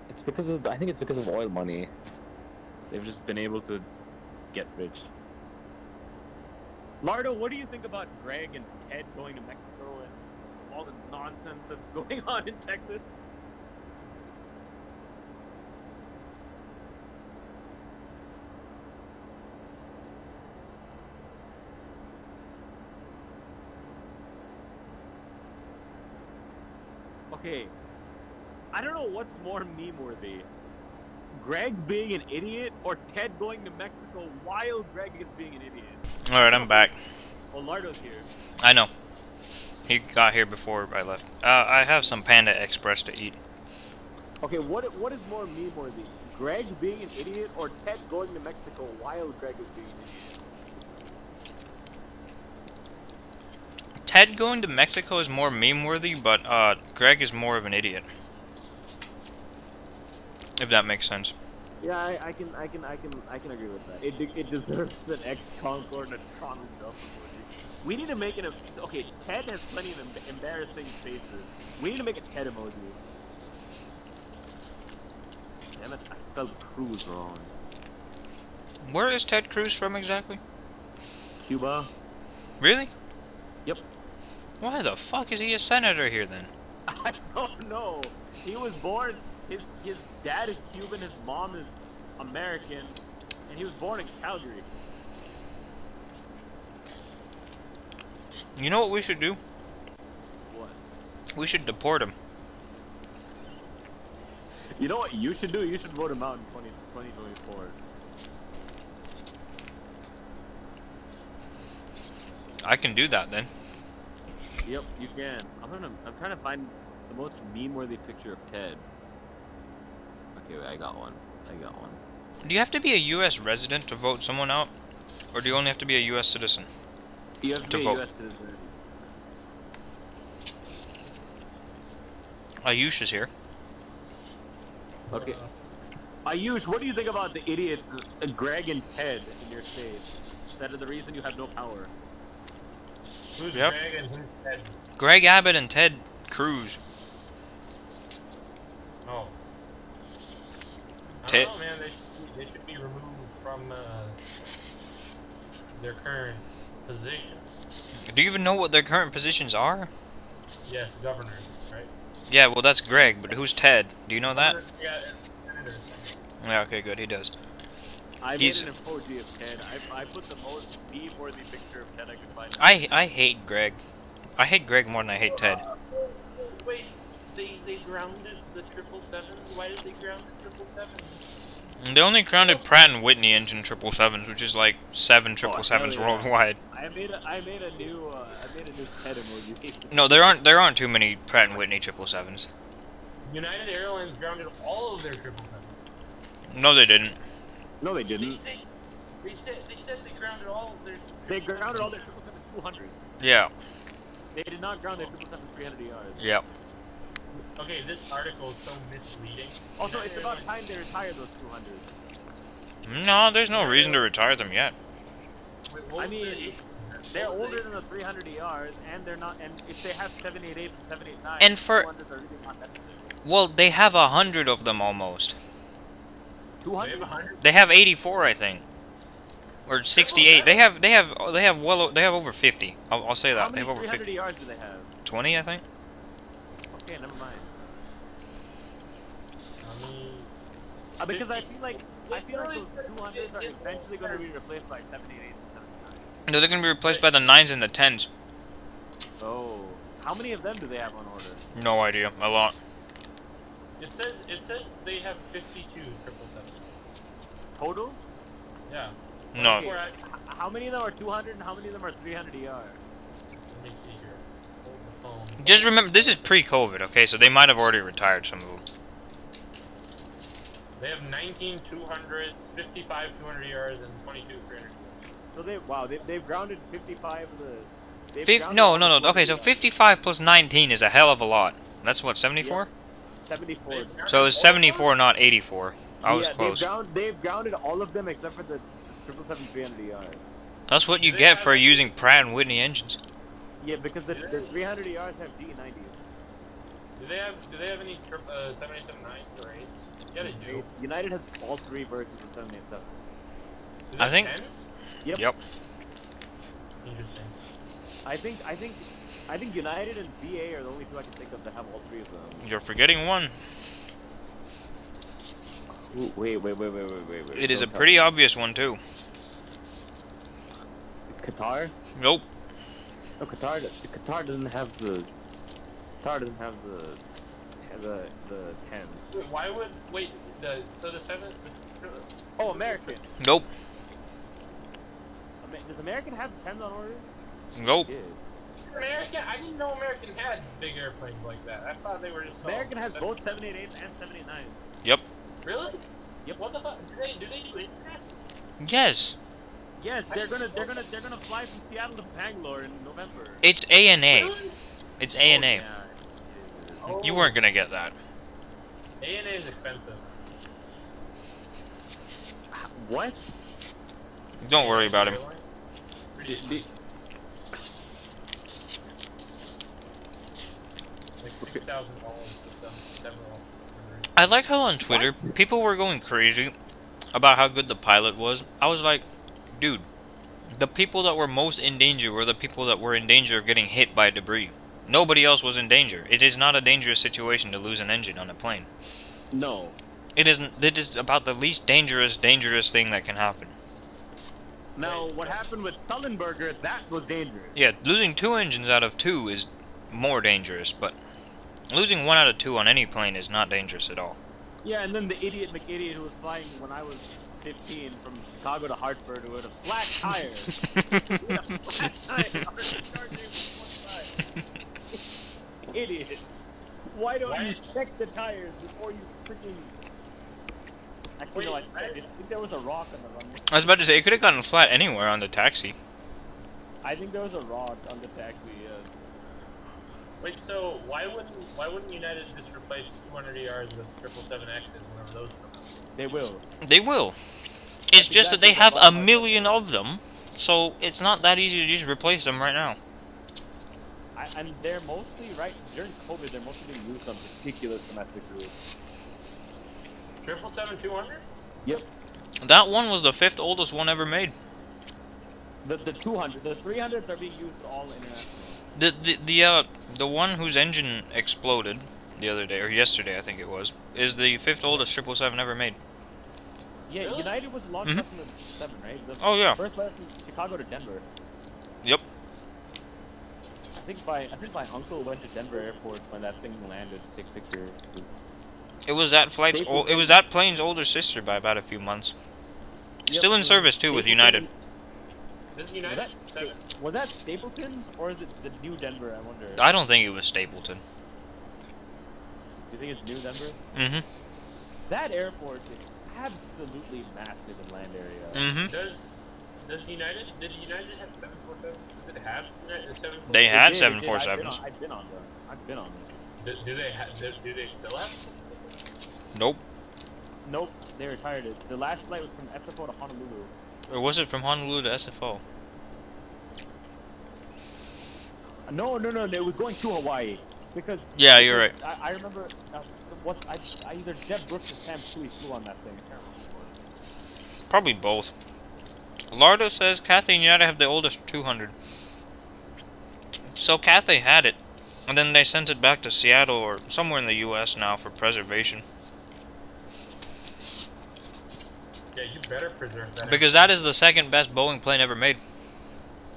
It's because of I think it's because of oil money. They've just been able to get rich. Lardo, what do you think about Greg and Ted going to Mexico and all the nonsense that's going on in Texas? Okay, I don't know what's more meme-worthy. Greg being an idiot or Ted going to Mexico while Greg is being an idiot? Alright, I'm back. Oh, Lardo's here. I know. He got here before I left. I have some Panda Express to eat. Okay, what is more meme-worthy? Greg being an idiot or Ted going to Mexico while Greg is being an idiot? Ted going to Mexico is more meme-worthy, but Greg is more of an idiot. If that makes sense. Yeah, I can agree with that. It deserves an ex-Concord and a Tron Dump emoji. We need to make okay, Ted has plenty of embarrassing faces. We need to make a Ted emoji. Damn it, I spelled Cruz wrong. Where is Ted Cruz from exactly? Cuba. Really? Yep. Why the fuck is he a senator here then? I don't know. He was born. His dad is Cuban. His mom is American, and he was born in Calgary. You know what we should do? What? We should deport him. You know what you should do? You should vote him out in 2024. I can do that then. Yep, you can. I'm trying to find the most meme-worthy picture of Ted. Okay, wait, I got one. Do you have to be a U.S. resident to vote someone out? Or do you only have to be a U.S. citizen? You have to To be vote. a US citizen. Ayush is here. Okay. Ayush, what do you think about the idiots, Greg and Ted, in your state? That are the reason you have no power. Who's Yep. Greg and who's Ted? Greg Abbott and Ted Cruz. Oh. I Ted. don't know, man. They should be removed from their current position. Do you even know what their current positions are? Yes, governors, right? Yeah, well that's Greg, but who's Ted? Do you know that? Yeah, senators. Yeah, okay, good, he does. I He's- made an emoji of Ted. I put the most meme-worthy picture of Ted I could find. I hate Greg. I hate Greg more than I hate Ted. Wait, they grounded the 777s? Why did they ground the 777s? They only grounded Pratt and Whitney engine 777s, which is like 7 777s worldwide. I made a new pet emoji. No, there aren't too many Pratt and Whitney 777s. United Airlines grounded all of their 777s. No, they didn't. No, they didn't. They said they grounded all of their. They grounded all their 777-200s. Yeah. They did not ground their 777-300 yards. Yeah. Okay, this article is so misleading. Also, it's about time they retire those 200s. No, there's no reason to retire them yet. Wait, I mean, they're older than the 300 ERs, and they're not. And if they have 788 and 789, And for 200s are really not necessary. well, they have 100 of them almost. 200? They have 84, I think, or 68. They have over 50. I'll say that. How They many have over 300 50. yards do they have? 20, I think. Okay, never mind. I mean, Because I feel like those 200s are eventually going to be replaced by 788s and 789s. No, they're gonna be replaced by the 9s and the 10s. Oh, how many of them do they have on order? No idea. A lot. it says they have 52 777s. Total? Yeah. No. Okay, how many of them are 200 and how many of them are 300 ER? Let me see here. Hold the phone. Just remember, this is pre-COVID, okay? So they might have already retired some of them. They have 19 200s, 55 200 yards, and 22 300 yards. So they've grounded 55 of the. No. Okay, so 55 plus 19 is a hell of a lot. That's what, 74? 74. So it's 74, not 84. I was close. They've grounded all of them except for the 777-300 ERs. That's what you get for using Pratt and Whitney engines. Yeah, because the 300 ERs have D90s. Do they have any 787-9s or 8s? Yeah, they do. United has all three versions of 787. Do they I think- have 10s? Yep. Interesting. I think United and BA are the only two I can think of that have all three of them. You're forgetting one. Ooh, wait. It is a pretty obvious one, too. Qatar? Nope. No, Qatar doesn't have the. Qatar doesn't have the 10s. Wait, so the 7th? Oh, American. Nope. Does American have 10s on order? Nope. Yeah. American? I didn't know American had big airplanes like that. I thought they were just. American has both 788s and 789s. Yep. Really? Yep. What the fuck? Do they do internet? Yes. Yes, they're gonna fly from Seattle to Bangalore in November. It's A&A. Really? It's A&A. Oh, You weren't gonna get that. A&A is expensive. What? Don't worry about him. Like $6,000 with them several. I like how on Twitter, people were going crazy about how good the pilot was. I was like, dude, the people that were most in danger were the people that were in danger of getting hit by debris. Nobody else was in danger. It is not a dangerous situation to lose an engine on a plane. No. It is about the least dangerous thing that can happen. Now, what happened with Sullenberger, that was dangerous. Yeah, losing 2 engines out of 2 is more dangerous, but losing 1 out of 2 on any plane is not dangerous at all. Yeah, and then the idiot McIdiot who was flying when I was 15 from Chicago to Hartford who had a flat tire. He had a flat tire. Idiots. Why don't you check the tires before you freaking... Actually, no, I think there was a rock on the runway. I was about to say, it could have gotten flat anywhere on the taxi. I think there was a rock on the taxi, yeah. Wait, so why wouldn't United just replace 200 ERs with 777Xs whenever those come out? They will. They will. It's just that they have a million of them, so it's not that easy to just replace them right now. And they're mostly, right, during COVID, they're mostly being used on ridiculous domestic routes. 777-200s? Yep. That one was the 5th oldest one ever made. The 200, the 300s are being used all international. The one whose engine exploded the other day, or yesterday I think it was, is the 5th oldest 777 ever made. Yeah, Really? United was launched up in the 7, right? The Oh, yeah. First flight from Chicago to Denver. Yep. I think my uncle went to Denver Airport when that thing landed to take pictures. It was that flight's Stapleton. it was that plane's older sister by about a few months. Yep, Still in it was service too with Stapleton. United. This is Was United that, 7. was that Stapleton or is it the new Denver? I wonder. I don't think it was Stapleton. Do you think it's new Denver? Mm-hmm. That airport is absolutely massive in land area. Mm-hmm. Does United, did United have 747s? Does it have 747s? They had It did, it did. 747s. I've been on them. I've been on them. Do they still have? Nope. Nope, they retired it. The last flight was from SFO to Honolulu. Or was it from Honolulu to SFO? No, it was going to Hawaii. Because Yeah, you're right. I remember either Jeb Brooks or Sam Tui flew on that thing. I can't remember. Probably both. Lardo says Cathay and United have the oldest 200. So Cathay had it, and then they sent it back to Seattle or somewhere in the U.S. now for preservation. Yeah, you better preserve that. Because that is the second best Boeing plane ever made.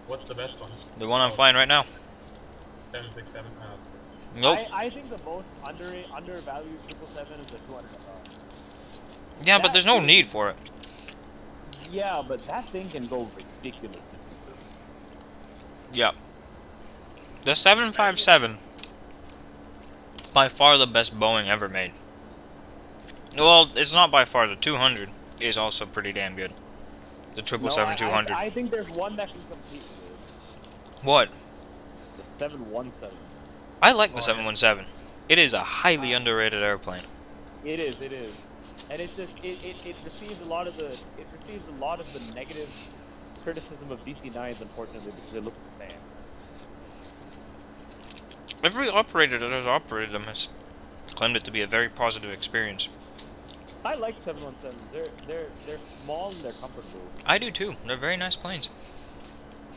What's the best one? The one I'm flying right now. 767. Nope. I think the most undervalued 777 is the 200. Yeah, but there's no need for it. Yeah, but that thing can go ridiculous distances. Yeah. The 757, by far the best Boeing ever made. Well, it's not by far. The 200 is also pretty damn good. The 777-200. I think there's one that can compete with it. What? The 717. I like the 717. It is a highly underrated airplane. It is, and it receives a lot of the negative criticism of DC-9s, unfortunately, because they look the same. Every operator that has operated them has claimed it to be a very positive experience. I like 717s. They're small and they're comfortable. I do too. They're very nice planes.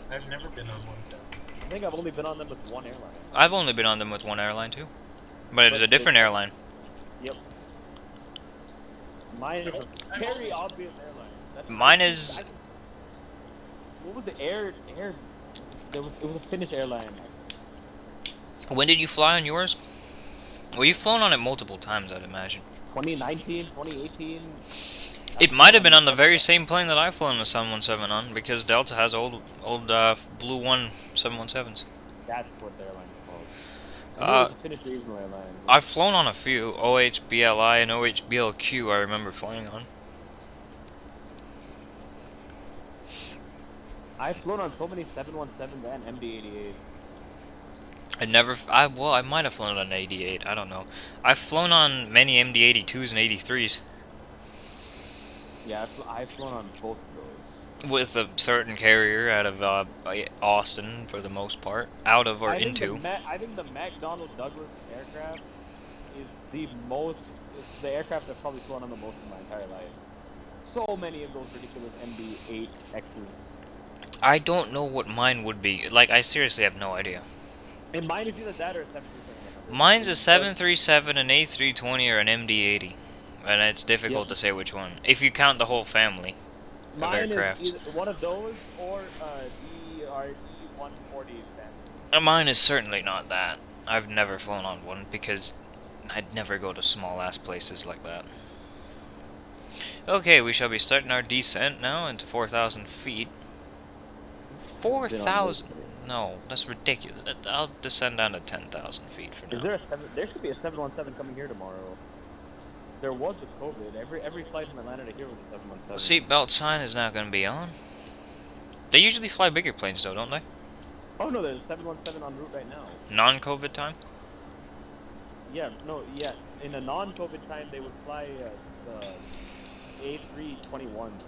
I've never been on one 7. I think I've only been on them with one airline. I've only been on them with one airline too. But it is a different airline. Yep. Mine is a very obvious airline. Mine is... What was the air? It was a Finnish airline. When did you fly on yours? Well, you've flown on it multiple times, I'd imagine. 2019, 2018. It might have been on the very same plane that I've flown the 717 on, because Delta has old Blue One 717s. That's what the airline is called. It was a Finnish regional airline. I've flown on a few, OHBLI and OHBLQ I remember flying on. I've flown on so many 717s and MD-88s. I might have flown on an 88, I don't know. I've flown on many MD-82s and 83s. Yeah, I've flown on both of those. With a certain carrier out of Austin, for the most part. Out of or into. I think the McDonnell Douglas aircraft is the aircraft I've probably flown on the most in my entire life. So many of those ridiculous MD-8Xs. I don't know what mine would be. Like, I seriously have no idea. And mine is either that or a 737. Mine's a 737, an A320, or an MD-80. And it's difficult to say which one. If you count the whole family of aircraft. Mine is either one of those or DRD-140. Mine is certainly not that. I've never flown on one because I'd never go to small-ass places like that. Okay, we shall be starting our descent now into 4,000 feet. 4,000? No, that's ridiculous. I'll descend down to 10,000 feet for now. There should be a 717 coming here tomorrow. There was with COVID. Every flight from Atlanta to here was a 717. Seatbelt sign is now going to be on. They usually fly bigger planes though, don't they? Oh no, there's a 717 en route right now. Non-COVID time? Yeah, in a non-COVID time, they would fly the A321s.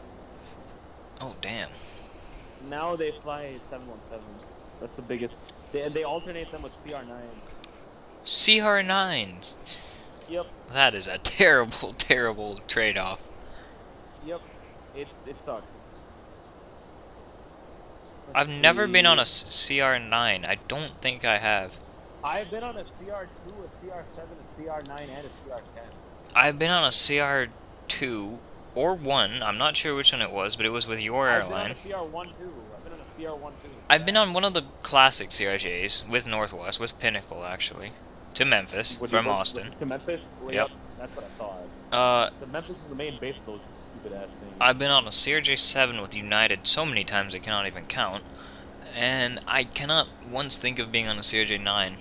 Oh, damn. Now they fly 717s. That's the biggest. They alternate them with CR9s. CR9s? Yep. That is a terrible, terrible trade-off. Yep. It sucks. I've never been on a CR9. I don't think I have. I've been on a CR2, a CR7, a CR9, and a CR10. I've been on a CR2 or 1. I'm not sure which one it was, but it was with your airline. I've been on a CR1 too. I've been on a CR1 too. I've been on one of the classic CRJs with Northwest, with Pinnacle actually, to Memphis Would you from go Austin. to Memphis? Well, Yep. That's what I thought. Uh, The Memphis is the main base of those stupid ass things. I've been on a CRJ7 with United so many times I cannot even count, and I cannot once think of being on a CRJ9.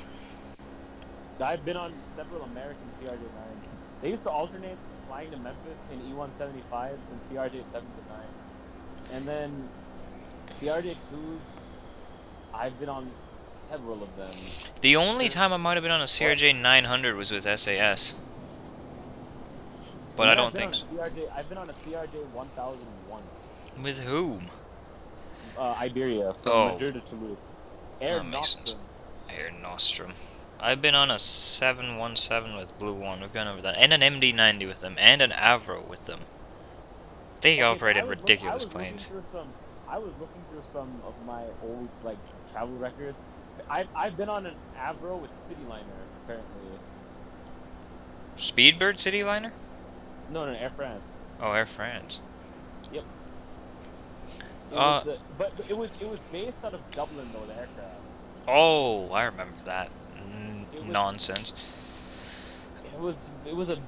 I've been on several American CRJ9s. They used to alternate flying to Memphis in E175s and CRJ7 to 9. And then CRJ2s, I've been on several of them. The only time I might have been on a CRJ 900 was with SAS. But I don't think so. I've been on a CRJ 1000 once. With whom? Iberia, from Oh. Madrid to Toulouse. Air That makes sense. Nostrum. Air Nostrum. I've been on a 717 with Blue One. We've gone over that. And an MD90 with them. And an Avro with them. They operated ridiculous planes. I was looking through some of my old travel records. I've been on an Avro with Cityliner apparently. Speedbird Cityliner? No, Air France. Oh, Air France. Yep. But it was based out of Dublin though, the aircraft. Oh, I remember that. Nonsense. It was a.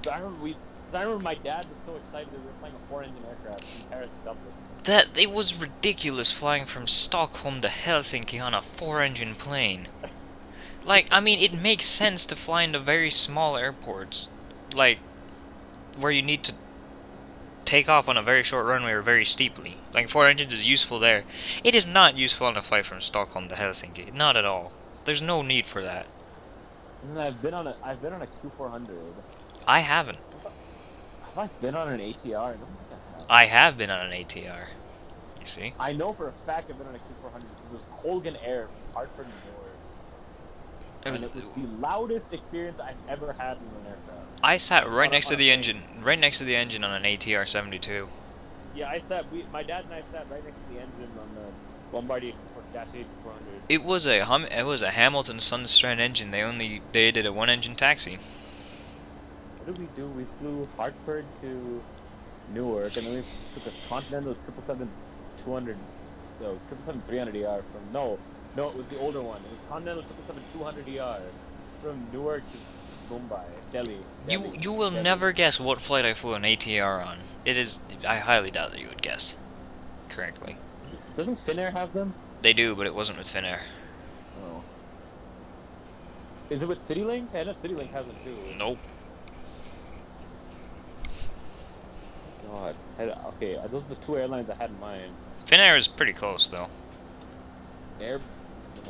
I remember my dad was so excited that we were flying a 4-engine aircraft from Paris to Dublin. It was ridiculous flying from Stockholm to Helsinki on a 4-engine plane. Like, I mean, it makes sense to fly into very small airports, like, where you need to take off on a very short runway or very steeply. Like, 4 engines is useful there. It is not useful on a flight from Stockholm to Helsinki. Not at all. There's no need for that. And then I've been on a Q400. I haven't. Have I been on an ATR? I don't think I have. I have been on an ATR. You see? I know for a fact I've been on a Q400 because it was Colgan Air from Hartford, New York. And it was the loudest experience I've ever had in an aircraft. I sat right next to the engine, on an ATR 72. Yeah, my dad and I sat right next to the engine on the Bombardier -8 400. It was a Hamilton Sunstrand engine. They did a 1-engine taxi. What did we do? We flew Hartford to Newark, and then we took a Continental 777-200, 777-300ER from no, it was the older one. It was Continental 777-200ER from Newark to Mumbai, Delhi. You will never guess what flight I flew an ATR on. I highly doubt that you would guess correctly. Doesn't Finnair have them? They do, but it wasn't with Finnair. Oh. Is it with CityLink? I know CityLink has them too. Nope. God. Okay, those are the 2 airlines I had in mind. Finnair is pretty close, though. No,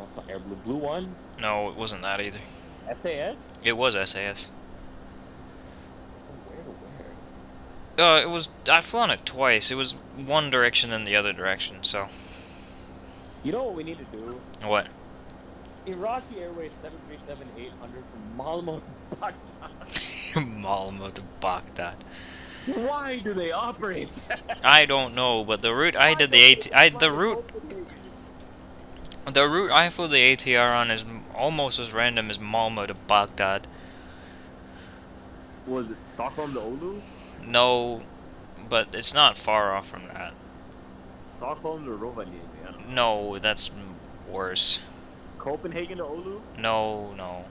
it's not Air Blue. Blue One? No, it wasn't that either. SAS? It was SAS. From where to where? I flew on it twice. It was one direction and the other direction, so. You know what we need to do? What? Iraqi Airways 737-800 from Malmo to Baghdad. Malmo to Baghdad. Why do they operate that? I don't know, but the route I did the route I flew the ATR on is almost as random as Malmo to Baghdad. Was it Stockholm to Oulu? No, but it's not far off from that. Stockholm to Rovaniemi? I don't know. No, that's worse. Copenhagen to Oulu? No.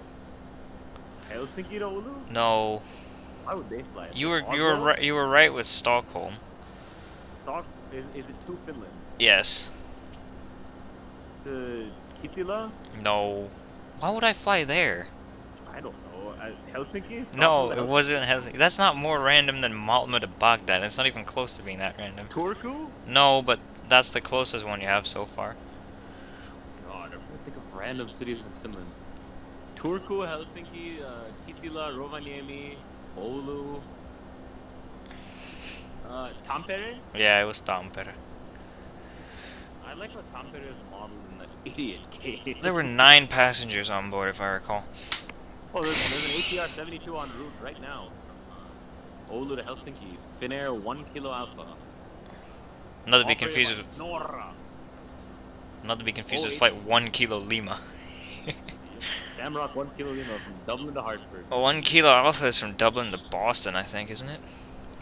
Helsinki to Oulu? No. Why would they fly? You were right with Stockholm. Is it to Finland? Yes. To Kittilä? No. Why would I fly there? I don't know. Helsinki? No, it wasn't Helsinki. That's not more random than Malmo to Baghdad. It's not even close to being that random. Turku? No, but that's the closest one you have so far. God, I'm trying to think of random cities in Finland. Turku, Helsinki, Kittilä, Rovaniemi, Oulu. Tampere? Yeah, it was Tampere. I like what Tampere is modeled in that idiot case. There were 9 passengers on board, if I recall. Oh, there's an ATR 72 en route right now. Oulu to Helsinki. Finnair 1 Kilo Alpha. Not to be confused with Norra. flight 1 Kilo Lima. Shamrock 1 Kilo Lima from Dublin to Hartford. 1 Kilo Alpha is from Dublin to Boston, I think, isn't it?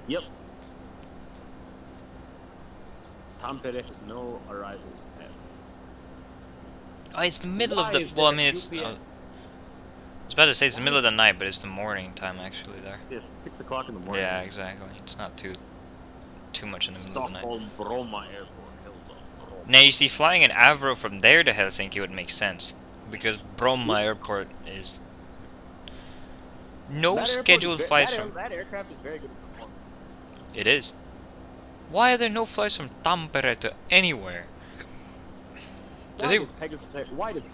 Yep. Tampere has no arrivals. Oh, it's the middle of Why the. is Well, I there mean, a it's. UPS? I was about to say it's the middle of the night, but it's the morning time actually there. It's 6 o'clock in the morning. Yeah, exactly. It's not too much in the middle of the night. Stockholm Bromma Airport. Bromma. Now you see, flying an Avro from there to Helsinki would make sense because Bromma Airport is no That airport scheduled is flights from. that aircraft is very good at performance. It is. Why are there no flights from Tampere to anywhere? Why does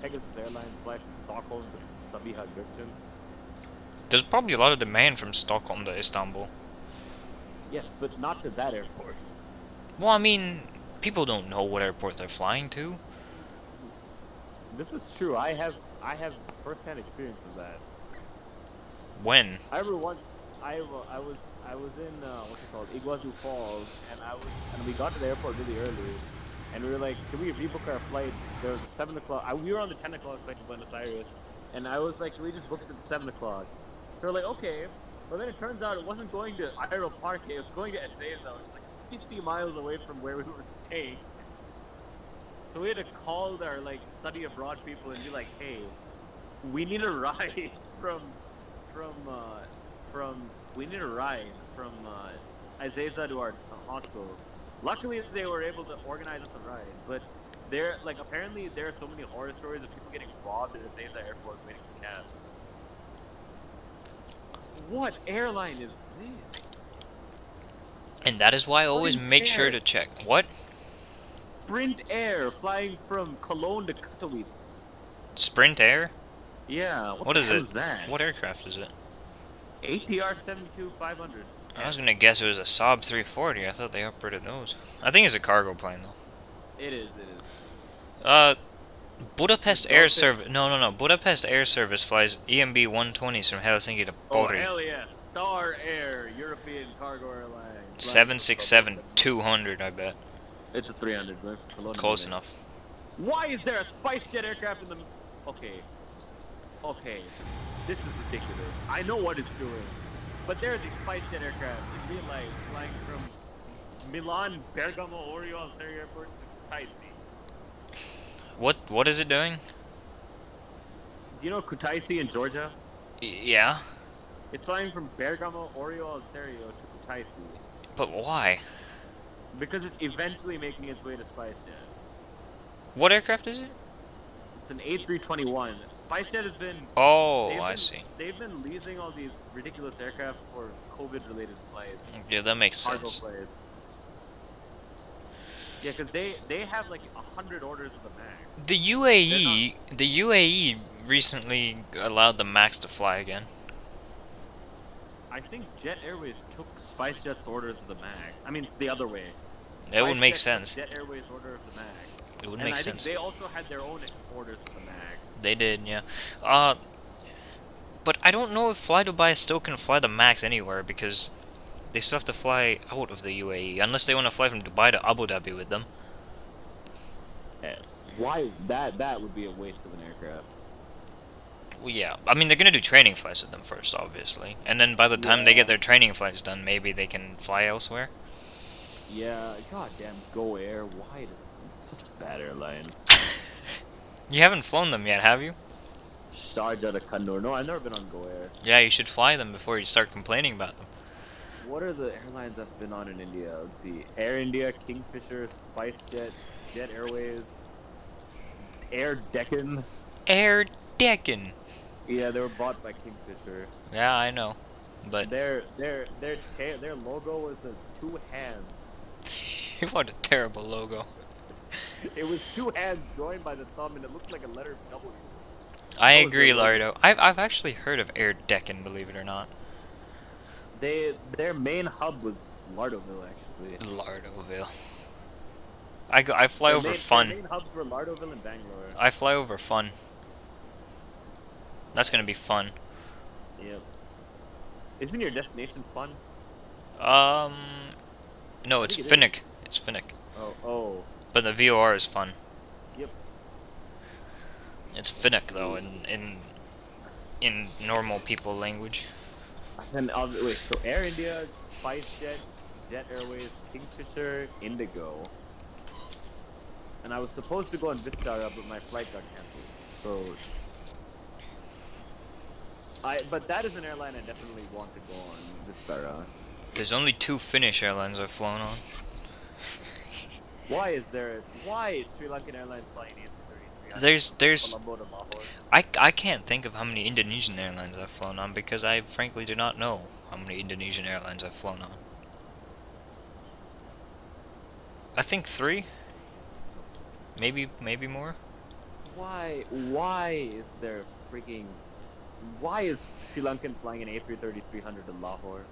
Pegasus Airlines fly from Stockholm to Sabiha Gökçen? There's probably a lot of demand from Stockholm to Istanbul. Yes, but not to that airport. Well, I mean, people don't know what airport they're flying to. This is true. I have first-hand experience of that. When? I remember once I was in what's it called, Iguazu Falls, and we got to the airport really early, and we were like, can we rebook our flight? There was 7 o'clock. We were on the 10 o'clock flight to Buenos Aires, and I was like, can we just book it at 7 o'clock? So we're like, okay. But then it turns out it wasn't going to Aero Parque, it was going to Ezeiza, which is like 50 miles away from where we were staying. So we had to call our like study abroad people and be like, hey, we need a ride from Ezeiza to our hostel. Luckily, they were able to organize us a ride, but apparently there are so many horror stories of people getting robbed at Ezeiza airport waiting for cabs. What airline is this? And that is why I always Sprint make sure Air. to check. What? Sprint Air flying from Cologne to Katowice. Sprint Air? Yeah, What is it? that? What aircraft is it? ATR 72-500. I was gonna guess it was a Saab 340. I thought they upgraded those. I think it's a cargo plane though. It is. Budapest Air Service. No. Budapest Air Service flies EMB 120s from Helsinki to Oh, Pori. hell yeah. Star Air, European cargo airline. 767-200, I bet. It's a 300, man. Close enough. Why is there a SpiceJet aircraft in the... Okay. This is ridiculous. I know what it's doing. But there's a SpiceJet aircraft in real life flying from Milan, Bergamo, Orio, Algeria Airport to Kutaisi. What is it doing? Do you know Kutaisi in Georgia? Yeah. It's flying from Bergamo, Orio, Algeria to Kutaisi. But why? Because it's eventually making its way to SpiceJet. What aircraft is it? It's an A321. SpiceJet has been... Oh, I see. They've been leasing all these ridiculous aircraft for COVID-related flights. Yeah, that makes Cargo sense. flights. Yeah, because they have like 100 orders of the MAX. The UAE recently allowed the MAX to fly again. I think Jet Airways took SpiceJet's orders of the MAX. I mean, the other way. That would make SpiceJet sense. took Jet Airways order of the MAX. It would And make I sense. think they also had their own orders of the MAX. They did, yeah. But I don't know if Fly Dubai still can fly the MAX anywhere because they still have to fly out of the UAE unless they want to fly from Dubai to Abu Dhabi with them. Yes. Why that would be a waste of an aircraft. Well, yeah. I mean, they're gonna do training flights with them first, obviously, and then by the time they get their training flights done, maybe they can fly elsewhere. Yeah, goddamn Go Air. Why is it's such a bad airline? You haven't flown them yet, have you? Sharjah to Kannur. No, I've never been on Go Air. Yeah, you should fly them before you start complaining about them. What are the airlines I've been on in India? Let's see. Air India, Kingfisher, SpiceJet, Jet Airways, Air Deccan. Air Deccan. Yeah, they were bought by Kingfisher. Yeah, I know, but Their logo was two hands. what a terrible logo. It was two hands joined by the thumb, and it looked like a letter W. I That was agree, their logo. Lardo. I've actually heard of Air Deccan, believe it or not. Their main hub was Lardoville, actually. Lardoville. I fly over Their fun. main hubs were Lardoville and Bangalore. I fly over fun. That's gonna be fun. Yep. Isn't your destination fun? No, it's think it is. Finnick. It's Finnick. Oh. But the VOR is fun. Yep. It's Finnick though, in normal people language. And wait, so Air India, SpiceJet, Jet Airways, Kingfisher, Indigo. And I was supposed to go on Vistara, but my flight got canceled. So, but that is an airline I definitely want to go on this era. There's only 2 Finnish airlines I've flown on. Why is Sri Lankan Airlines flying A330-300 There's from Colombo to Lahore? I can't think of how many Indonesian airlines I've flown on because I frankly do not know how many Indonesian airlines I've flown on. I think 3. Maybe more. Why is Sri Lankan flying an A330-300 to Lahore?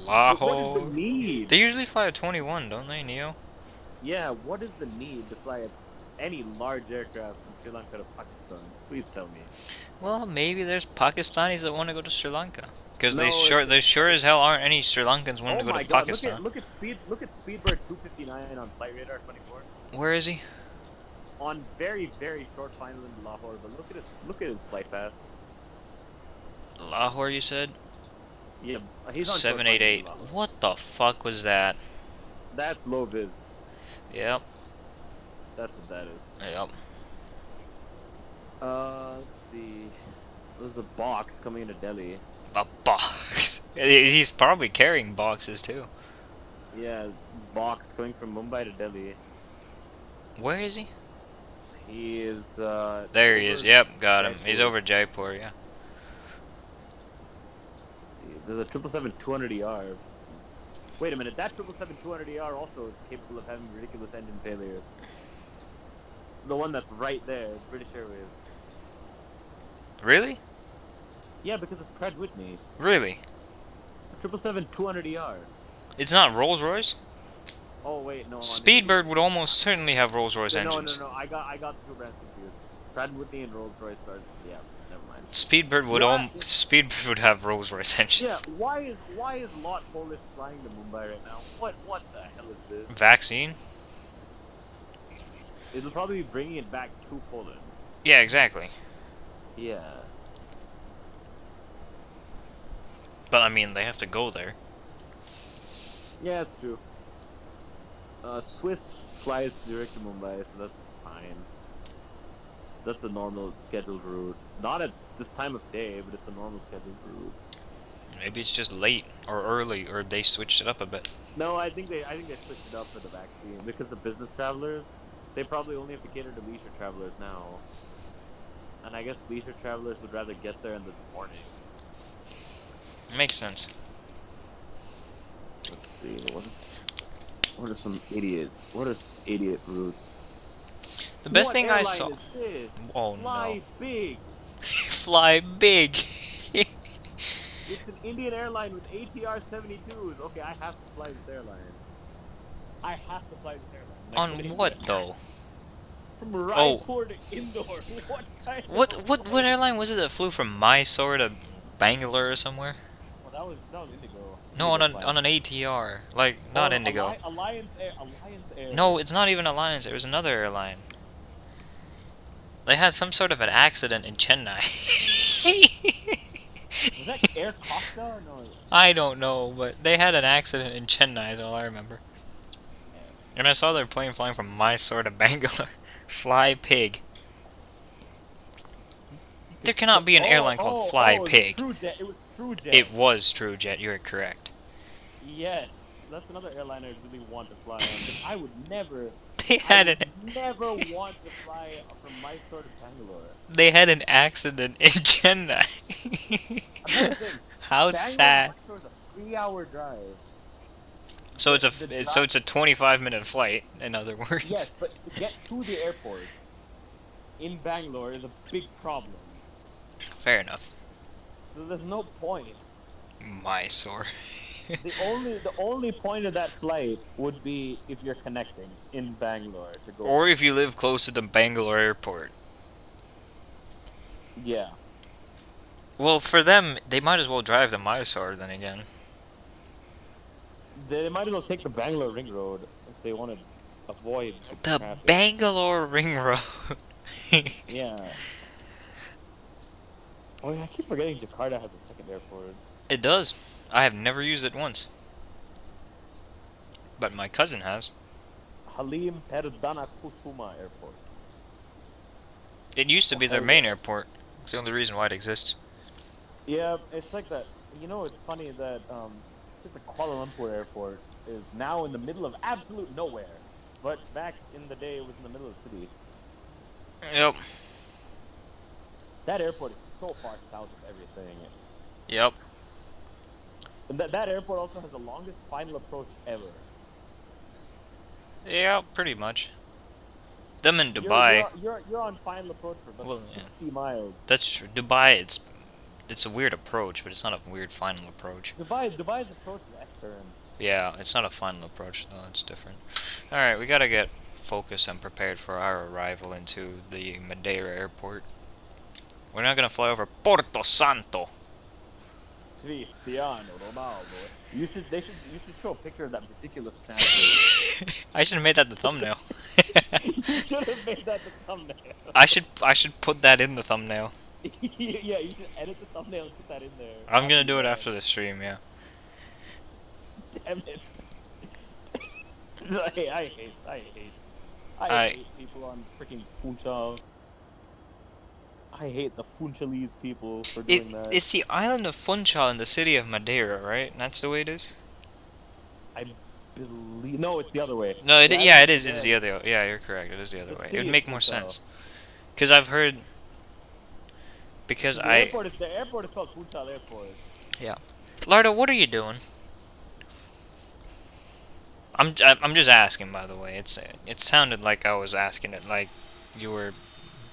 Lahore. What is the need? They usually fly a 21, don't they, Neo? Yeah, what is the need to fly any large aircraft from Sri Lanka to Pakistan? Please tell me. Well, maybe there's Pakistanis that want to go to Sri Lanka. Because No, there sure as hell aren't any Sri Lankans wanting Oh to go my to god, Pakistan. look at Speedbird 259 on Flight Radar 24. Where is he? On very, very short final in Lahore, but look at his flight path. Lahore, you said? Yeah, he's on 788. short final in Lahore. What the fuck was that? That's low vis. Yep. That's what that is. Yep. Let's see. There's a box coming into Delhi. A box. He's probably carrying boxes too. Yeah, box coming from Mumbai to Delhi. Where is he? He is, There he is. Yep, got him. He's over Jaipur, yeah. There's a 777-200ER. Wait a minute, that 777-200ER also is capable of having ridiculous engine failures. The one that's right there, British Airways. Really? Yeah, because it's Pratt Whitney. Really? 777-200ER. It's not Rolls-Royce? Oh wait, no. Speedbird would almost certainly have Rolls-Royce engines. No. I got the two brands confused. Pratt Whitney and Rolls-Royce are never mind. Speedbird would have Rolls-Royce engines. Yeah, why is Lot Polish flying to Mumbai right now? What the hell is this? Vaccine? It'll probably be bringing it back to Poland. Yeah, exactly. Yeah. But I mean, they have to go there. Yeah, it's true. Swiss flies direct to Mumbai, so that's fine. That's a normal scheduled route. Not at this time of day, but it's a normal scheduled route. Maybe it's just late or early, or they switched it up a bit. No, I think they switched it up for the vaccine because of business travelers. They probably only have to cater to leisure travelers now. And I guess leisure travelers would rather get there in the morning. Makes sense. Let's see, what are some idiot routes? The best thing I saw. Is this? Oh Fly no. big. Fly big. It's an Indian airline with ATR 72s. Okay, I have to fly this airline. On what though? From Raipur to Indore. What kind What airline was it that flew from Mysore to Bangalore or somewhere? Well, that was Indigo. No, on an ATR. Like, not Indigo. Alliance Air. No, it's not even Alliance. It was another airline. They had some sort of an accident in Chennai. Was that Air Costa or no? I don't know, but they had an accident in Chennai is all I remember. And I saw their plane flying from Mysore to Bangalore. Fly Pig. There cannot be an airline called Fly Pig. It was TrueJet. It was TrueJet, you're correct. Yes, that's another airline I really want to fly on. But I would never. Never want to fly from Mysore to Bangalore. They had an accident in Chennai. How sad. Bangalore is a 3-hour drive. So it's a 25-minute flight, in other words. Yes, but to get to the airport in Bangalore is a big problem. Fair enough. So there's no point. Mysore. The only point of that flight would be if you're connecting in Bangalore to go. Or if you live close to the Bangalore airport. Yeah. Well, for them, they might as well drive to Mysore then again. They might as well take the Bangalore Ring Road if they want to avoid the traffic. Bangalore Ring Road. Yeah. Oh yeah, I keep forgetting Jakarta has a second airport. It does. I have never used it once. But my cousin has. Halim Perdana Kusuma Airport. It used to be their main airport. It's the only reason why it exists. Yeah, it's like that. You know, it's funny that just the Kuala Lumpur airport is now in the middle of absolute nowhere, but back in the day it was in the middle of the city. Yep. That airport is so far south of everything. Yep. And that airport also has the longest final approach ever. Yeah, pretty much. Them in Dubai. You're on final approach for about 60 miles. That's true. Dubai, it's a weird approach, but it's not a weird final approach. Dubai's approach is S-turns. Yeah, it's not a final approach though. It's different. All right, we gotta get focused and prepared for our arrival into the Madeira airport. We're not gonna fly over Porto Santo. Cristiano Ronaldo. You should show a picture of that ridiculous statue. I should have made that the thumbnail. You should have made that the thumbnail. I should put that in the thumbnail. Yeah, you should edit the thumbnail and put that in there. I'm gonna do it after the stream, yeah. Damn it. I hate people on freaking Funchal. I hate the Funchalese people for doing that. It's the island of Funchal in the city of Madeira, right? That's the way it is? I believe... No, it's the other way. No, it is. It is the other way. Yeah, you're correct. It is the other way. It would make more sense. Because I've heard... Because the airport is called Funchal Airport. Yeah. Lardo, what are you doing? I'm just asking, by the way. It sounded like I was asking it like you were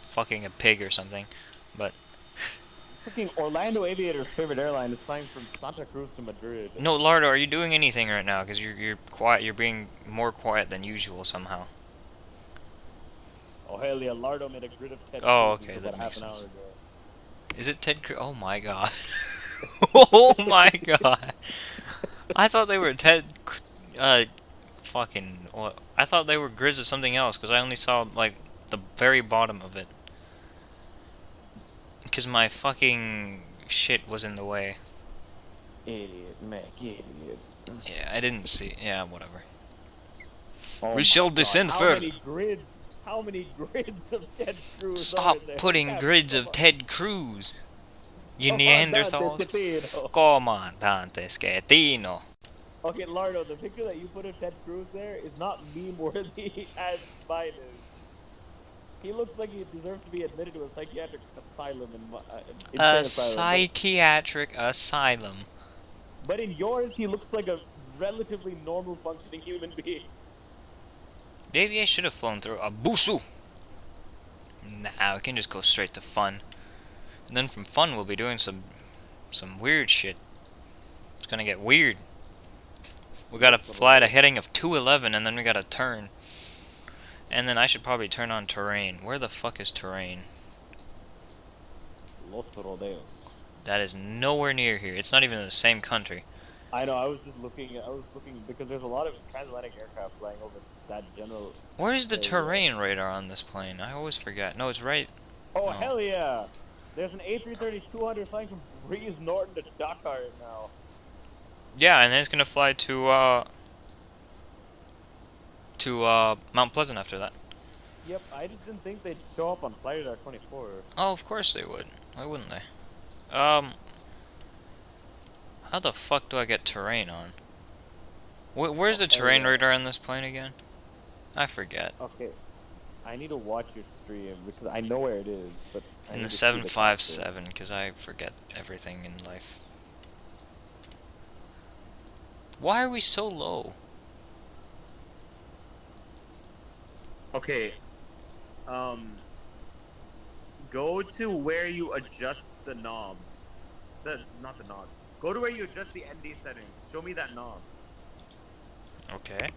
fucking a pig or something, but... Freaking Orlando Aviator's favorite airline is flying from Santa Cruz to Madrid. No, Lardo, are you doing anything right now? Because you're quiet. You're being more quiet than usual somehow. Oh hell yeah, Lardo made a grid of Ted Oh, Cruz okay, about that half makes an hour sense. ago. Is it Ted Cruz? Oh my god. Oh my god. I thought they were fucking... What? I thought they were grids of something else, because I only saw, like, the very bottom of it. Because my fucking shit was in the way. Idiot, Mac, idiot. Yeah, I didn't see... Yeah, whatever. Oh We shall descend further. How many grids of Ted Cruz Stop are there? putting grids of Ted Cruz. You Neanderthals. Comandante Comandante Schettino. Okay, Lardo, the picture that you put of Ted Cruz there is not meme-worthy as mine is. He looks like he deserves to be admitted to a psychiatric asylum A psychiatric asylum. But in yours, he looks like a relatively normal functioning human being. Maybe I should have flown through Abusu. Nah, we can just go straight to fun. And then from fun, we'll be doing some weird shit. It's gonna get weird. We gotta fly at a heading of 211, and then we gotta turn. And then I should probably turn on terrain. Where the fuck is terrain? Los Rodeos. That is nowhere near here. It's not even in the same country. I know, I was looking because there's a lot of transatlantic aircraft flying over that general... Where's the terrain radar on this plane? I always forget. No, it's right... Oh, no. Hell yeah! There's an A330-200 flying from Breeze Norton to Dakar right now. Yeah, and then it's gonna fly to Mount Pleasant after that. Yep, I just didn't think they'd show up on Flight Radar 24. Oh, of course they would. Why wouldn't they? How the fuck do I get terrain on? Where's the terrain radar in this plane again? I forget. Okay, I need to watch your stream because I know where it is, but In the 757, because I forget everything in life. Why are we so low? Okay. Go to where you adjust the knobs. Not the knobs. Go to where you adjust the ND settings. Show me that knob. Okay.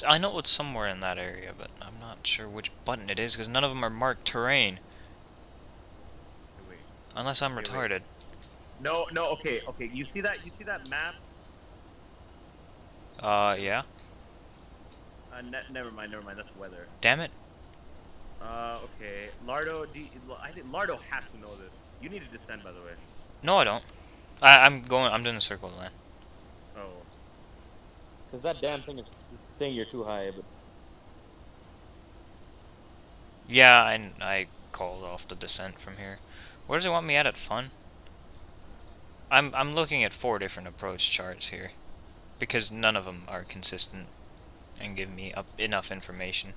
I know it's somewhere in that area, but I'm not sure which button it is, because none of them are marked terrain. Wait. Unless I'm retarded. No, okay. You see that map? Yeah. Never mind, that's weather. Damn it. Okay. Lardo, I think Lardo has to know this. You need to descend, by the way. No, I don't. I'm doing the circle line. Oh. Because that damn thing is saying you're too high, but... Yeah, and I called off the descent from here. Where does it want me at fun? I'm looking at 4 different approach charts here because none of them are consistent and give me enough information.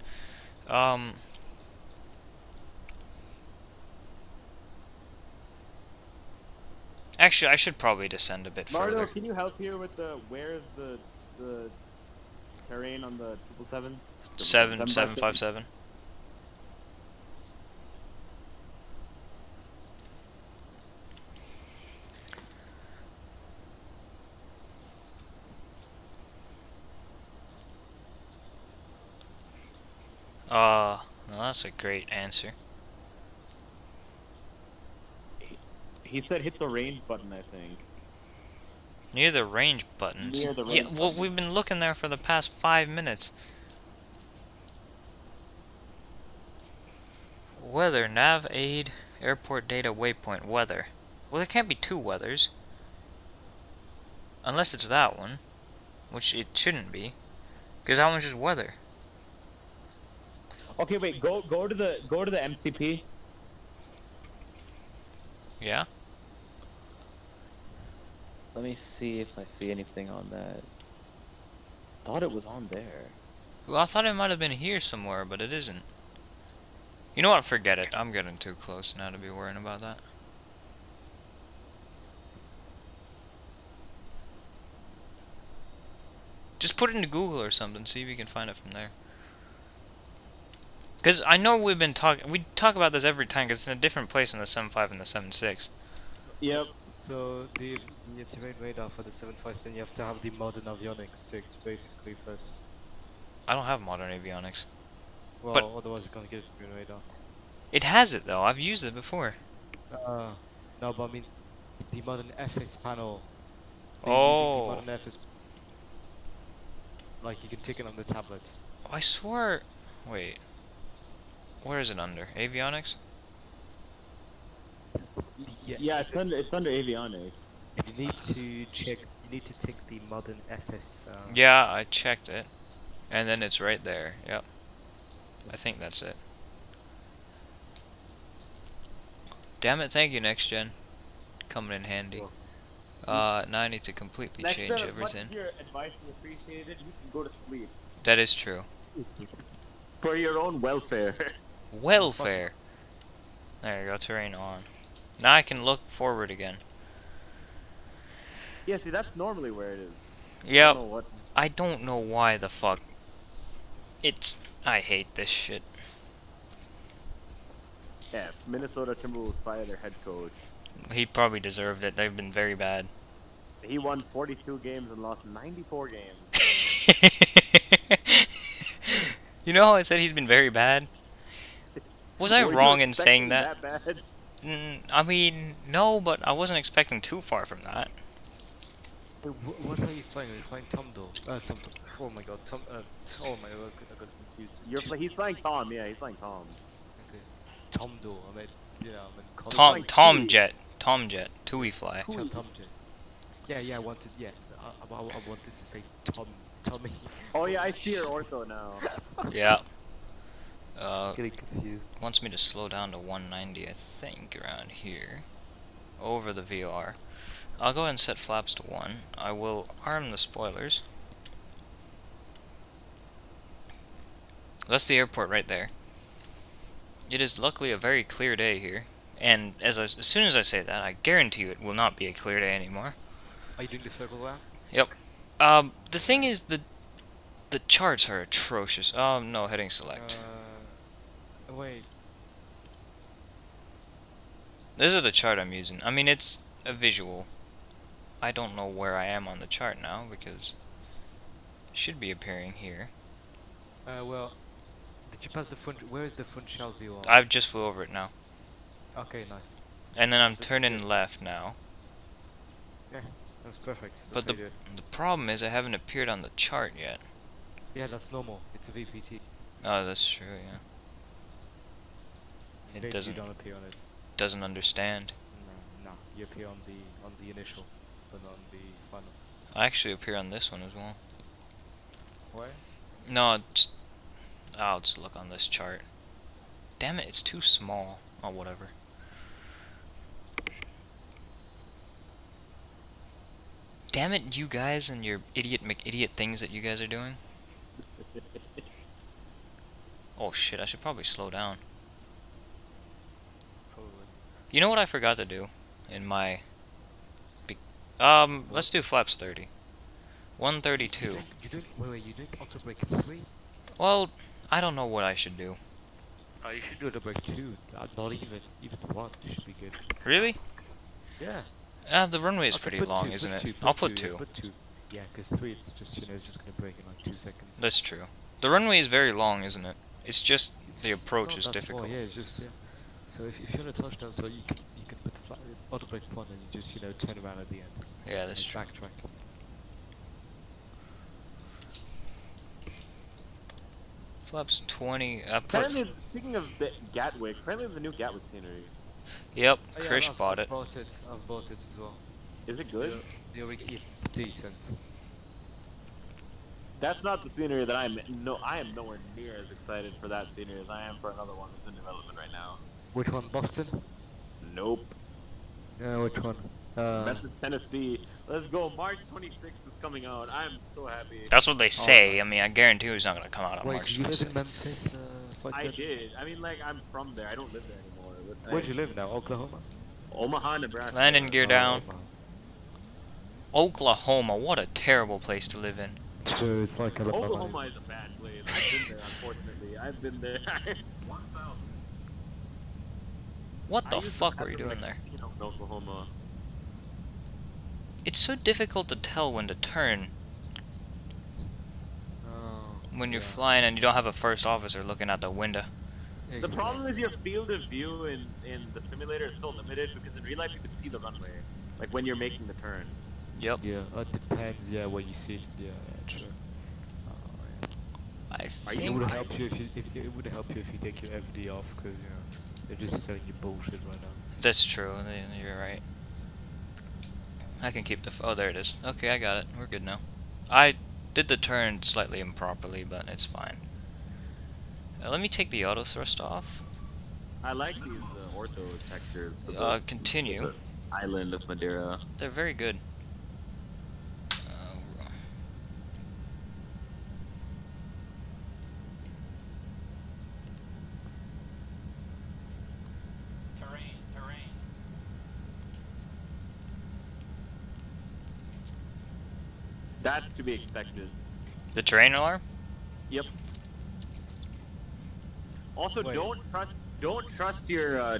Actually, I should probably descend a bit Mardo, further. can you help here with where's the terrain on the 777? 7757. Well, that's a great answer. He said hit the range button, I think. Near the range buttons. Near the Yeah, range well, buttons. we've been looking there for the past 5 minutes. Weather, nav, aid, airport data, waypoint, weather. Well, there can't be 2 weathers. Unless it's that one. Which it shouldn't be. Because that one's just weather. Okay, wait. Go to the MCP. Yeah? Let me see if I see anything on that. Thought it was on there. Well, I thought it might have been here somewhere, but it isn't. You know what? Forget it. I'm getting too close now to be worrying about that. Just put it into Google or something, see if you can find it from there. Because I know we talk about this every time, because it's in a different place in the 7.5 and the 7.6. Yep. So the terrain radar for the 757, you have to have the modern avionics checked basically first. I don't have modern avionics. Well, But- otherwise you're gonna get a terrain radar. It has it though, I've used it before. No, but I mean the modern FS panel. Oh. The modern FS, like you can tick it on the tablet. I swore... Wait. Where is it under? Avionics? Yeah, it's under avionics. You need to check. You need to tick the modern FS. Yeah, I checked it. And then it's right there, yep. I think that's it. Damn it, thank you, Next Gen. Coming in handy. Now I need to completely change everything. As much as your advice is appreciated, you should go to sleep. That is true. For your own welfare. Welfare! There you go, terrain on. Now I can look forward again. Yeah, see, that's normally where it is. Yep. What? I don't know why the fuck. I hate this shit. Yeah, Minnesota Timberwolves fired their head coach. He probably deserved it. They've been very bad. He won 42 games and lost 94 games. You know how I said he's been very bad? Was I Were you wrong in expecting saying that? bad? I mean, no, but I wasn't expecting too far from that. What are you flying? Are you flying Tomdo? Tom. Oh my god, Tom. Oh my god, I got confused. He's flying Tom, yeah, he's flying Tom. Okay. Tomdo. I mean, I mean. Tom Jet, TUI fly. Tom Jet. Yeah. I wanted. Yeah, I wanted to say Tommy. Oh yeah, I see your ortho now. Yeah. Getting confused. Wants me to slow down to 190, I think, around here. Over the VOR. I'll go ahead and set flaps to 1. I will arm the spoilers. That's the airport right there. It is luckily a very clear day here. And as soon as I say that, I guarantee you it will not be a clear day anymore. Are you doing the circle round? Yep. The thing is, the charts are atrocious. Oh, no, heading select. Wait. This is the chart I'm using. I mean, it's a visual. I don't know where I am on the chart now, because it should be appearing here. Well, did you pass the front? Where is the front shell view on? I've just flew over it now. Okay, nice. And then I'm turning left now. Yeah, that's perfect. That's But how you do it. the problem is I haven't appeared on the chart yet. Yeah, that's normal. It's a VPT. Oh, that's true, yeah. It Maybe doesn't You don't appear on it. doesn't understand. No. You appear on the initial, but not on the final. I actually appear on this one as well. Why? No, I'll just look on this chart. Damn it, it's too small. Oh, whatever. Damn it, you guys and your idiot McIdiot things that you guys are doing. Oh shit, I should probably slow down. Probably. You know what I forgot to do in my... let's do flaps 30. 132. Wait, you doing auto brake 3? Well, I don't know what I should do. Oh, you should do auto brake 2. Not even 1 should be good. Really? Yeah. The runway is Okay, pretty put long, 2, isn't put it? 2, I'll put put 2, 2. Put 2. Yeah, because 3 it's just, it's just gonna break in like 2 seconds. That's true. The runway is very long, isn't it? It's just the approach is not that small, difficult. yeah, it's just, yeah. So if you're on a touchdown, so you can put the auto brake 1 and you just, turn around at the end. Yeah, that's true. Backtrack. Flaps 20. Apparently, speaking of the Gatwick, apparently there's a new Gatwick scenery. Yep, Oh, yeah, Krish bought it. I've bought it as well. Is it good? It's decent. That's not the scenery that I am nowhere near as excited for that scenery as I am for another one that's in development right now. Which one, Boston? Nope. Which one? Memphis, Tennessee. Let's go. March 26th is coming out. I'm so happy. That's what they say. I mean, I guarantee it's not gonna come out on Wait, March do you live 26th. in Memphis? I did. I mean, like, I'm from there. I don't live there anymore. Where do you live now? Oklahoma? Omaha, Nebraska. Landing gear down. Omaha. Oklahoma, what a terrible place to live in. True, it's like Alabama. Oklahoma is a bad place. I've been there, unfortunately. I've been there. What the I used to fuck have were you to, doing like, there? in Oklahoma. It's so difficult to tell when to turn Oh, when you're yeah. flying and you don't have a first officer looking out the window. The problem is your field of view in the simulator is so limited because in real life you can see the runway, like when you're making the turn. Yep. Yeah, it depends. Yeah, where you see it. Yeah, true. I It think would help you it would help you if you take your FD off, because they're just telling you bullshit right now. that's true. You're right. I can keep the. Oh, there it is. Okay, I got it. We're good now. I did the turn slightly improperly, but it's fine. Let me take the auto thrust off. I like these ortho textures. of Continue. the island of Madeira. They're very good. That's to be expected. The terrain alarm? Yep. Also, Wait. don't trust your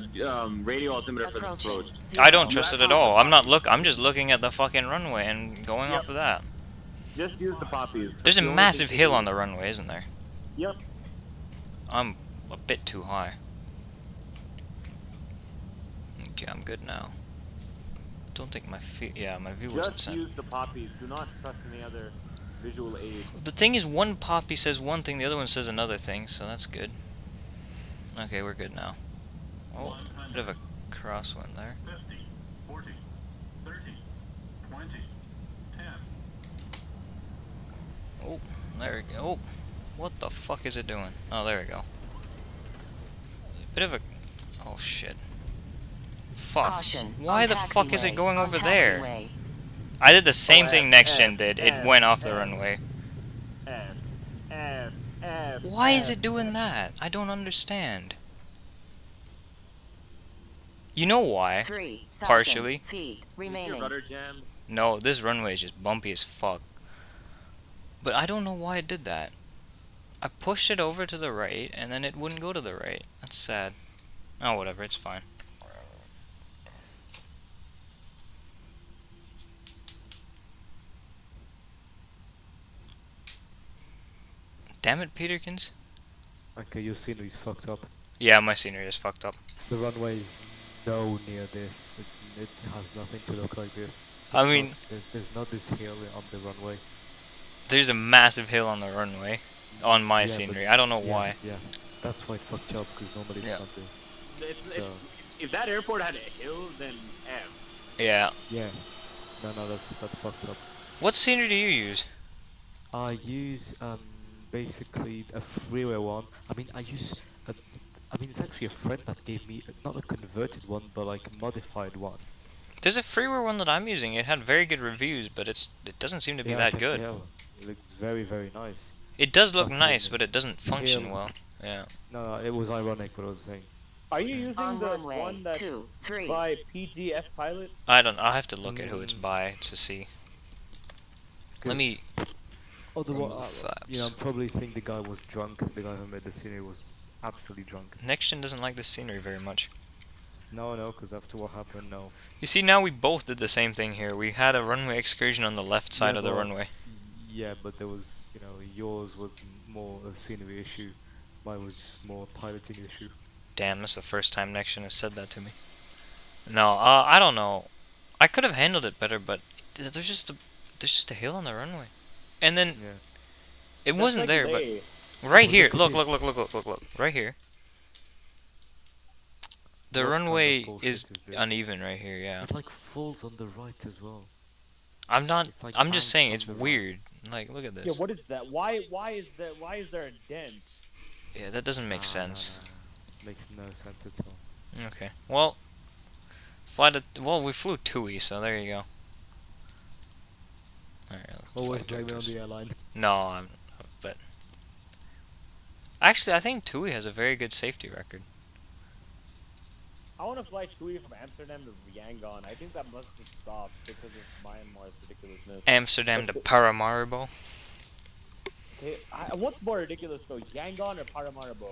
radio altimeter for this approach. I don't trust it at all. I'm just looking at the fucking runway and going Yep. off of that. Just use the poppies. There's a The only massive thing- hill on the runway, isn't there? Yep. I'm a bit too high. Okay, I'm good now. Don't think my my view wasn't Just set. use the poppies. Do not trust any other visual aids. The thing is, one poppy says one thing, the other one says another thing, so that's good. Okay, we're good now. Oh, bit of a crosswind there. 50, 40, 30, 20, 10. Oh, there we go. Oh, what the fuck is it doing? Oh, there we go. Bit of a... Oh, shit. Fuck. Caution. Why On the fuck is it taxiway. going On over there? taxiway. I did the same thing Next F, Gen did. It F, went off the F. runway. F. Why is it doing that? I don't understand. You know why? 3,000 Partially. feet Is your remaining. rudder jammed? No, this runway is just bumpy as fuck. But I don't know why it did that. I pushed it over to the right, and then it wouldn't go to the right. That's sad. Oh, whatever, it's fine. Damn it, Peterkins. Okay, your scenery's fucked up. Yeah, my scenery is fucked up. The runway is no near this. It has nothing to look like this. I mean, There's not this hill on the runway. there's a massive hill on the runway on my Yeah, scenery. but- I don't know yeah, why. Yeah, that's why it fucked up, because normally it's Yeah. not this. It's, if that airport had a hill, then F. Yeah. Yeah. No, that's fucked up. What scenery do you use? I use basically a freeway one. I mean, I use I mean, it's actually a friend that gave me not a converted one, but like a modified one. There's a freeware one that I'm using. It had very good reviews, but it doesn't seem to be Yeah, I that can good. tell. It looks very, very nice. It does look Fucking nice, but it doesn't function Kale. well. Yeah. No, it was ironic what I was saying. Are you using On the runway one that's 23. by PGS Pilot? I'll have to look at who it's by to see. Let me. Otherwise, you know, I flaps. probably think the guy was drunk. The guy who made the scenery was absolutely drunk. Nextgen doesn't like the scenery very much. No, because after what happened, no. You see, now we both did the same thing here. We had a runway excursion on the left side Yeah, of the but- runway. Yeah, but there was, you know, yours was more a scenery issue. Mine was just more a piloting issue. Damn, that's the first time Nextgen has said that to me. No, I don't know. I could have handled it better, but there's just a hill on the runway, and then Yeah. it That's wasn't like there, Lay. but right Oh, here. look Look, at look, right here. The What kind of runway bullshit is this? uneven right here. Yeah. It like falls on the right as well. I'm not. It's like I'm just bounced saying on it's the right. weird. Like, look at this. Yeah, what is that? Why is there a dent? Yeah, that doesn't make sense. Makes no sense at all. Okay. Well, we flew TUI, so there you go. Alright, Always blame it on the airline. No, but actually, I think TUI has a very good safety record. I want to fly TUI from Amsterdam to Yangon. I think that must have stopped because of Myanmar's ridiculousness. Amsterdam to Paramaribo. Okay, what's more ridiculous though, Yangon or Paramaribo?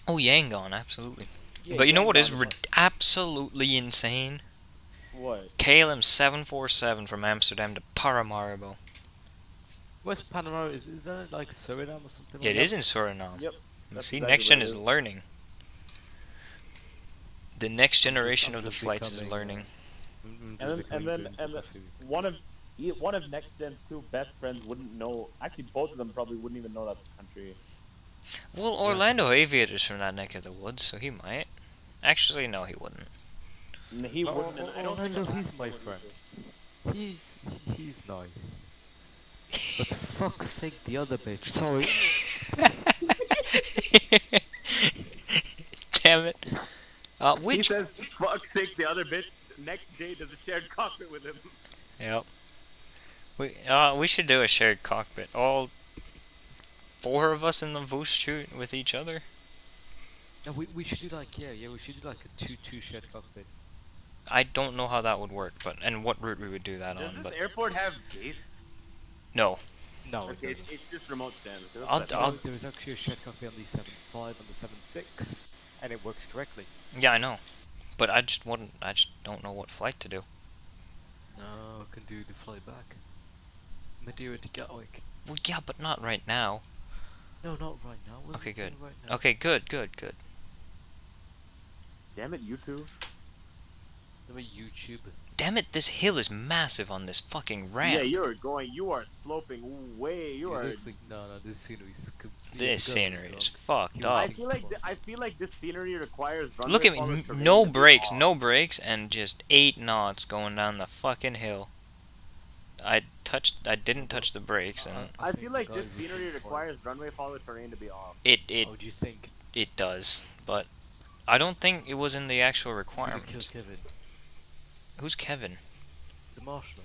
Oh, Yangon, absolutely. Yeah, But you know what is Yangon absolutely insane? what? KLM 747 from Amsterdam to Paramaribo. Where's Panama? Is that like Suriname or something? Yeah, it like is in Suriname. Yep. You That's see, exactly next gen what it is is. learning. The next generation I'm of the just flights is becoming, learning. And then one of Next Gen's two best friends wouldn't know. Actually, both of them probably wouldn't even know that's a country. Well, Orlando Aviator's from that neck of the woods, so he might. Actually, no, he wouldn't. And he wouldn't. And I don't think Orlando, the he's last my one would friend. either. He's nice. But for fuck's sake, the other bitch. Sorry. Damn it. He Which? says, "Fuck's sake, the other bitch." Next day does a shared cockpit with him. Yep. We should do a shared cockpit. All four of us in the Voosh shoot with each other. No, we should do like we should do like a 2-2 shared cockpit. I don't know how that would work, and what route we would do that Does on, this but airport have gates? no. No, Okay, it's just remote stands. There is actually a shared cockpit on the 7.5 and the 7.6, and it works correctly. Yeah, I know. But I just don't know what flight to do. No, I can do the flight back. Madeira to Gatwick. Well, yeah, but not right now. No, not right now. Wasn't Okay, good. saying Right now. Okay, good. Damn it, you two. I'm a YouTube. Damn it, this hill is massive on this fucking ramp. Yeah, you are sloping way. You are. Looks like, no, this scenery is completely This scenery is fucked up. I feel like this scenery requires. Runway Look at follow me, terrain no to be brakes, off. no brakes, and just 8 knots going down the fucking hill. I didn't touch the brakes, and I feel like this guys, we scenery should requires runway follow terrain to be off. it What do you think? it does, but I don't think it was in the actual We're gonna kill requirements. Kevin, Who's Kevin? the marshal.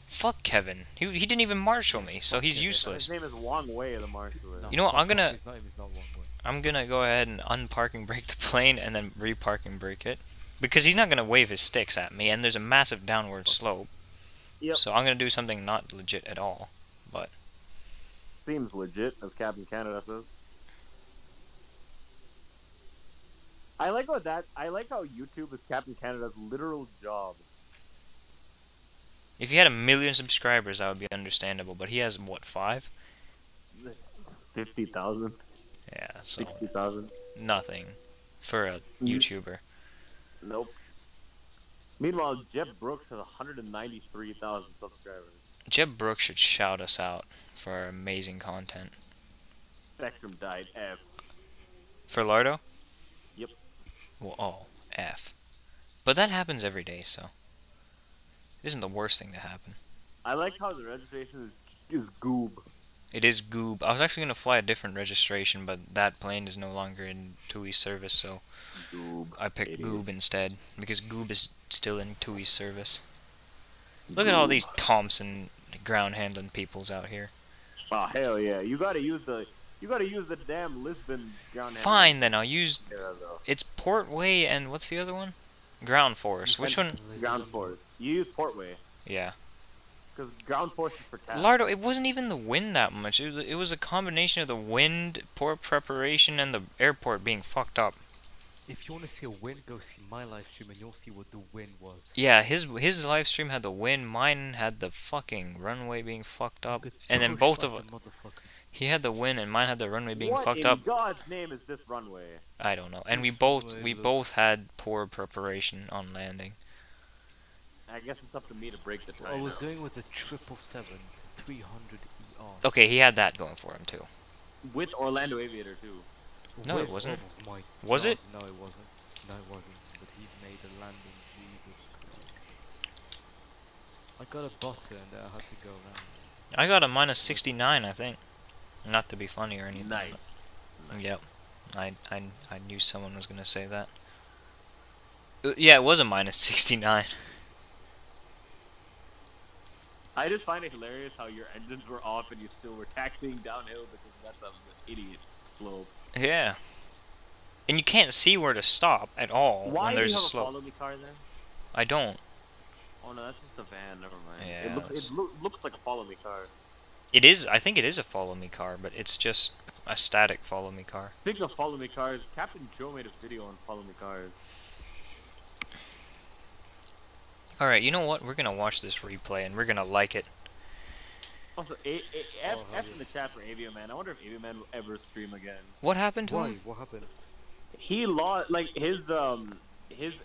Fuck Kevin. He didn't even marshal me, so he's Kevin. useless. His name is Wang Wei, the marshal. No, You know what, fuck I'm gonna- off, It's not one way. I'm gonna go ahead and unparking brake the plane and then reparking brake it, because he's not gonna wave his sticks at me, and there's a massive downward slope. Yep. So I'm gonna do something not legit at all. But Seems legit, as Captain Canada says. I like how YouTube is Captain Canada's literal job. if he had 1 million subscribers, that would be understandable. But he has what, 5? 50,000, Yeah, so 60,000. nothing for a YouTuber. Nope. Meanwhile, Jeb Brooks has 193,000 subscribers. Jeb Brooks should shout us out for our amazing content. Spectrum died F. For Lardo? Yep. Well, oh, F. But that happens every day, so it isn't the worst thing to happen. I like how the registration is Goob. It is Goob. I was actually gonna fly a different registration, but that plane is no longer in TUI service, so Goob. I picked Idiot. Goob instead because Goob is still in TUI service. Look at all these Thompson ground handling peoples out here. Oh hell yeah! You gotta use the damn Lisbon ground. Fine then, I'll use. handling. It's Portway and what's the other one? Ground Force. Which one? Ground force. You use Portway Yeah. because ground force is for tasks. Lardo, it wasn't even the wind that much. It was a combination of the wind, poor preparation, and the airport being fucked up. If you want to see a win, go see my live stream and you'll see what the win was. Yeah, his live stream had the wind, mine had the fucking runway being fucked up, and then both of them. He had the wind and mine had the runway being fucked up. What in God's name is this runway? I don't know. And we both had poor preparation on landing. I guess it's up to me to break the tie. I was going with the 777-300 ER. Okay, he had that going for him too. With Orlando Aviator too. No, it wasn't. Oh my Was God, it? No, it wasn't. No, it wasn't. But he made a landing. Jesus Christ. I got a butter and I had to go around. I got a -69, I think. Not to be funny or anything. Nice. Yep. I knew someone was gonna say that. Yeah, it was a -69. I just find it hilarious how your engines were off and you still were taxiing downhill because that's an idiot slope. Yeah. And you can't see where to stop at all Why when do there's you a have slope. a follow me car then? I don't. Oh no, that's just a van. Never mind. Yeah, It looks like a follow me car. It is. I think it is a follow me car, but it's just a static follow me car. Speaking of follow me cars, Captain Joe made a video on follow me cars. All right, you know what? We're gonna watch this replay and we're gonna like it. Also, F in the chat for Avioman. I wonder if Avioman will ever stream again. What happened to Why? him? What happened? He lost like his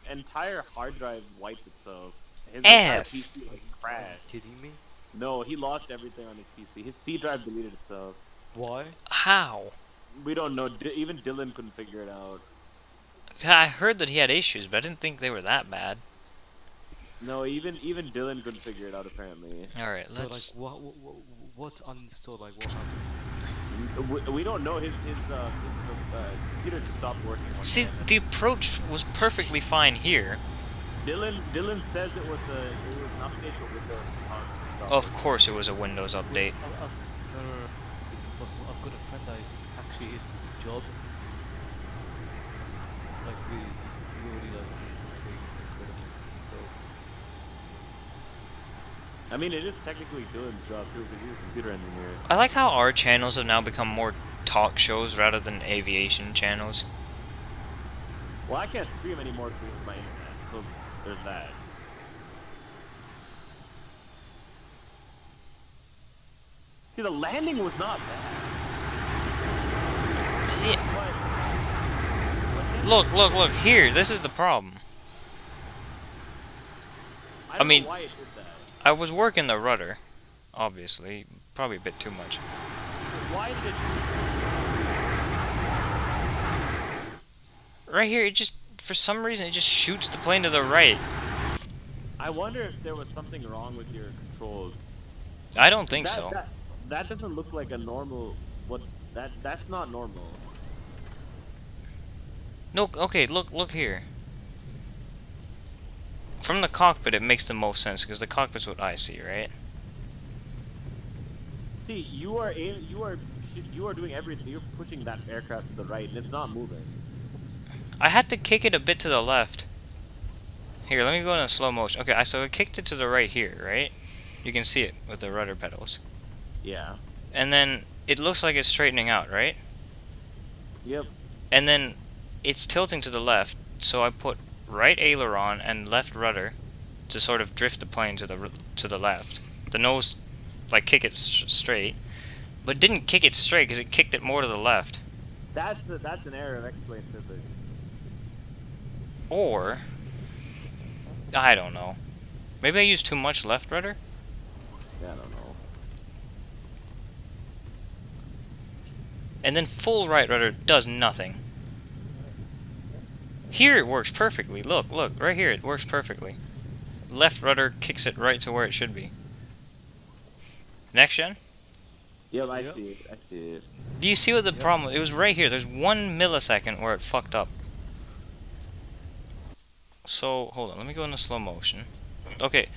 entire hard drive wiped itself. His F. entire PC crashed. Kidding me? No, he lost everything on his PC. His C drive deleted itself. Why? How? We don't know. Even Dylan couldn't figure it out. I heard that he had issues, but I didn't think they were that bad. No, even Dylan couldn't figure it out apparently. All right, So let's. like, what uninstalled? Like, what happened? We don't know. His computer just stopped working. one See, day. the approach was perfectly fine here. Dylan says it was an update for Windows. Of course, it was a Windows update. No. It's impossible. I've got a friend that is actually it's his job. Like we already like this thing. I mean, it is technically Dylan's job too, because he's a computer engineer. I like how our channels have now become more talk shows rather than aviation channels. Well, I can't stream anymore through my internet, so there's that. See, the landing was not bad. Look, here, this is the problem. I don't mean, know why it did that. I was working the rudder, obviously, probably a bit too much. Why did it... Right here, it just, for some reason, it just shoots the plane to the right. I wonder if there was something wrong with your controls. I don't think so. That doesn't look like a normal... That's not normal. No, okay, look here. From the cockpit, it makes the most sense, because the cockpit's what I see, right? See, you are doing everything. You're pushing that aircraft to the right, and it's not moving. I had to kick it a bit to the left. Here, let me go in slow motion. Okay, so I kicked it to the right here, right? You can see it with the rudder pedals. Yeah. And then it looks like it's straightening out, right? Yep. And then it's tilting to the left, so I put right aileron and left rudder to sort of drift the plane to the left. The nose, like, kick it straight, but didn't kick it straight because it kicked it more to the left. That's an error of X-plane physics. Or I don't know. Maybe I used too much left rudder. Yeah, I don't know. And then full right rudder does nothing. Here it works perfectly. Look, right here it works perfectly. Left rudder kicks it right to where it should be. Next gen? Yep, I see it. I see it. Do you see what the problem? It was right here. There's 1 millisecond where it fucked up. So hold on, let me go into slow motion. Okay,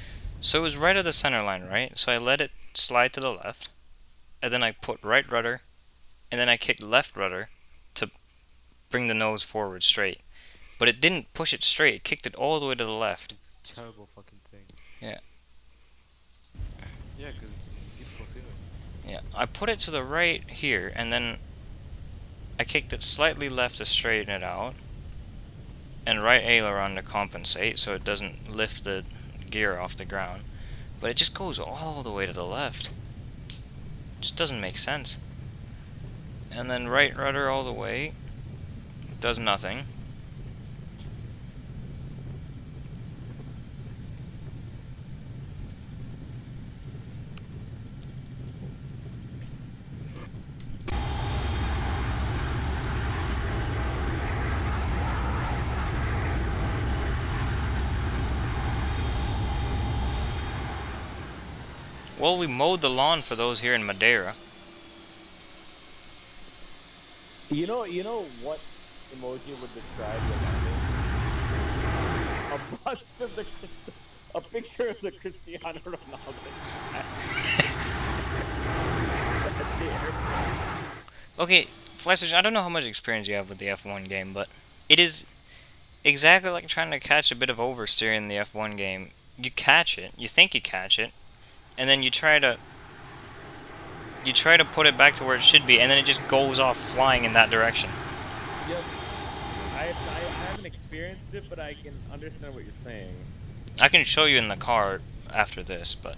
so it was right at the center line, right? So I let it slide to the left, and then I put right rudder, and then I kicked left rudder to bring the nose forward straight. But it didn't push it straight, it kicked it all the way to the left. It's a terrible fucking thing. Yeah. Yeah, because it's beautiful scenery. Yeah, I put it to the right here, and then I kicked it slightly left to straighten it out, and right aileron to compensate so it doesn't lift the gear off the ground. But it just goes all the way to the left. It just doesn't make sense. And then right rudder all the way, does nothing. Well, we mowed the lawn for those here in Madeira. You know what emoji would describe your landing? A bust of a picture of the Cristiano Ronaldo. Okay, Flashage, I don't know how much experience you have with the F1 game, but it is exactly like trying to catch a bit of oversteer in the F1 game. You catch it, you think you catch it, and then you try to put it back to where it should be, and then it just goes off flying in that direction. Yep. I haven't experienced it, but I can understand what you're saying. I can show you in the car after this, but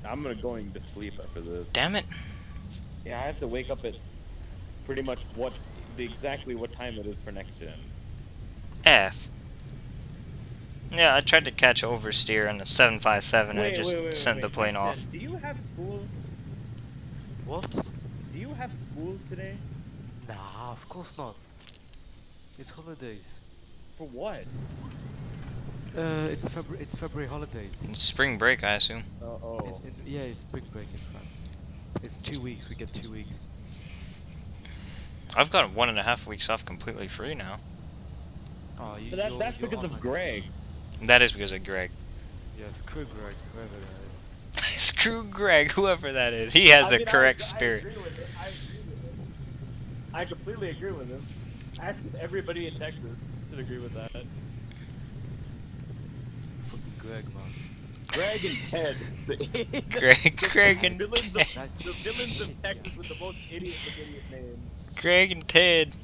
I'm going to sleep after this. damn it. Yeah, I have to wake up at pretty much exactly what time it is for next gen. F. Yeah, I tried to catch oversteer on the 757 and it just sent the plane off. Do you have school? What? Do you have school today? Nah, of course not. It's holidays. For what? It's February holidays. It's spring break, I assume. Oh. Yeah, it's spring break in France. It's 2 weeks. We get 2 weeks. I've got 1.5 weeks off completely free now. Oh, But that's because of Greg. That is because of Greg. Yeah, screw Greg, whoever that is. Screw Greg, whoever that is. He has the correct spirit. I agree with it. I completely agree with him. Actually, everybody in Texas should agree with that. Fucking Greg, man. Greg and Ted. Greg and villains Ted. The villains of Texas with the most idiot names. Greg and Ted.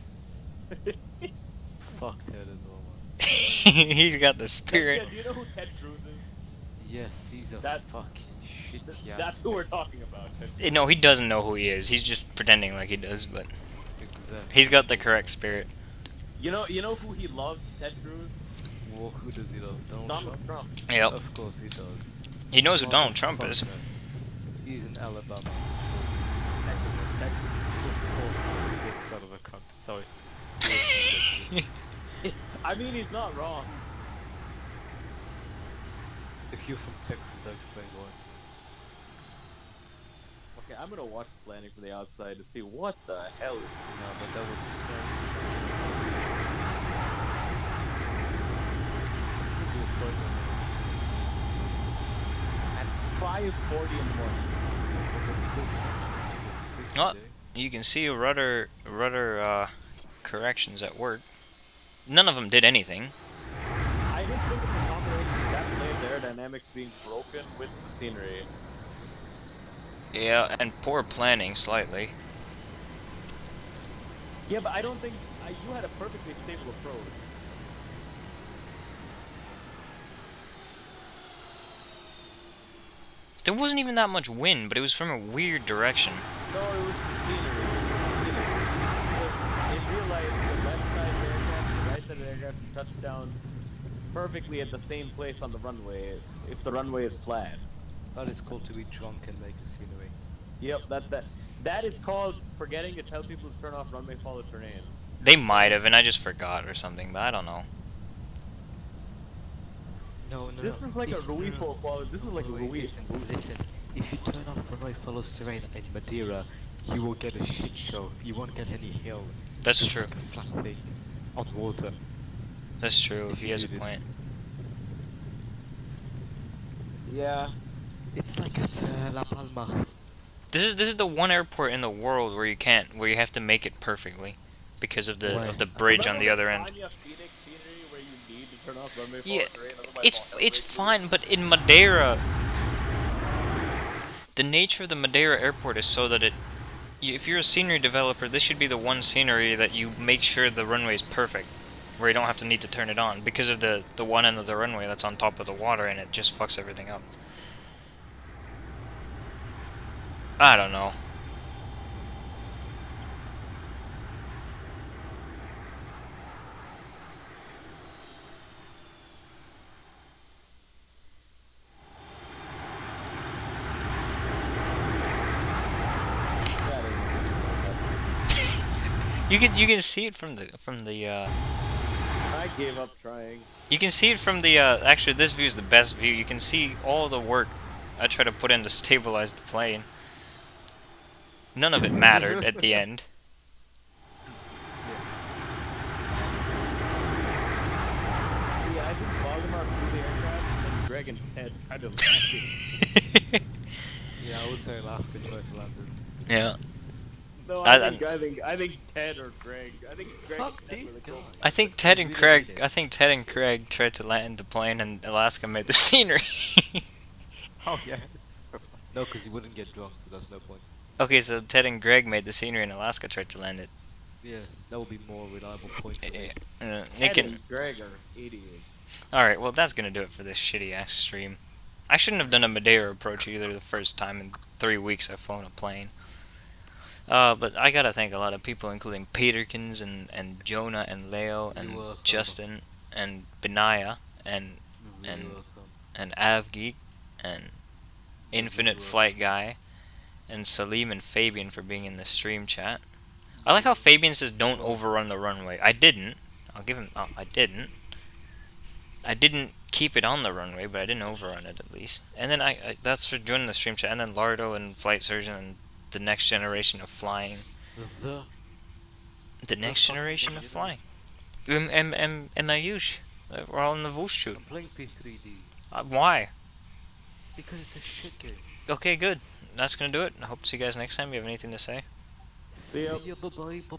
Fuck Ted as well, man. He's got the spirit. Ted, do you know who Ted Cruz is? Yes, he's a fucking shit. That's who we're talking about. Ted. No, he doesn't know who he is. He's just pretending like he does, but he's got the correct spirit. You know who he loves, Ted Cruz? Well, who does he love? Donald Trump. Yep. Of course he does. He knows who Donald Trump is. He's in Alabama. Texas. This son of a cunt. Sorry. I mean, he's not wrong. If you're from Texas, that explains why. Okay, I'm gonna watch this landing from the outside to see what the hell is going on. But that was so At 5:40 in the morning. Oh, you can see rudder corrections at work. None of them did anything. I just think it's a combination of that plane's aerodynamics being broken with the scenery. Yeah, and poor planning slightly. Yeah, but I don't think you had a perfectly stable approach. There wasn't even that much wind, but it was from a weird direction. No, it was the scenery. In real life, the left side of the aircraft and the right side of the aircraft touched down perfectly at the same place on the runway if the runway is flat. That is called to be drunk and make a scenery. Yep, that is called forgetting to tell people to turn off runway follow terrain. They might have, and I just forgot or something, but I don't know. No. This is like a Ruifo quality. This is like a Ruiz. Listen. If you turn off runway my fellows terrain in Madeira, you will get a shit show. You won't get any hill. That's Just true. like a flat thing on water. That's true. If He you has a did it. point. Yeah. It's like at La Palma. This is the one airport in the world where you have to make it perfectly, because of the Why? bridge on the other end. Tanya Phoenix scenery where you need to turn off runway Yeah, forward terrain, otherwise it's all it's hell breaks fine, but in Madeira, the nature of the Madeira airport is so that if you're a scenery developer, this should be the one scenery that you make sure the runway is perfect, where you don't have to need to turn it on because of the one end of the runway that's on top of the water and it just fucks everything up. I don't know. You can see it from the I gave up trying. you can see it from the actually this view is the best view. You can see all the work I try to put in to stabilize the plane. None of it mattered at the end. Yeah, I think Valdemar flew the aircraft and Greg and Ted tried to land it. Yeah, I would say Alaska tried to land it. Yeah. No, I I think Ted or Greg. I think Greg Fuck and Ted these were the guys. I think Ted and Really Craig. made it. I think Ted and Craig tried to land the plane, and Alaska made the scenery. Oh yes. No, because you wouldn't get drunk, so that's no point. Okay, so Ted and Greg made the scenery, and Alaska tried to land it. Yes, that would be more reliable point to make. Nick Ted and and Greg are idiots. all right, well that's gonna do it for this shitty ass stream. I shouldn't have done a Madeira approach either. The first time in 3 weeks I've flown a plane. But I gotta thank a lot of people, including Peterkins and Jonah and Leo and You're welcome. Justin and Benaya and You're and welcome. and Avgeek and Infinite welcome. Flight Guy and Salim and Fabian for being in the stream chat. I like how Fabian says don't overrun the runway. I didn't. I'll give him. I didn't. I didn't keep it on the runway, but I didn't overrun it at least. And then that's for joining the stream chat. And then Lardo and Flight Surgeon and the next generation of flying. The next fuck generation you of know? flying. And Ayush. We're all in the Voice shoot. I'm playing P3D. Why? Because it's a shit game. Okay, good. That's gonna do it. I hope to see you guys next time. You have anything to say? See ya. Bye bye. Bye bye.